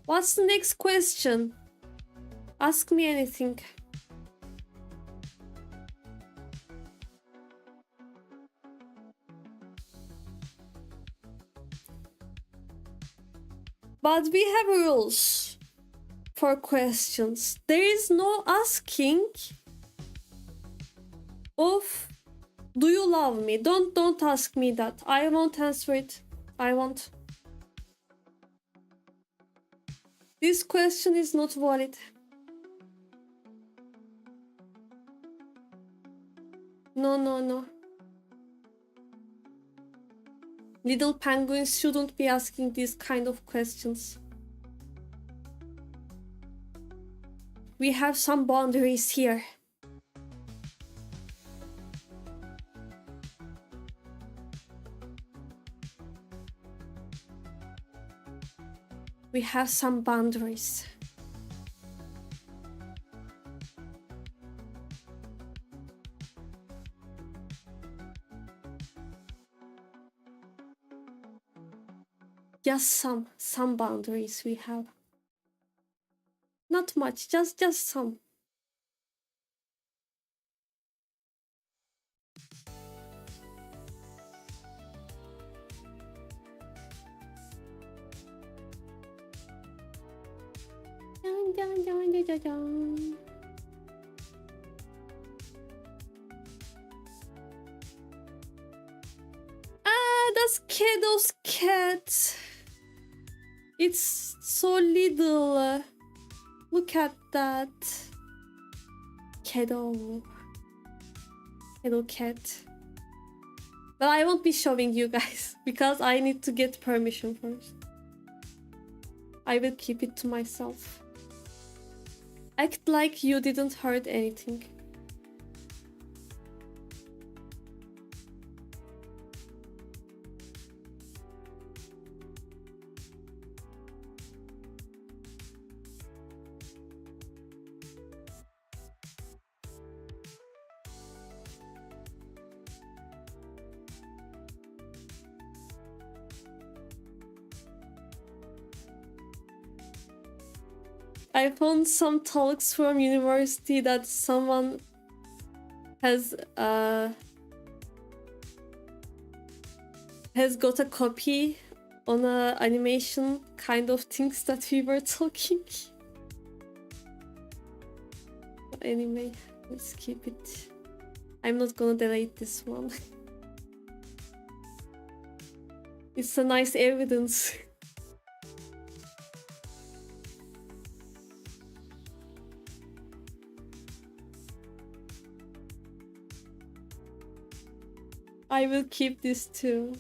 What's the next question? Ask me anything. But we have rules for questions. There is no asking of do you love me? Don't ask me that. I won't answer it. I won't. This question is not valid. No. Little penguins shouldn't be asking these kind of questions. We have some boundaries here. We have some boundaries. Just some boundaries we have. Not much, just some. Dun, dun, dun, dun, dun, dun. Ah, that's Kedo's cat. It's so little. Look at that. Kedo cat. But I won't be showing you guys because I need to get permission first. I will keep it to myself. Act like you didn't hurt anything. I found some talks from university that someone has got a copy on a animation kind of things that we were talking. Anyway, let's keep it. I'm not gonna delete this one. It's a nice evidence. I will keep this too.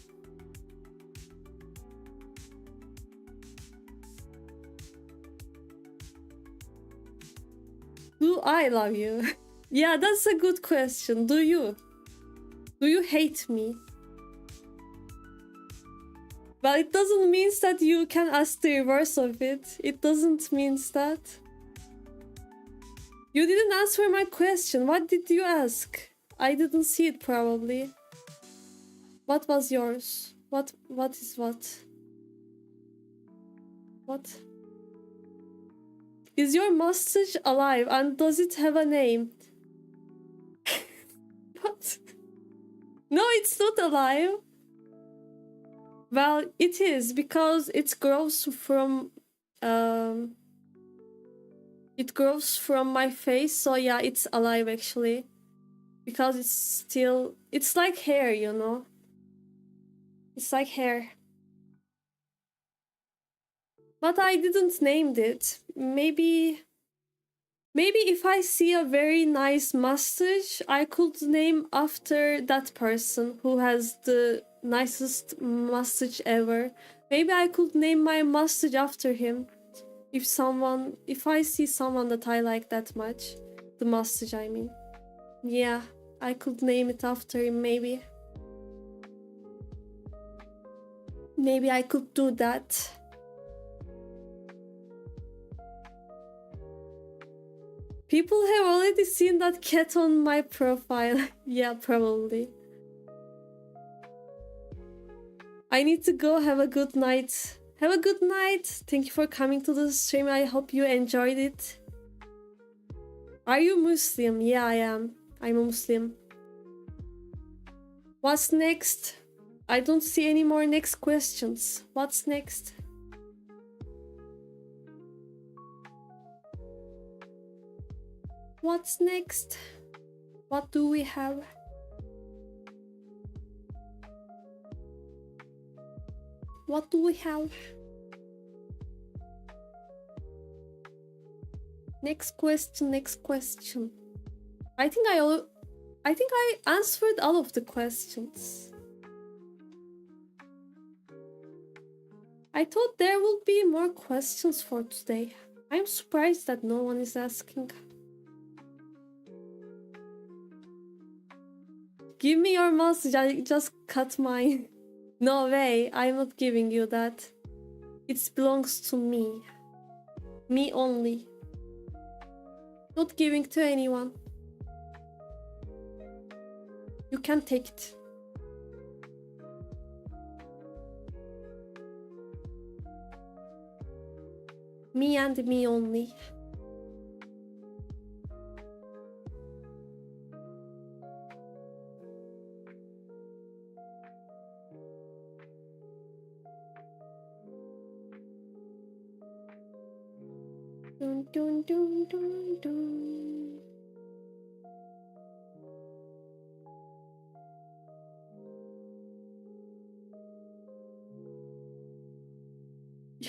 Do I love you? Yeah, that's a good question. Do you? Do you hate me? Well, it doesn't mean that you can ask the reverse of it. It doesn't mean that. You didn't answer my question. What did you ask? I didn't see it probably. What was yours? What is what? What? Is your mustache alive and does it have a name? What? No, it's not alive. Well, it is because it grows from my face, so yeah, it's alive actually. Because it's like hair, you know? It's like hair. But I didn't name it. Maybe if I see a very nice mustache, I could name after that person who has the nicest mustache ever. Maybe I could name my mustache after him. If I see someone that I like that much. The mustache, I mean. Yeah, I could name it after him, maybe. Maybe I could do that. People have already seen that cat on my profile. Yeah, probably. I need to go. Have a good night. Have a good night. Thank you for coming to the stream. I hope you enjoyed it. Are you Muslim? Yeah, I am. I'm a Muslim. What's next? I don't see any more next questions. What's next? What's next? What do we have? What do we have? Next question, next question. I think I answered all of the questions. I thought there would be more questions for today. I'm surprised that no one is asking. Give me your mouse, I just cut mine. No way, I'm not giving you that. It belongs to me. Me only. Not giving to anyone. You can take it. Me and me only. Dun, dun, dun, dun, dun.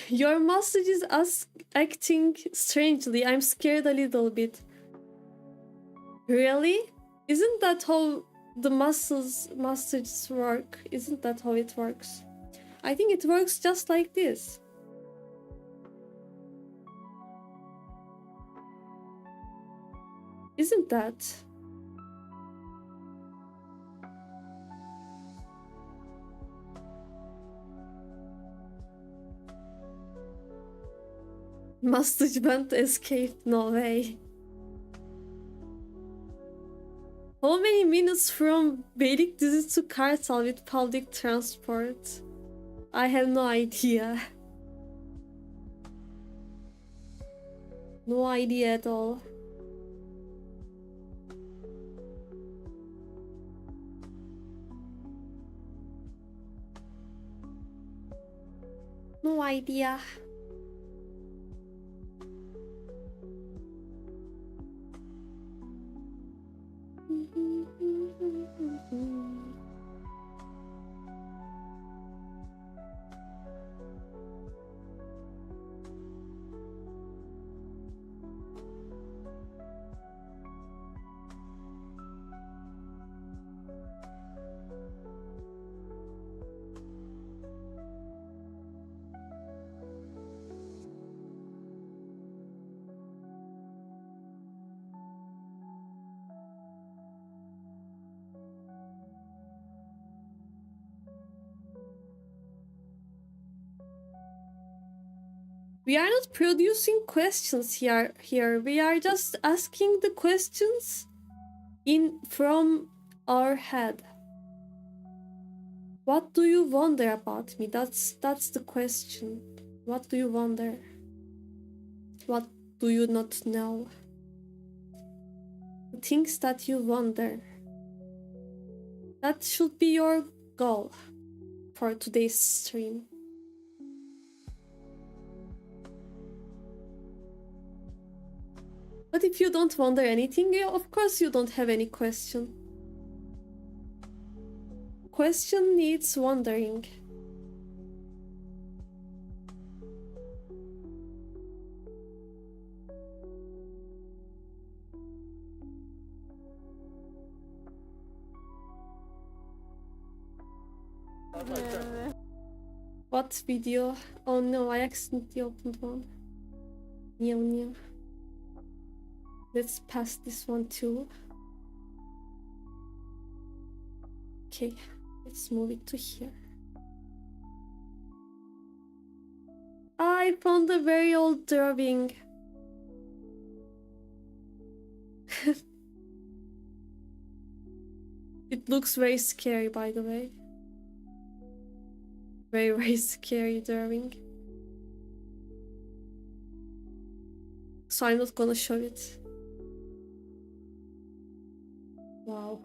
Your message is acting strangely. I'm scared a little bit. Really? Isn't that how the messages work? Isn't that how it works? I think it works just like this. Isn't that? Message went escaped. No way. How many minutes from Beylikdüzü to Kartal with public transport? I have no idea. No idea at all. No idea. We are not producing questions here. We are just asking the questions from our head. What do you wonder about me? That's the question. What do you wonder? What do you not know? The things that you wonder. That should be your goal for today's stream. But if you don't wonder anything, of course you don't have any question. Question needs wondering. What video? Oh no, I accidentally opened one. Meow. Let's pass this one too. Okay, let's move it to here. I found a very old drawing. It looks very scary, by the way. Very scary drawing. So I'm not gonna show it. Wow.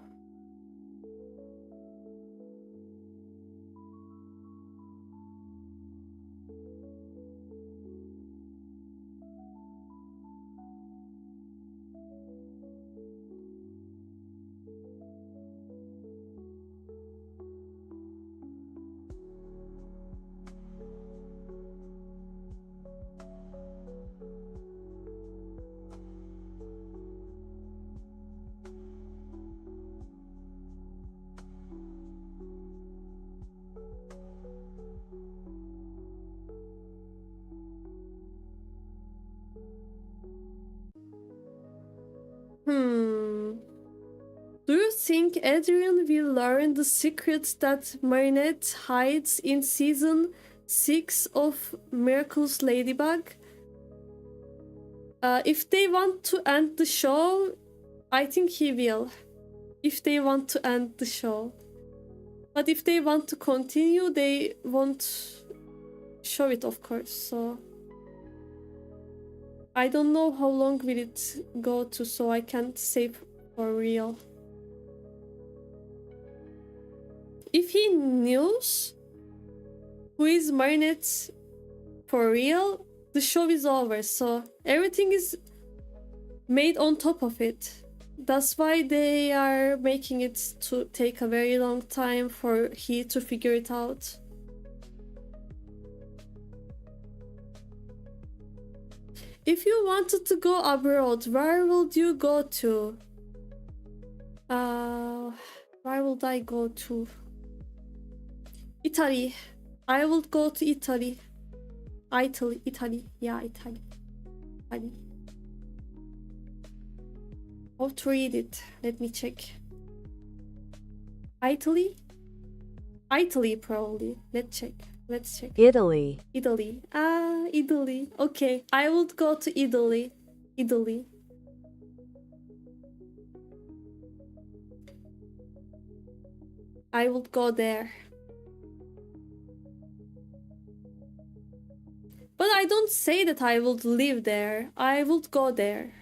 think Adrian will learn the secrets that Marinette hides in season 6 of Miracle's Ladybug? If they want to end the show, I think he will. If they want to end the show. But if they want to continue, they won't show it, of course. So I don't know how long will it go to, so I can't say for real. If he knows who is Marinette for real, the show is over, so everything is made on top of it. That's why they are making it to take a very long time for he to figure it out. If you wanted to go abroad, where would you go to? Where would I go to? Italy. I would go to Italy. Italy. Yeah, Italy. How to read it? Let me check. Italy? Italy, probably. Let's check. Italy. Italy. Italy. Okay, I would go to Italy. I would go there. But I don't say that I would live there. I would go there.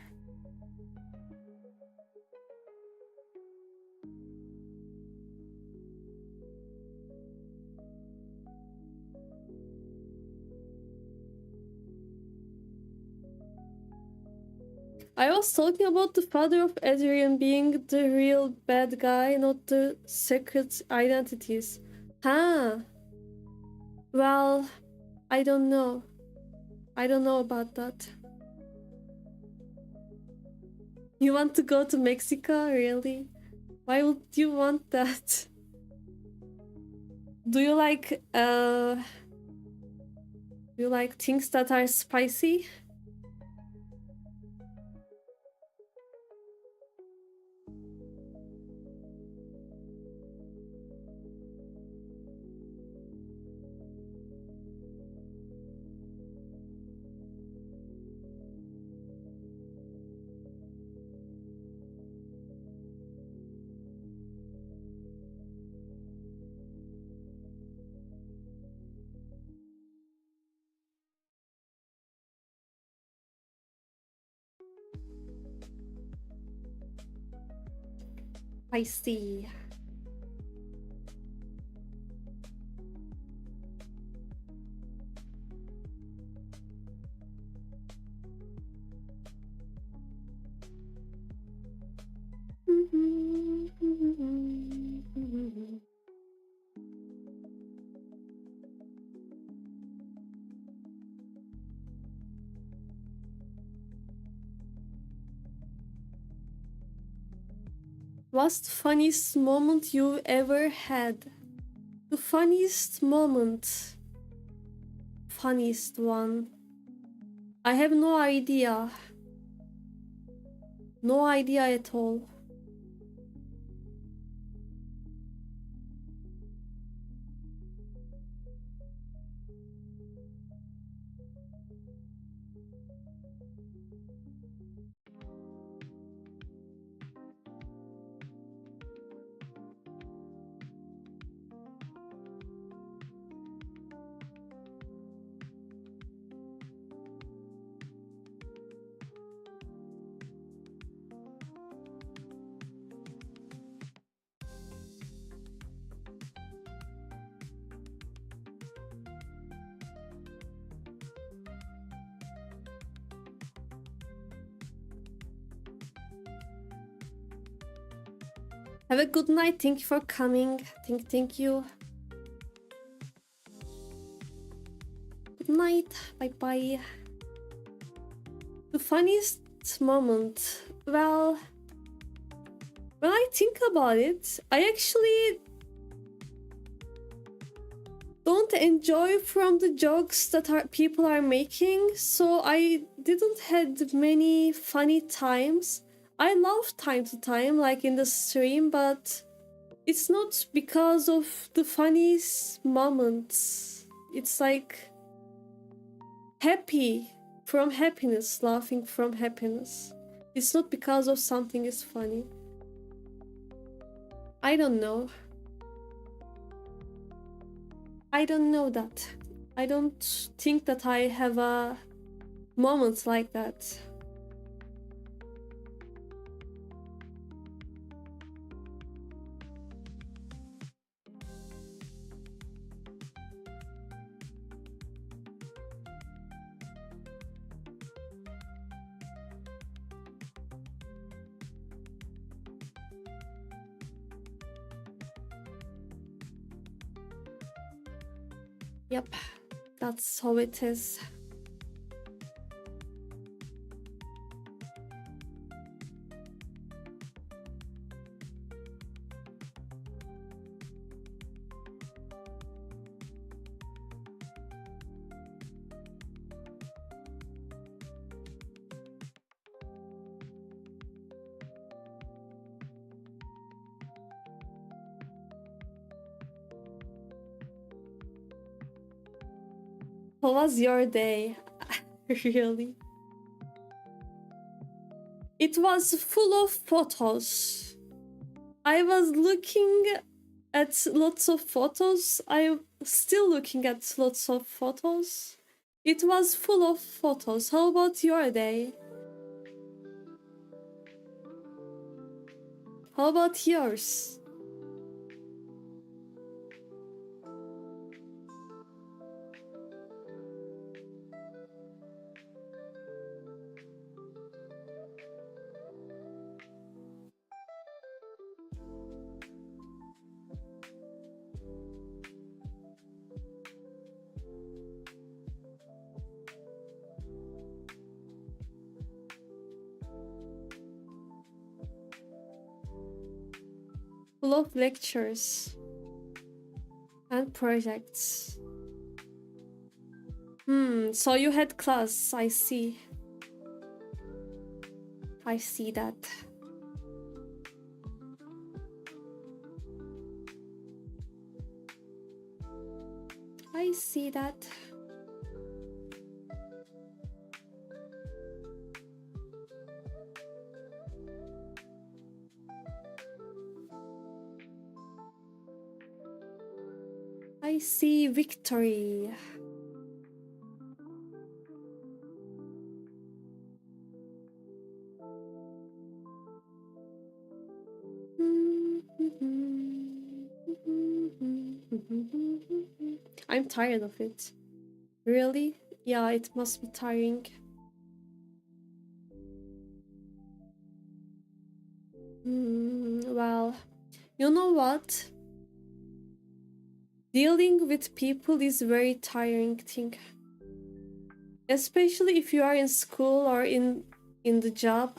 I was talking about the father of Adrian being the real bad guy, not the secret identities. Huh. Well, I don't know. I don't know about that. You want to go to Mexico? Really? Why would you want that? Do you like things that are spicy? I see. What's the funniest moment you ever had? The funniest moment. Funniest one. I have no idea. No idea at all. Have a good night. Thank you for coming. Thank you. Good night. Bye. The funniest moment. Well, when I think about it, I actually don't enjoy from the jokes that people are making, so I didn't had many funny times. I love time to time, like in the stream, but it's not because of the funniest moments. It's like happy from happiness, laughing from happiness. It's not because of something is funny. I don't know. I don't know that. I don't think that I have a moment like that. Yep, that's how it is. How was your day? Really? It was full of photos. I was looking at lots of photos. I'm still looking at lots of photos. It was full of photos. How about your day? How about yours? Full of lectures and projects. So you had class, I see. I see that. I see that. I see victory. I'm tired of it. Really? Yeah, it must be tiring. Well, you know what? Dealing with people is a very tiring thing. Especially if you are in school or in the job.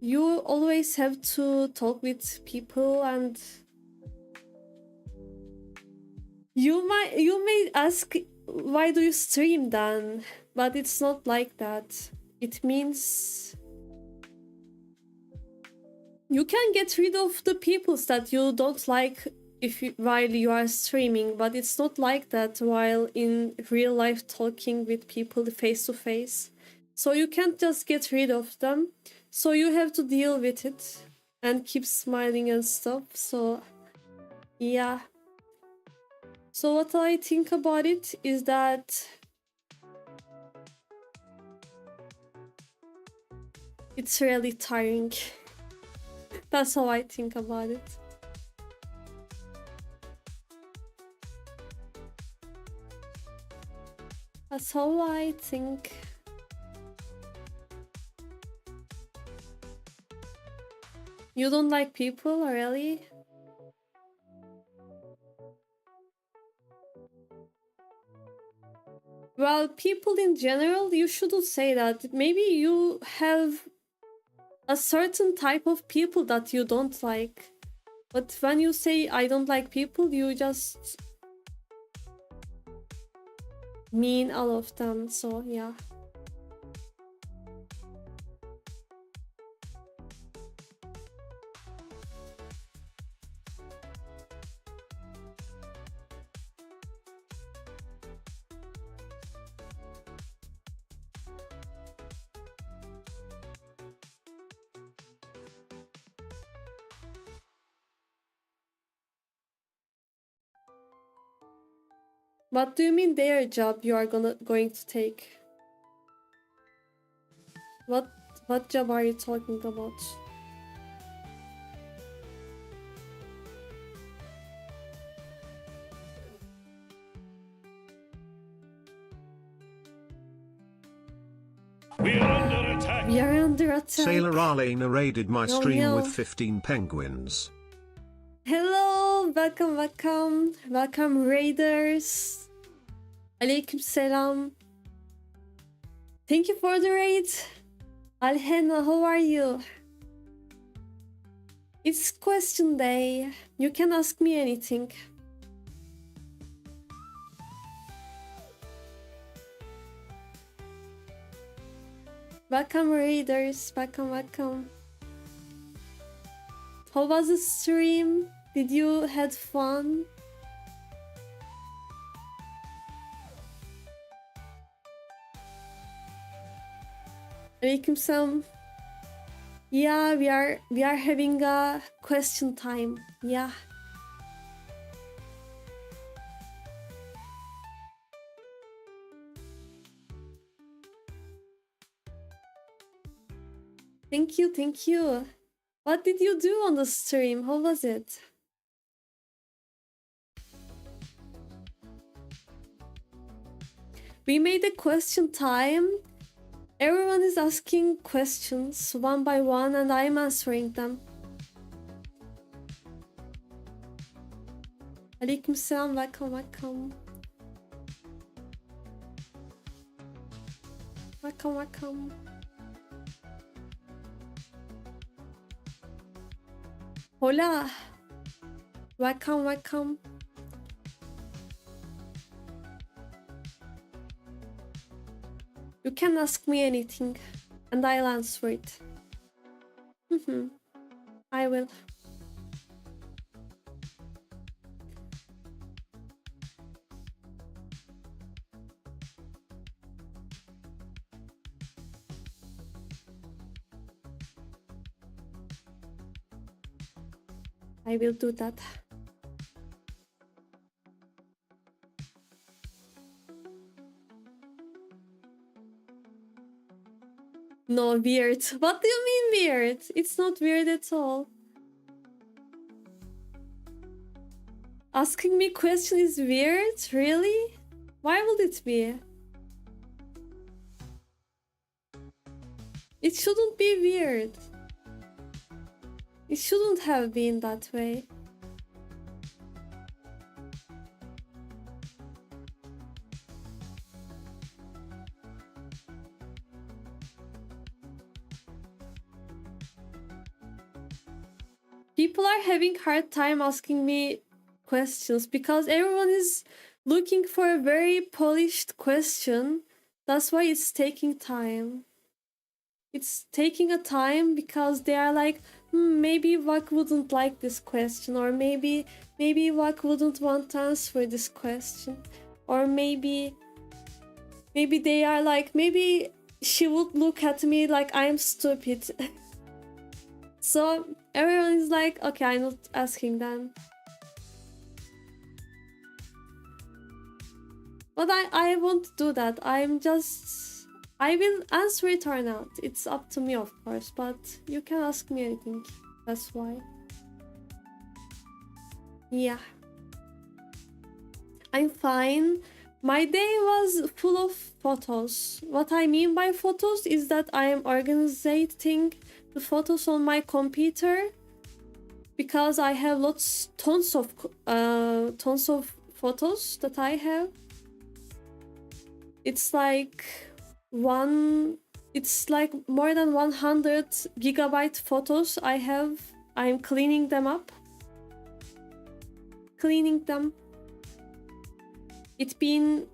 You always have to talk with people, and you may ask, why do you stream then? But it's not like that. It means you can get rid of the peoples that you don't like while you are streaming, but it's not like that while in real life talking with people face to face. So you can't just get rid of them. So you have to deal with it and keep smiling and stuff. So yeah. So what I think about it is that it's really tiring. That's how I think about it. That's how I think. You don't like people, really? Well, people in general, you shouldn't say that. Maybe you have a certain type of people that you don't like. But when you say I don't like people, you just mean all of them. So yeah. What do you mean their job you are going to take? What job are you talking about? We are under attack. We are under attack. Sailor Arlena raided my No, stream no. with 15 penguins. Hello, welcome raiders. Aleykümselam. Thank you for the raid. Alhena, how are you? It's question day. You can ask me anything. Welcome raiders, welcome. How was the stream? Did you had fun? Aleykümselam. Yeah, we are having a question time. Yeah. Thank you. What did you do on the stream? How was it? We made a question time. Everyone is asking questions one by one and I'm answering them. Aleykümselam, welcome. Welcome. Hola. Welcome. You can ask me anything and I'll answer it. I will. I will do that. No, weird. What do you mean weird? It's not weird at all. Asking me question is weird? Really? Why would it be? It shouldn't be weird. It shouldn't have been that way. People are having hard time asking me questions because everyone is looking for a very polished question. That's why it's taking time. It's taking a time because they are like, maybe Vac wouldn't like this question, or maybe Vac wouldn't want to answer this question, or maybe they are like, maybe she would look at me like I'm stupid. So everyone is like, okay, I'm not asking them. But I won't do that. I will answer it or not. It's up to me, of course, but you can ask me anything. That's why. Yeah. I'm fine. My day was full of photos. What I mean by photos is that I am organizing the photos on my computer because I have tons of photos that I have. It's like more than 100 gigabyte photos I have. I'm cleaning them up. It's been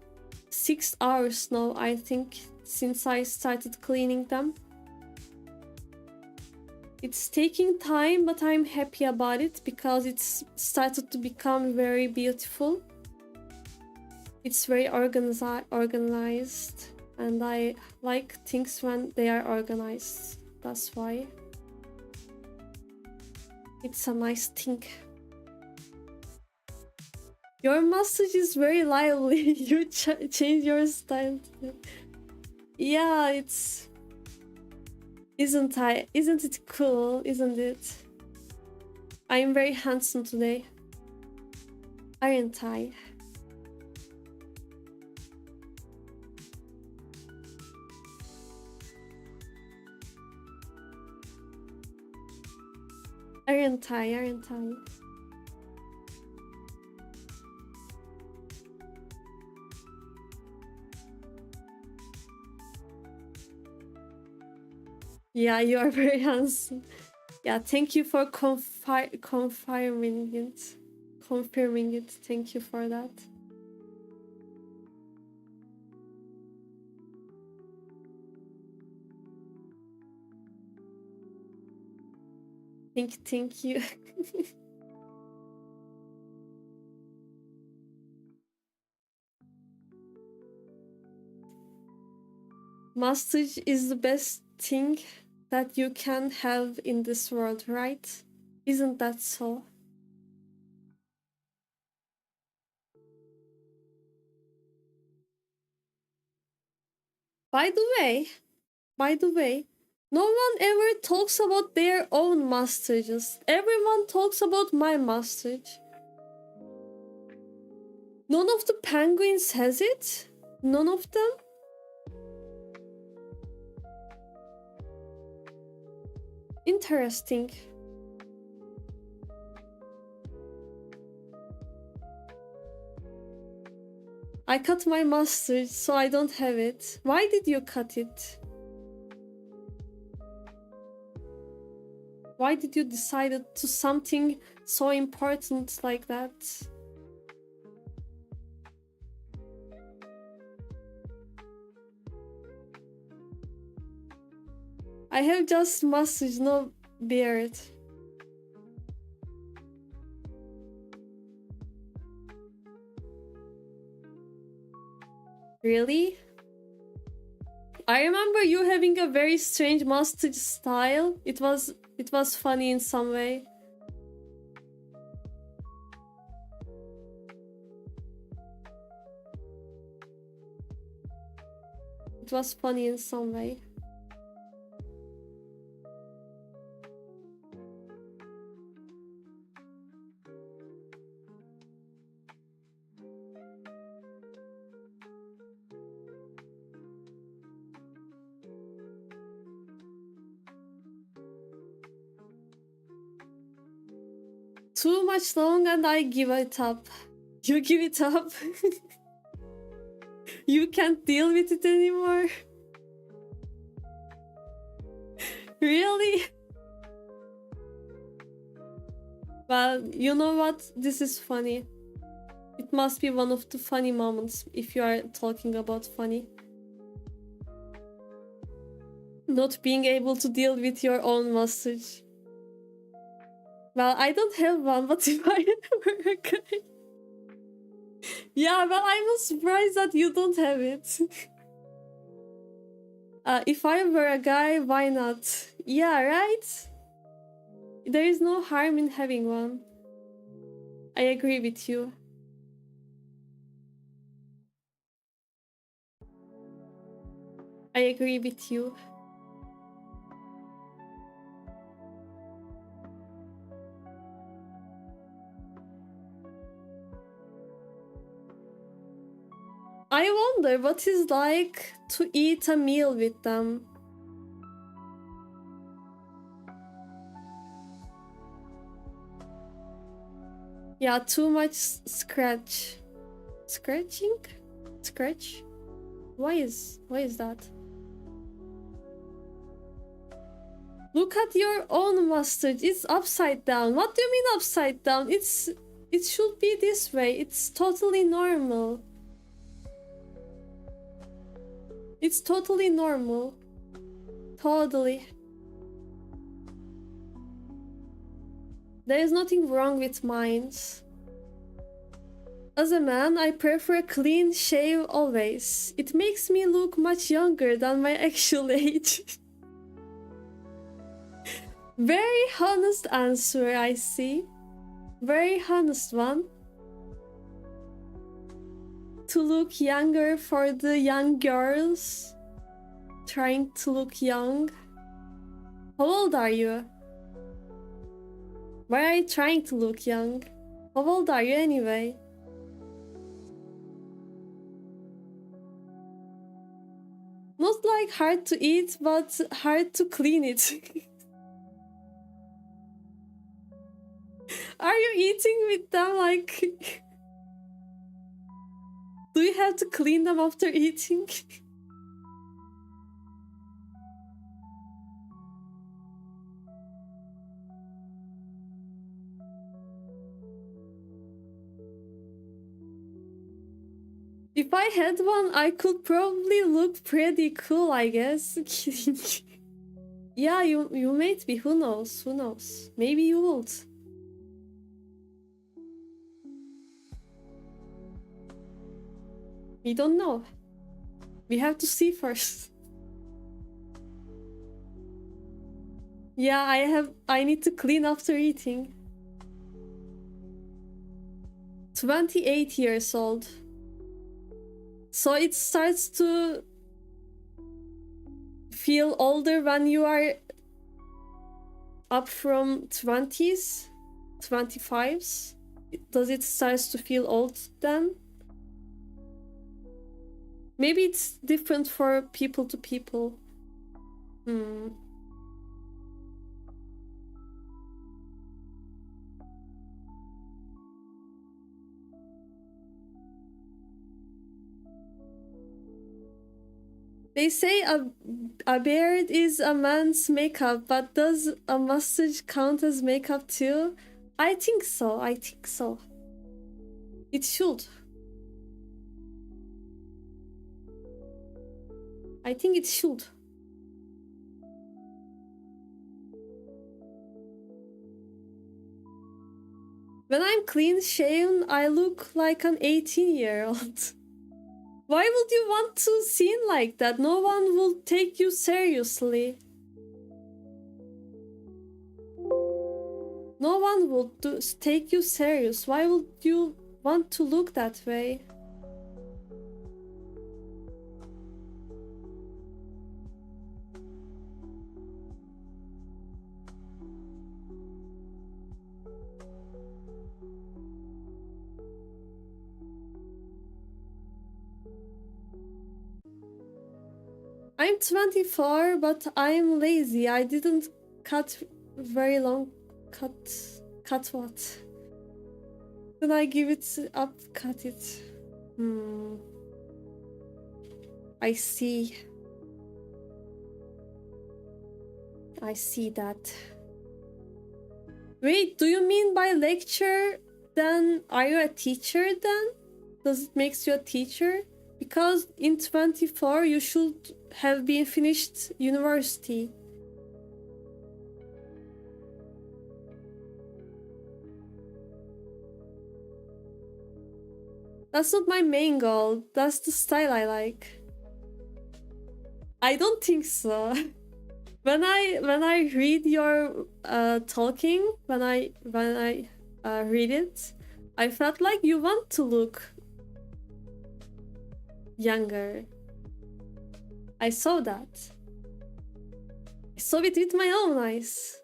6 hours now, I think, since I started cleaning them. It's taking time, but I'm happy about it because it's started to become very beautiful. It's very organized, and I like things when they are organized. That's why. It's a nice thing. Your mustache is very lively. You change your style. Yeah, it's... Isn't it cool? Isn't it? I am very handsome today. Aren't I? Aren't I? Aren't I? Yeah, you are very handsome. Yeah, thank you for confirming it. Confirming it. Thank you for that. Thank you. Mustache is the best thing that you can have in this world, right? Isn't that so? By the way, no one ever talks about their own mustaches. Everyone talks about my mustache. None of the penguins has it? None of them? Interesting. I cut my mustache, so I don't have it. Why did you cut it? Why did you decide to something so important like that? I have just mustache, no beard. Really? I remember you having a very strange mustache style. It was funny in some way. It was funny in some way. Too much long and I give it up. You give it up. You can't deal with it anymore. Really? Well, you know what? This is funny. It must be one of the funny moments if you are talking about funny. Not being able to deal with your own mustache. Well, I don't have one, but if I were a guy... Yeah, well, I was surprised that you don't have it. If I were a guy, why not? Yeah, right? There is no harm in having one. I agree with you. I agree with you. I wonder what it's like to eat a meal with them. Yeah, too much scratching? Scratch? Why is that? Look at your own mustache. It's upside down. What do you mean upside down? It should be this way. It's totally normal. It's totally normal. Totally. There is nothing wrong with mine. As a man, I prefer a clean shave always. It makes me look much younger than my actual age. Very honest answer, I see. Very honest one. to look younger for the young girls. Trying to look young. How old are you? Why are you trying to look young? How old are you anyway? Not like hard to eat, but hard to clean it. Are you eating with them like... Do you have to clean them after eating? If I had one, I could probably look pretty cool, I guess. Kidding. Yeah, you might be. Who knows? Who knows? Maybe you would. We don't know. We have to see first. Yeah, I need to clean after eating. 28 years old. So it starts to feel older when you are up from 20s, 25s. Does it start to feel old then? Maybe it's different for people to people. They say a beard is a man's makeup, but does a mustache count as makeup too? I think so, I think so. It should. I think it should. When I'm clean shaven, I look like an 18-year-old. Why would you want to seem like that? No one will take you seriously. No one will take you serious. Why would you want to look that way? I'm 24, but I'm lazy. I didn't cut very long. Cut what? Then I give it up, cut it. I see. I see that. Wait, do you mean by lecture? Then are you a teacher then? Does it make you a teacher? Because in 24 you should have been finished university. That's not my main goal. That's the style I like. I don't think so. When I read your talking, when I read it, I felt like you want to look younger. I saw that. I saw it with my own eyes.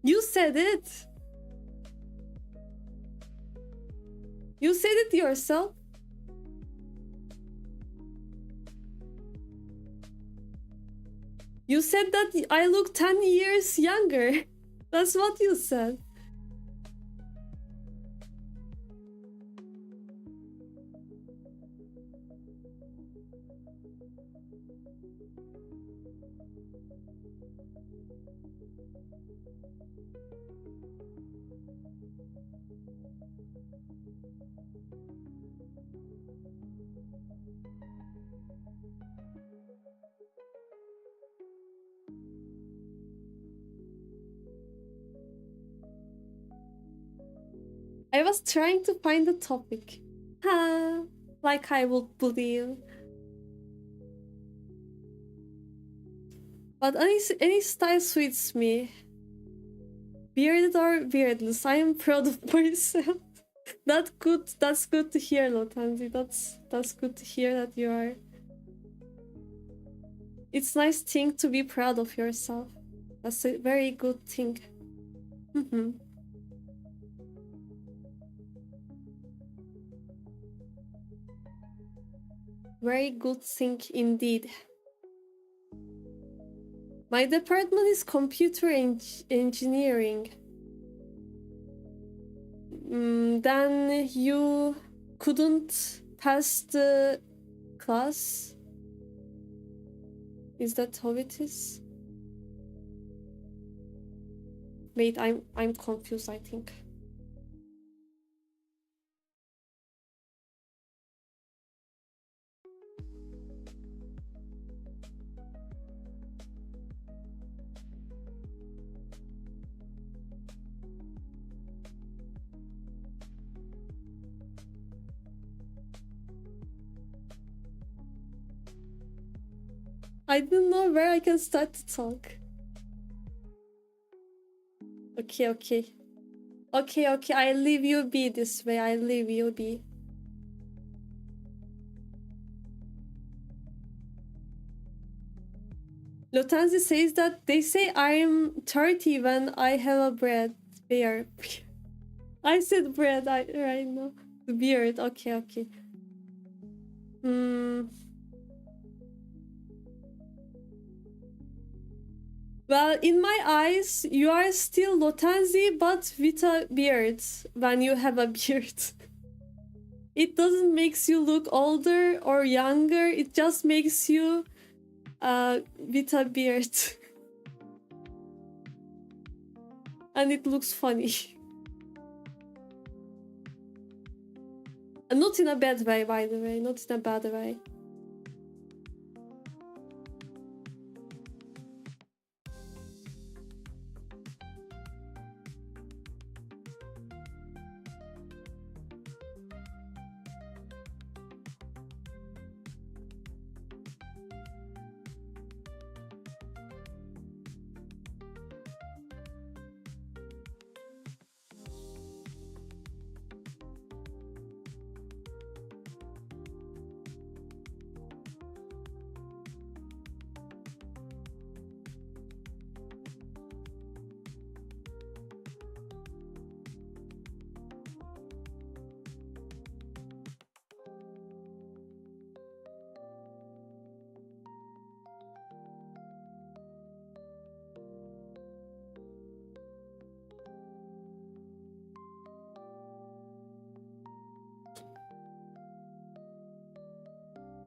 You said it. You said it yourself. You said that I look 10 years younger. That's what you said. I was trying to find a topic. Ha, like I would believe. But any style suits me. Bearded or beardless, I am proud of myself. That's good. That's good to hear, Lotanzi. That's good to hear that you are. It's nice thing to be proud of yourself. That's a very good thing. Mm-hmm. Very good thing indeed. My department is computer engineering. Then you couldn't pass the class? Is that how it is? Wait, I'm confused, I think. I don't know where I can start to talk. Okay, okay. Okay, I leave you be this way. I leave you be. Lotanzi says that they say I'm 30 when I have a bread beard. I said bread right now. Beard, okay. Well, in my eyes, you are still Lotanzi, but with a beard when you have a beard. It doesn't make you look older or younger, it just makes you with a beard. And it looks funny. Not in a bad way, by the way, not in a bad way.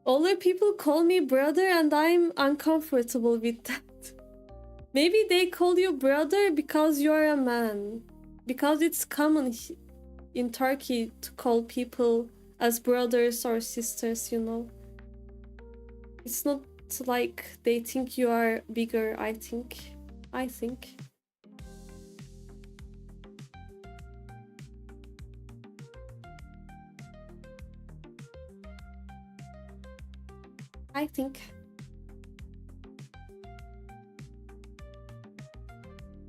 Older people call me brother and I'm uncomfortable with that. Maybe they call you brother because you're a man. Because it's common in Turkey to call people as brothers or sisters, you know. It's not like they think you are bigger, I think. I think.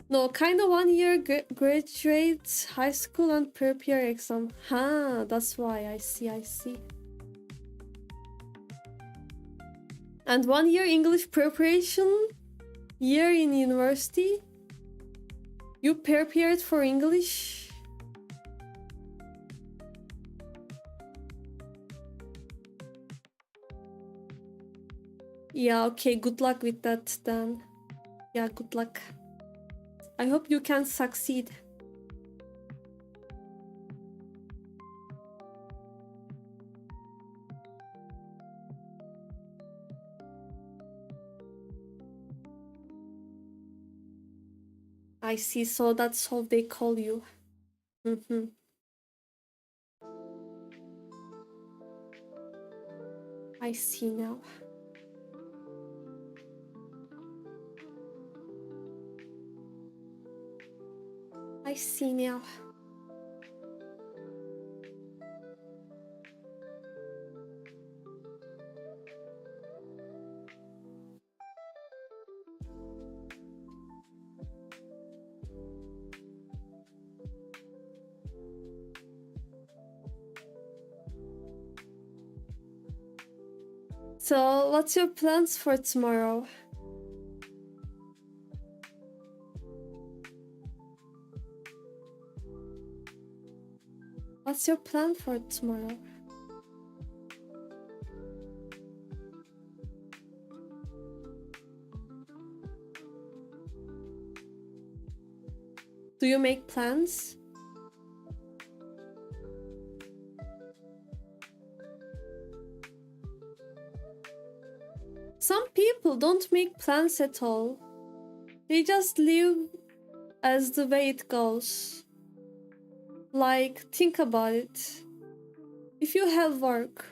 No, kind of 1 year graduate high school and prepare exam. That's why. I see. And 1 year English preparation year in university. You prepared for English? Yeah, okay, good luck with that then. Yeah, good luck. I hope you can succeed. I see, so that's how they call you. I see now. I see now. So, what's your plans for tomorrow? What's your plan for tomorrow? Do you make plans? Some people don't make plans at all. They just live as the way it goes. Like, think about it. If you have work,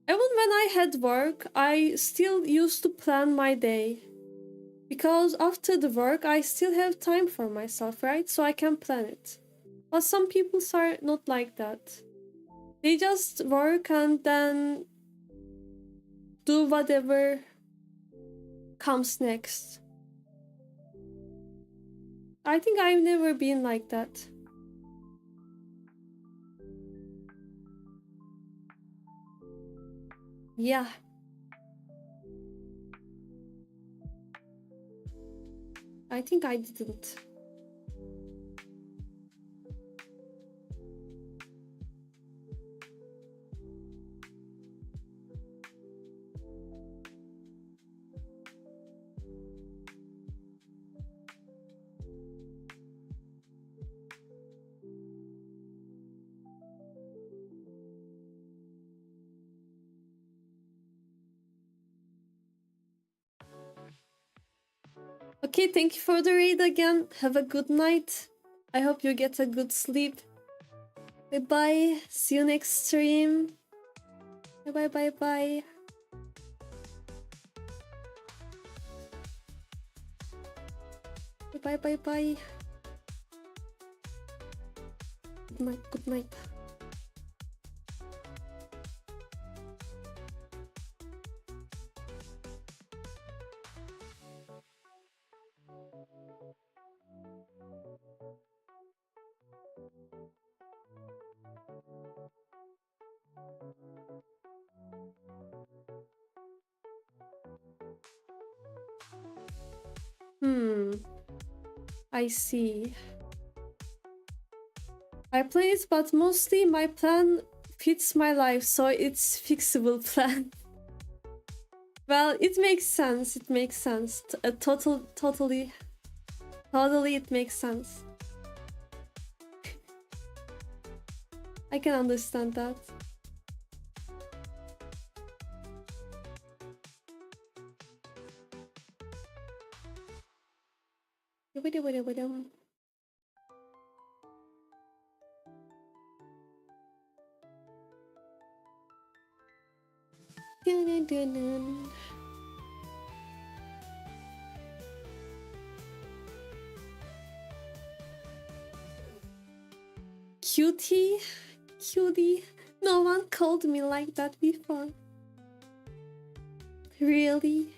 even when I had work, I still used to plan my day. Because after the work, I still have time for myself, right? So I can plan it. But some people are not like that. They just work and then do whatever comes next. I think I've never been like that. Yeah. I think I didn't. Okay, thank you for the raid again. Have a good night. I hope you get a good sleep. Bye bye. See you next stream. Bye bye bye bye. Bye bye bye bye. Good night. Good night. I see. I play it, but mostly my plan fits my life, so it's fixable plan. Well, it makes sense. It makes sense. Totally, it makes sense. I can understand that. Cutie? Cutie? No one called me like that before. Really?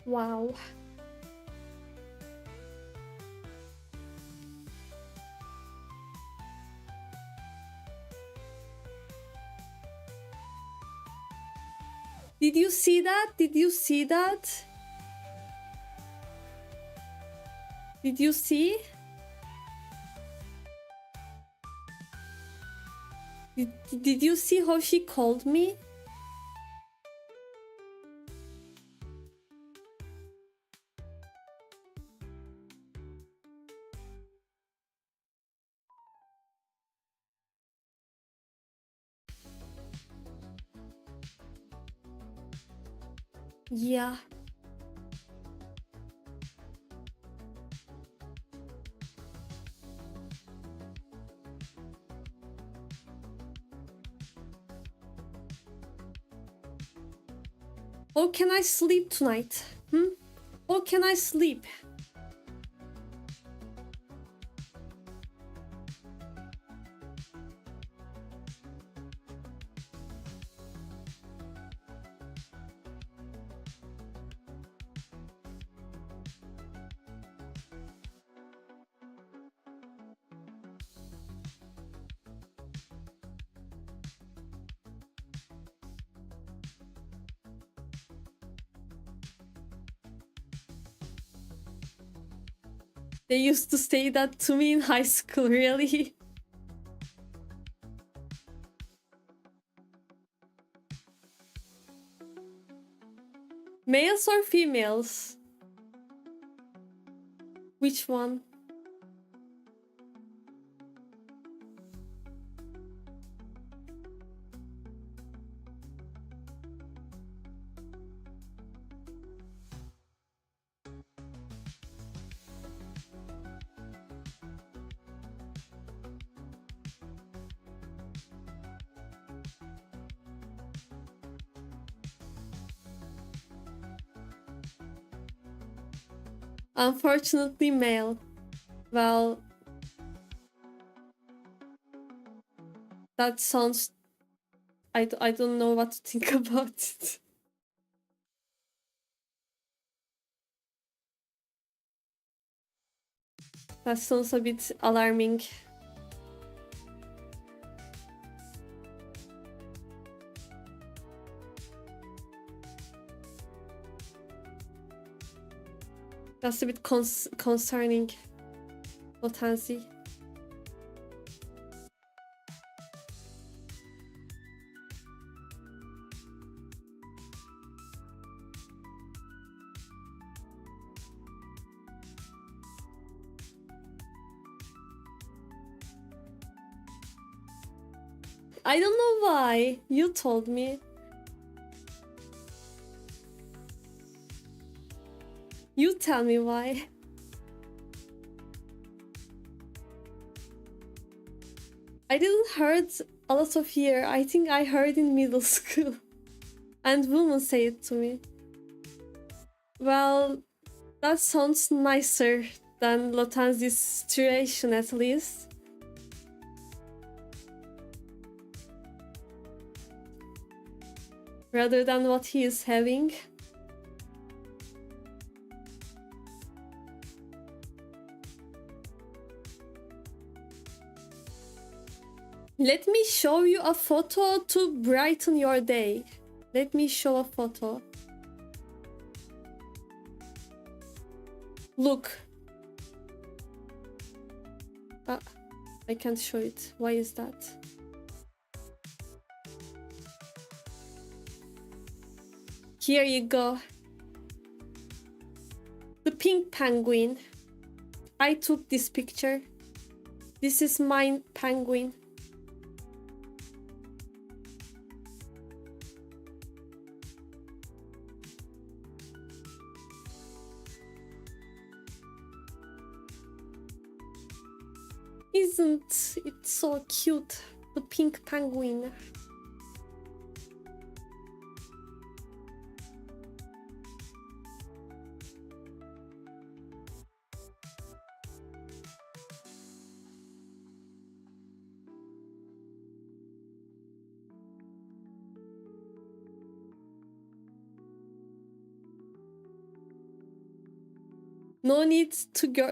Wow. Did you see that? Did you see that? Did you see? Did you see how she called me? Yeah. Or can I sleep tonight? Or can I sleep? They used to say that to me in high school, really. Males or females? Which one? Unfortunately, male. Well, that sounds... I don't know what to think about it. That sounds a bit alarming. That's a bit concerning. Potency. I don't know why. You told me. You tell me why. I didn't heard a lot of year. I think I heard in middle school. And women say it to me. Well, that sounds nicer than Lotanzi's situation, at least. Rather than what he is having. Let me show you a photo to brighten your day. Let me show a photo. Look. I can't show it. Why is that? Here you go. The pink penguin. I took this picture. This is my penguin. Isn't it so cute? The pink penguin.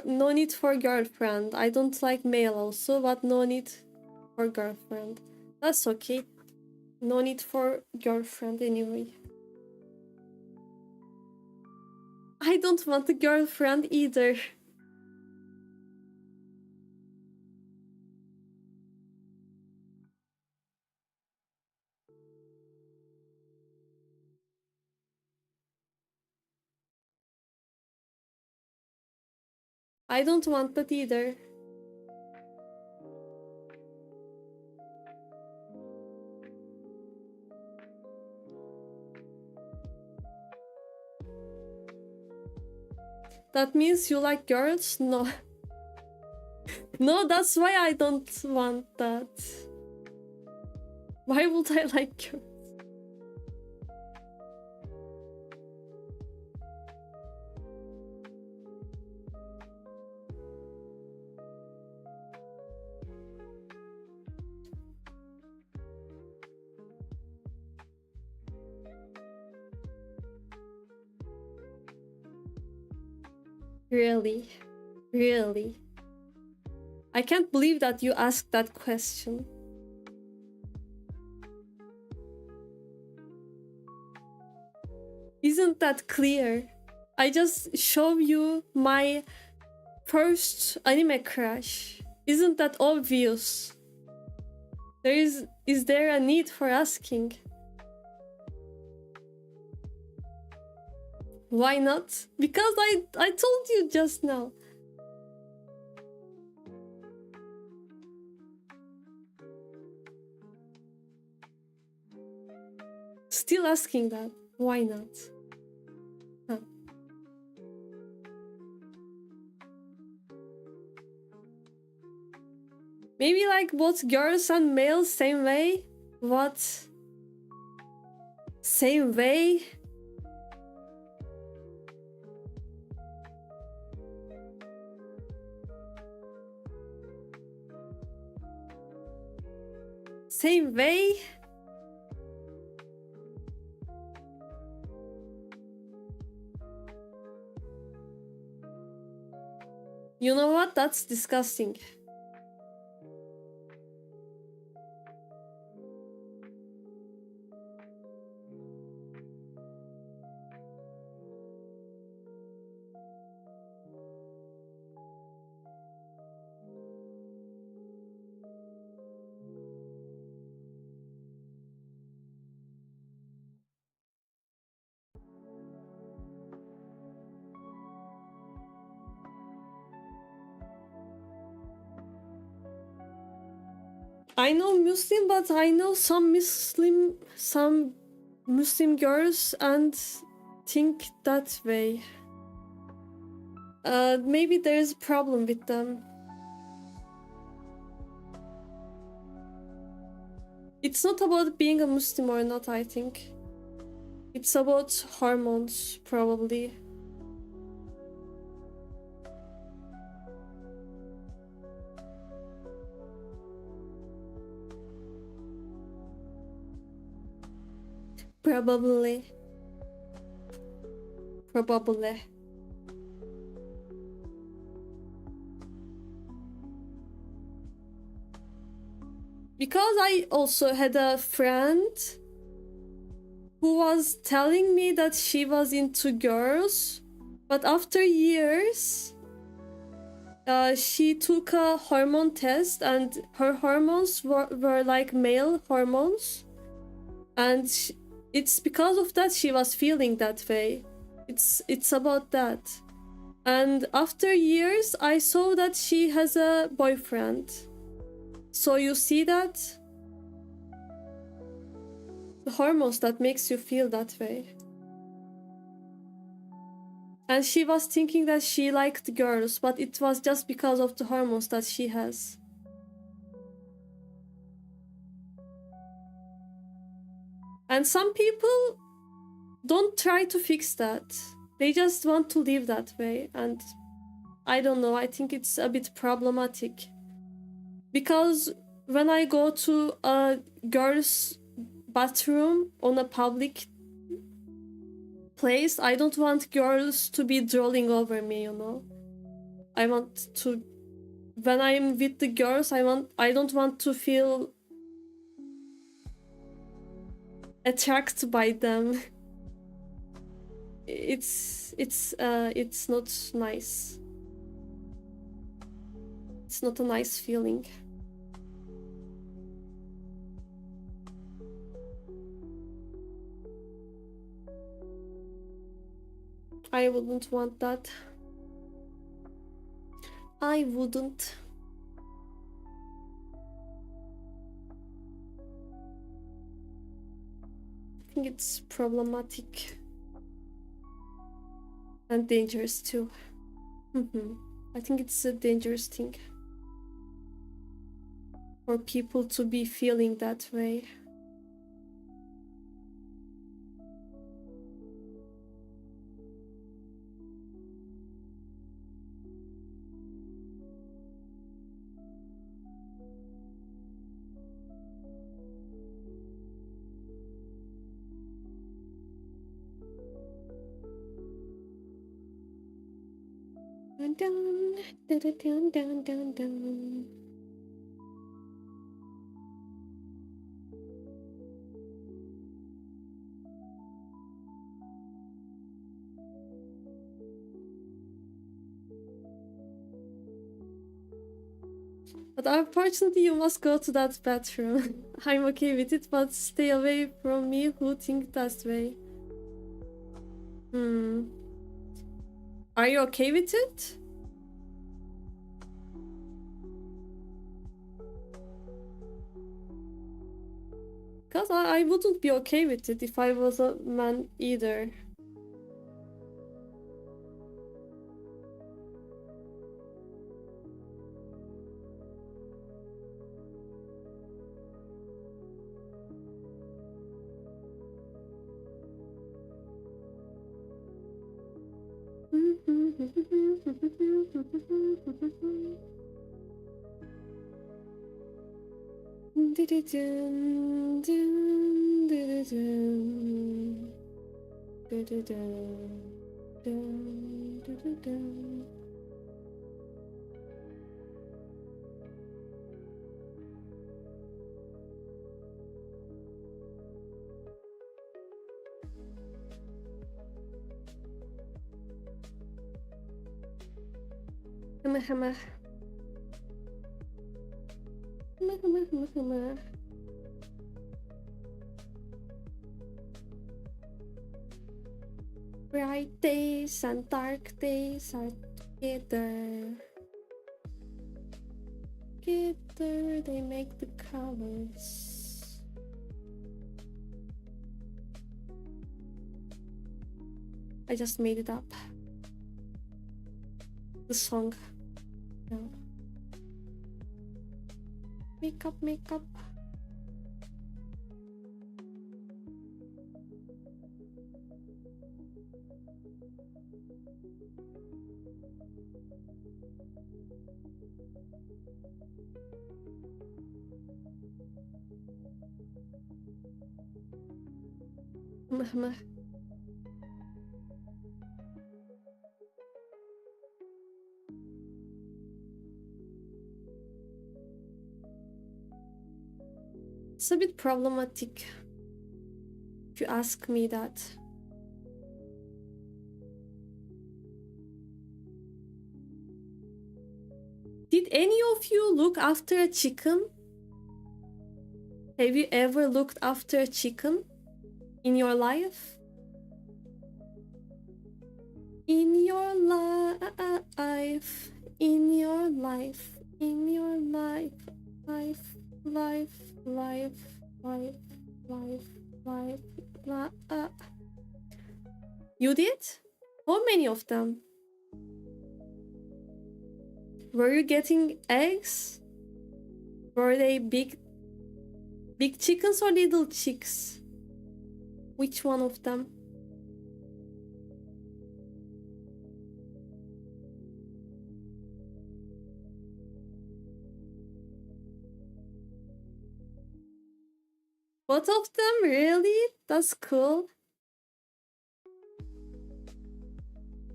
No need for girlfriend. I don't like male also, but no need for girlfriend. That's okay. No need for girlfriend anyway. I don't want a girlfriend either. I don't want that either. That means you like girls? No. No, that's why I don't want that. Why would I like girls? Really? Really? I can't believe that you asked that question. Isn't that clear? I just show you my first anime crush? Isn't that obvious? Is there a need for asking? Why not? Because I told you just now. Still asking that. Why not? Huh. Maybe like both girls and males same way? What? Same way? Same way? You know what? That's disgusting. I know Muslim, but I know some Muslim girls and think that way. Maybe there's a problem with them. It's not about being a Muslim or not, I think. It's about hormones, probably. Probably. Because I also had a friend who was telling me that she was into girls, but after years, she took a hormone test and her hormones were like male hormones. And it's because of that she was feeling that way. It's about that. And after years, I saw that she has a boyfriend. So you see that? The hormones that makes you feel that way. And she was thinking that she liked girls, but it was just because of the hormones that she has. And some people don't try to fix that. They just want to live that way. And I don't know, I think it's a bit problematic. Because when I go to a girl's bathroom on a public place, I don't want girls to be drooling over me, you know? I want to... When I'm with the girls, I don't want to feel attracted by them. It's not nice. It's not a nice feeling. I wouldn't want that. I wouldn't. I think it's problematic and dangerous too. I think it's a dangerous thing for people to be feeling that way. Dun, dun, dun, dun, dun, dun, dun. But unfortunately, you must go to that bathroom. I'm okay with it, but stay away from me who think that way. Are you okay with it? Because I wouldn't be okay with it if I was a man either. Hammer. Bright days and dark days are together. Together they make the colors. I just made it up. The song. No. Makeup. Mama. It's a bit problematic if you ask me that. Did any of you look after a chicken? Have you ever looked after a chicken in your life? In your life. You did? How many of them? Were you getting eggs? Were they big chickens or little chicks? Which one of them? Both of them? Really? That's cool.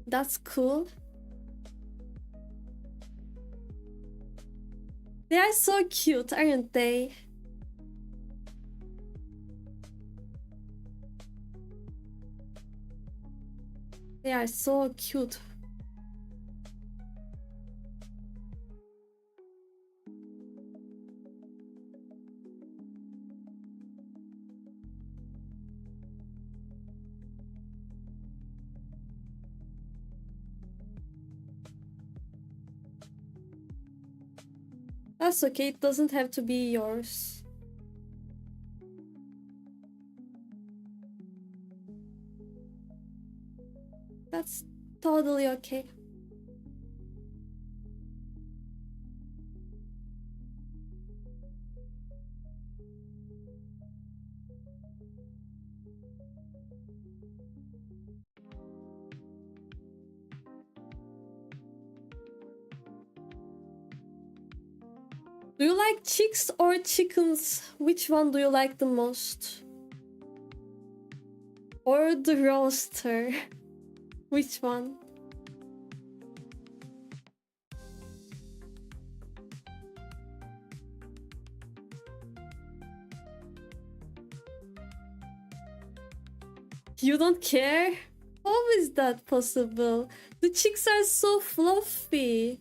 That's cool. They are so cute, aren't they? They are so cute. That's okay, it doesn't have to be yours. That's totally okay. Do you like chicks or chickens? Which one do you like the most? Or the roaster? Which one? You don't care? How is that possible? The chicks are so fluffy.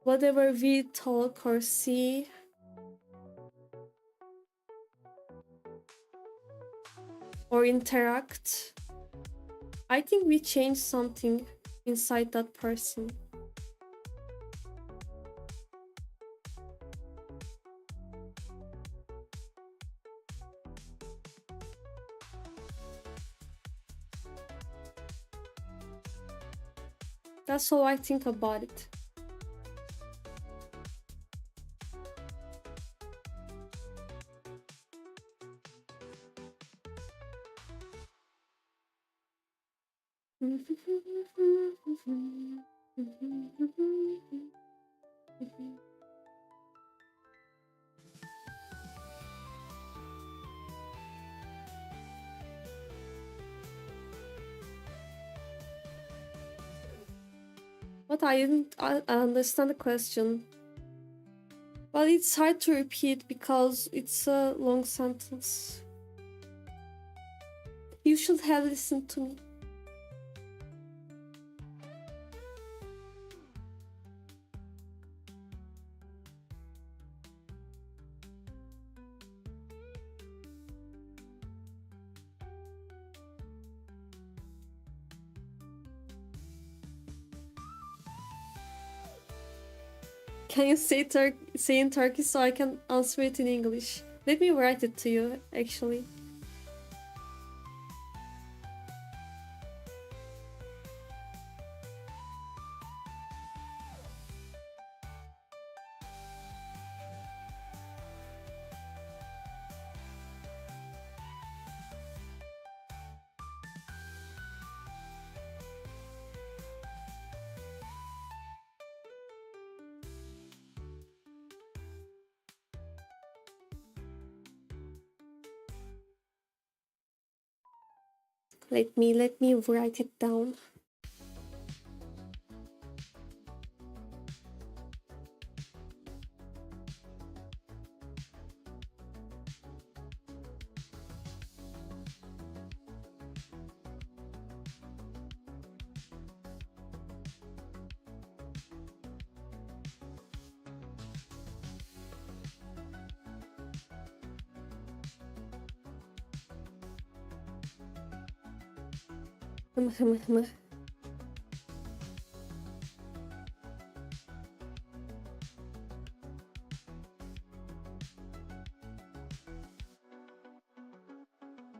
whatever we talk or see, or interact, I think we change something inside that person. That's how I think about it. But I didn't understand the question. Well, it's hard to repeat because it's a long sentence. You should have listened to me. Can you say in Turkish so I can answer it in English? Let me write it to you, actually. Let me write it down.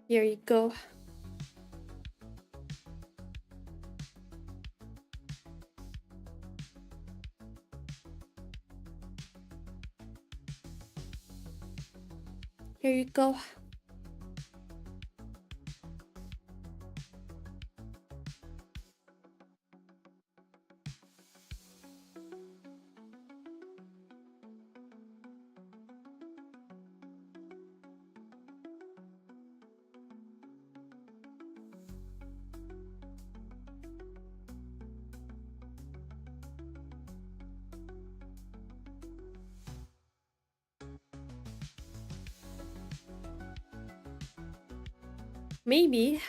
Here you go. Here you go. Maybe.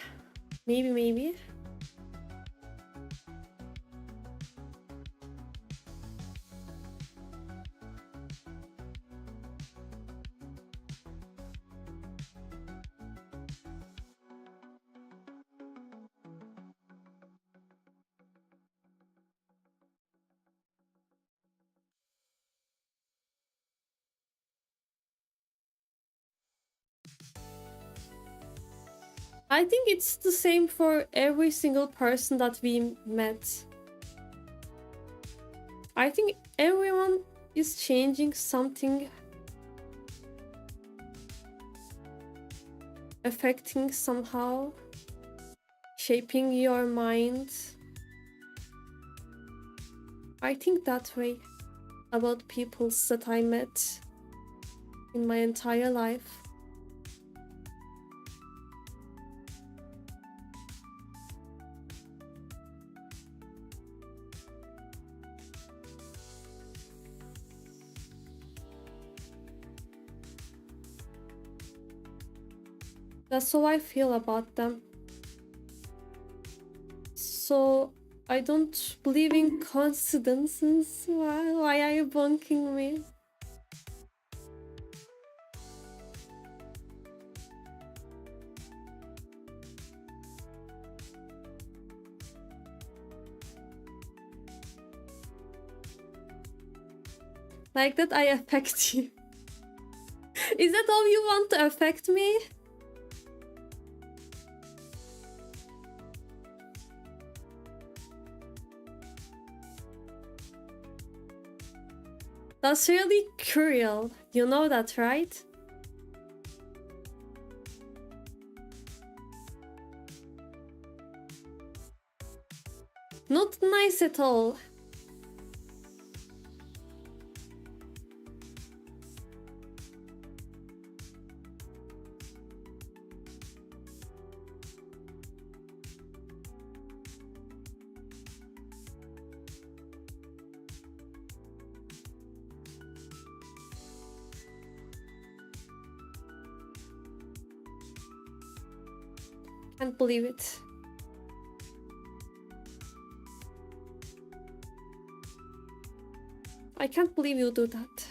I think it's the same for every single person that we met. I think everyone is changing something, affecting somehow, shaping your mind. I think that way about people that I met in my entire life. That's how I feel about them. So I don't believe in coincidences. Why are you bunking me? Like that I affect you. Is that how you want to affect me? That's really cruel. You know that, right? Not nice at all. Can't believe it. I can't believe you do that.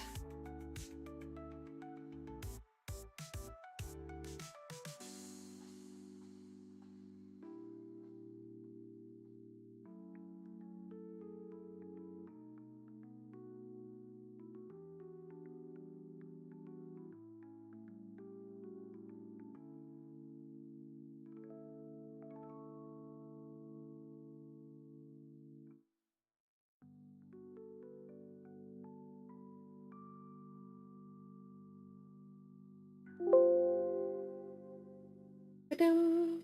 Ta-dam.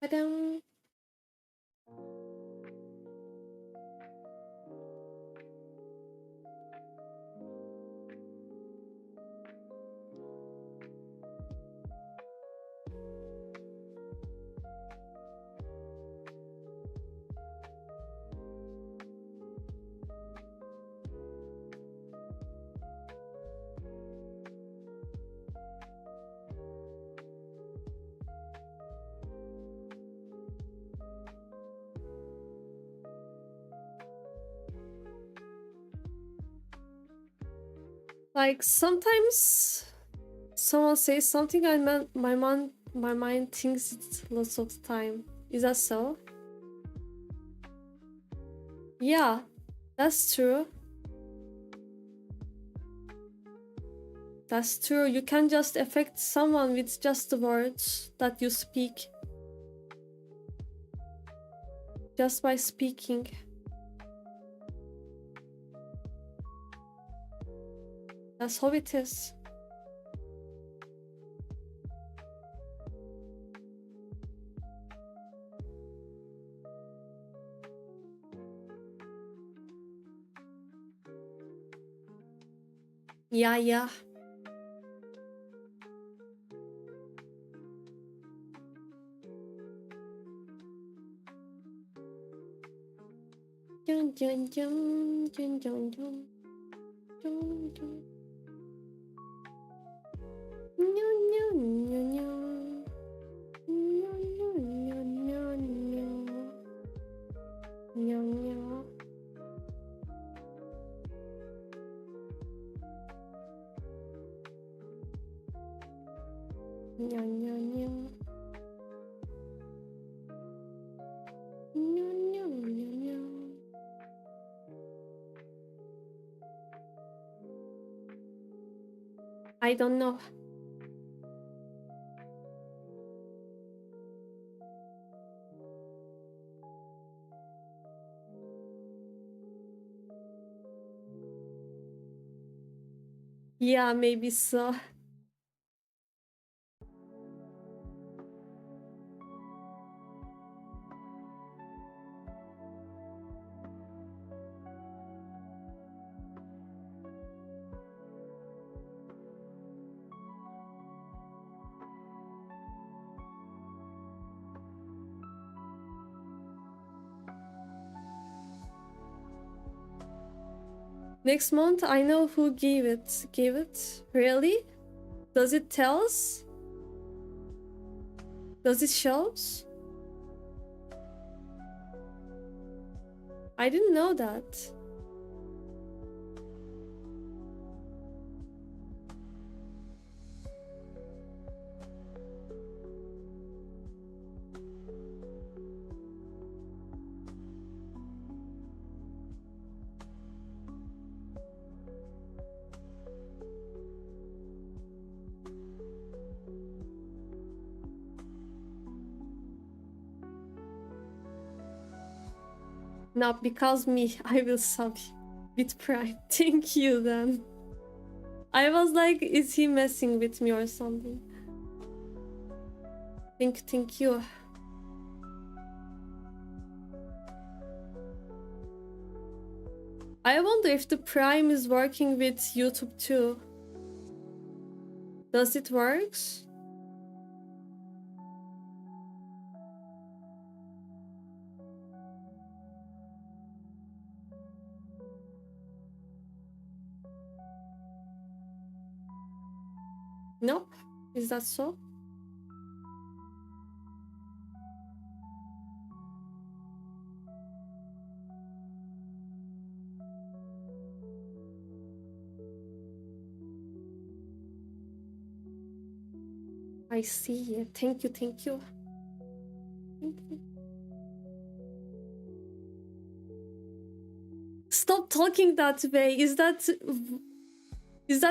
Ta-dam. Like sometimes someone says something and my mind thinks it lots of the time. Is that so? Yeah, that's true. That's true. You can just affect someone with just the words that you speak. Just by speaking. That's how it is. Yeah, yeah. Dun, dun, dun, dun, dun, dun. Dun, dun. No, no, no, no. No, no, no, no, no. No, no. No, no, no. No, no, no, no. I don't know. Yeah, maybe so. Next month, I know who gave it. Gave it? Really? Does it tells? Does it shows? I didn't know that. Not because me, I will sub with Prime. Thank you then. I was like, is he messing with me or something? Thank you. I wonder if the Prime is working with YouTube too. Does it works? Nope. Is that so? I see. Thank you. Thank you. Stop talking that way. Is that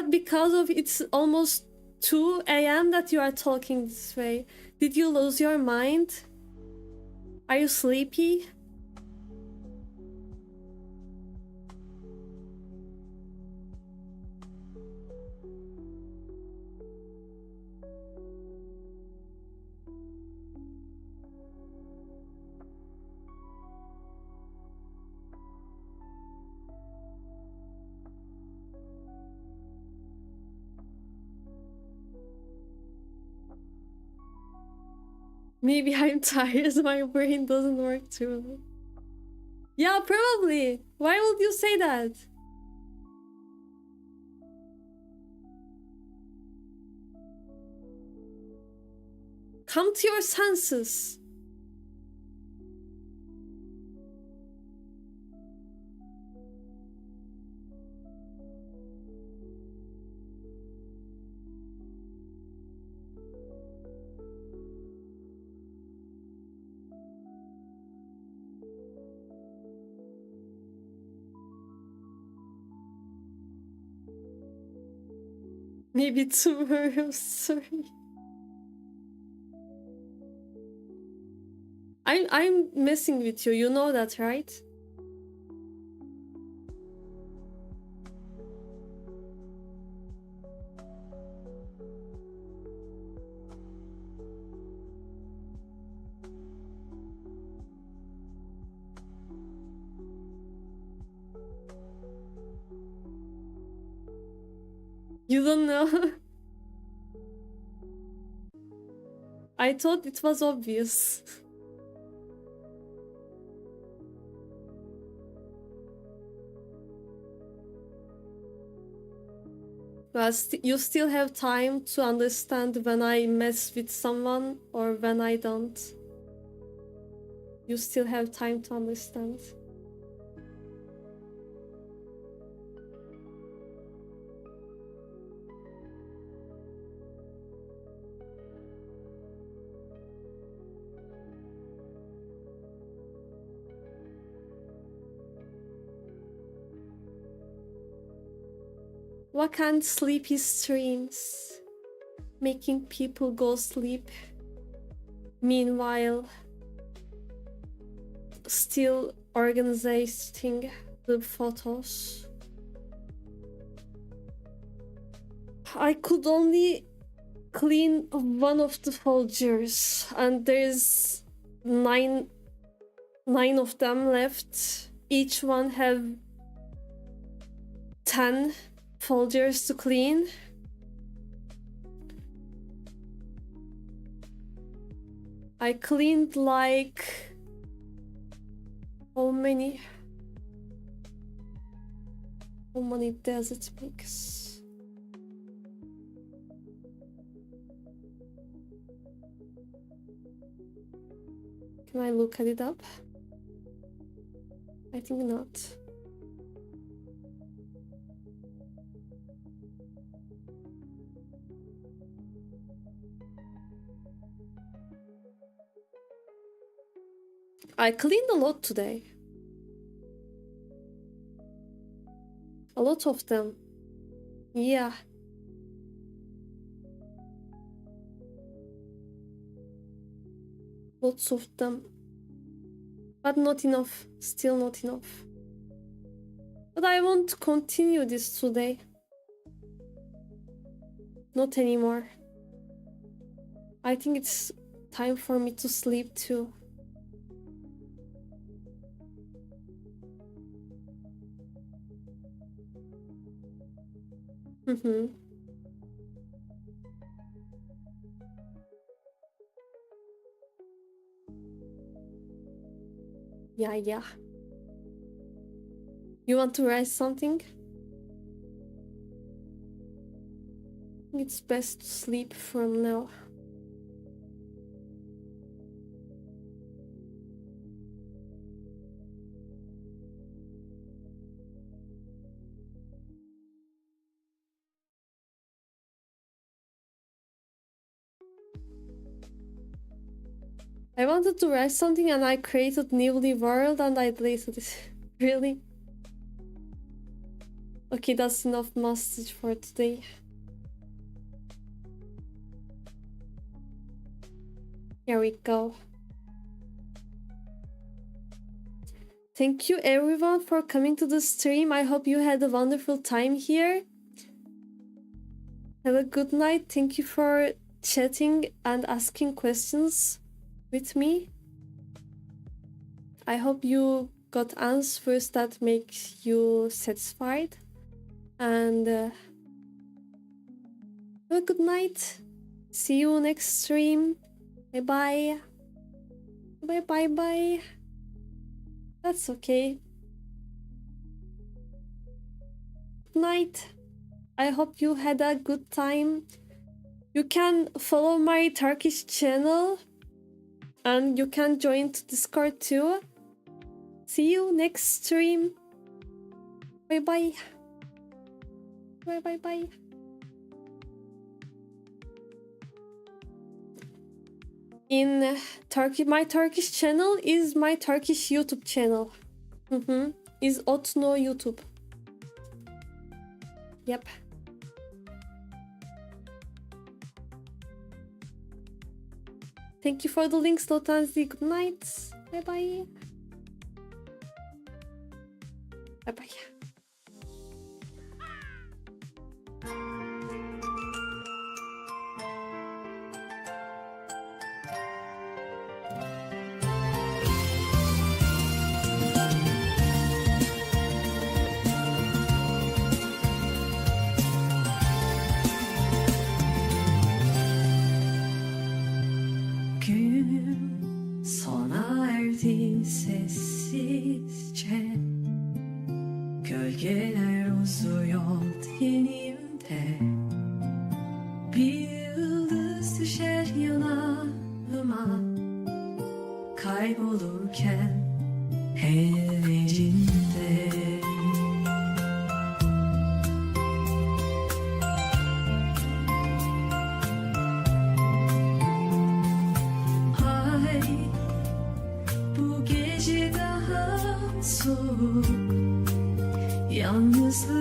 because of it's almost 2 a.m. that you are talking this way? Did you lose your mind? Are you sleepy? Maybe I'm tired, my brain doesn't work too. Yeah, probably. Why would you say that? Come to your senses. Maybe tomorrow, sorry. I'm messing with you, you know that, right? You don't know? I thought it was obvious. But you still have time to understand when I mess with someone or when I don't. You still have time to understand. What kind sleepy streams? Making people go sleep. Meanwhile, still organizing the photos. I could only clean one of the folders and there's nine of them left. Each one have 10 folders to clean. I cleaned like how How many does it make? Can I look at it up? I think not. I cleaned a lot today. A lot of them. Yeah. Lots of them. But not enough. Still not enough. But I won't continue this today. Not anymore. I think it's time for me to sleep too. Yeah. You want to write something? It's best to sleep from now. I wanted to write something and I created Newly World and I deleted it. Really? Okay, that's enough message for today. Here we go. Thank you everyone for coming to the stream. I hope you had a wonderful time here. Have a good night. Thank you for chatting and asking questions with me. I hope you got answers that make you satisfied. And have a good night. See you next stream. Bye bye. Bye. That's okay. Good night. I hope you had a good time. You can follow my Turkish channel and you can join to Discord too. See you next stream. Bye bye. Bye. In Turkey, my Turkish channel is my Turkish YouTube channel. Is Vacnuo YouTube. Yep. Thank you for the links, Lotanzi. Good night. Bye bye. Bye bye. Gün sona erdi sessizce. Gölgeler uzuyor tenimde. Bir yıldız düşer yanağıma, kaybolurken ellerinde. Ay, bu gece daha soğuk, yalnızlık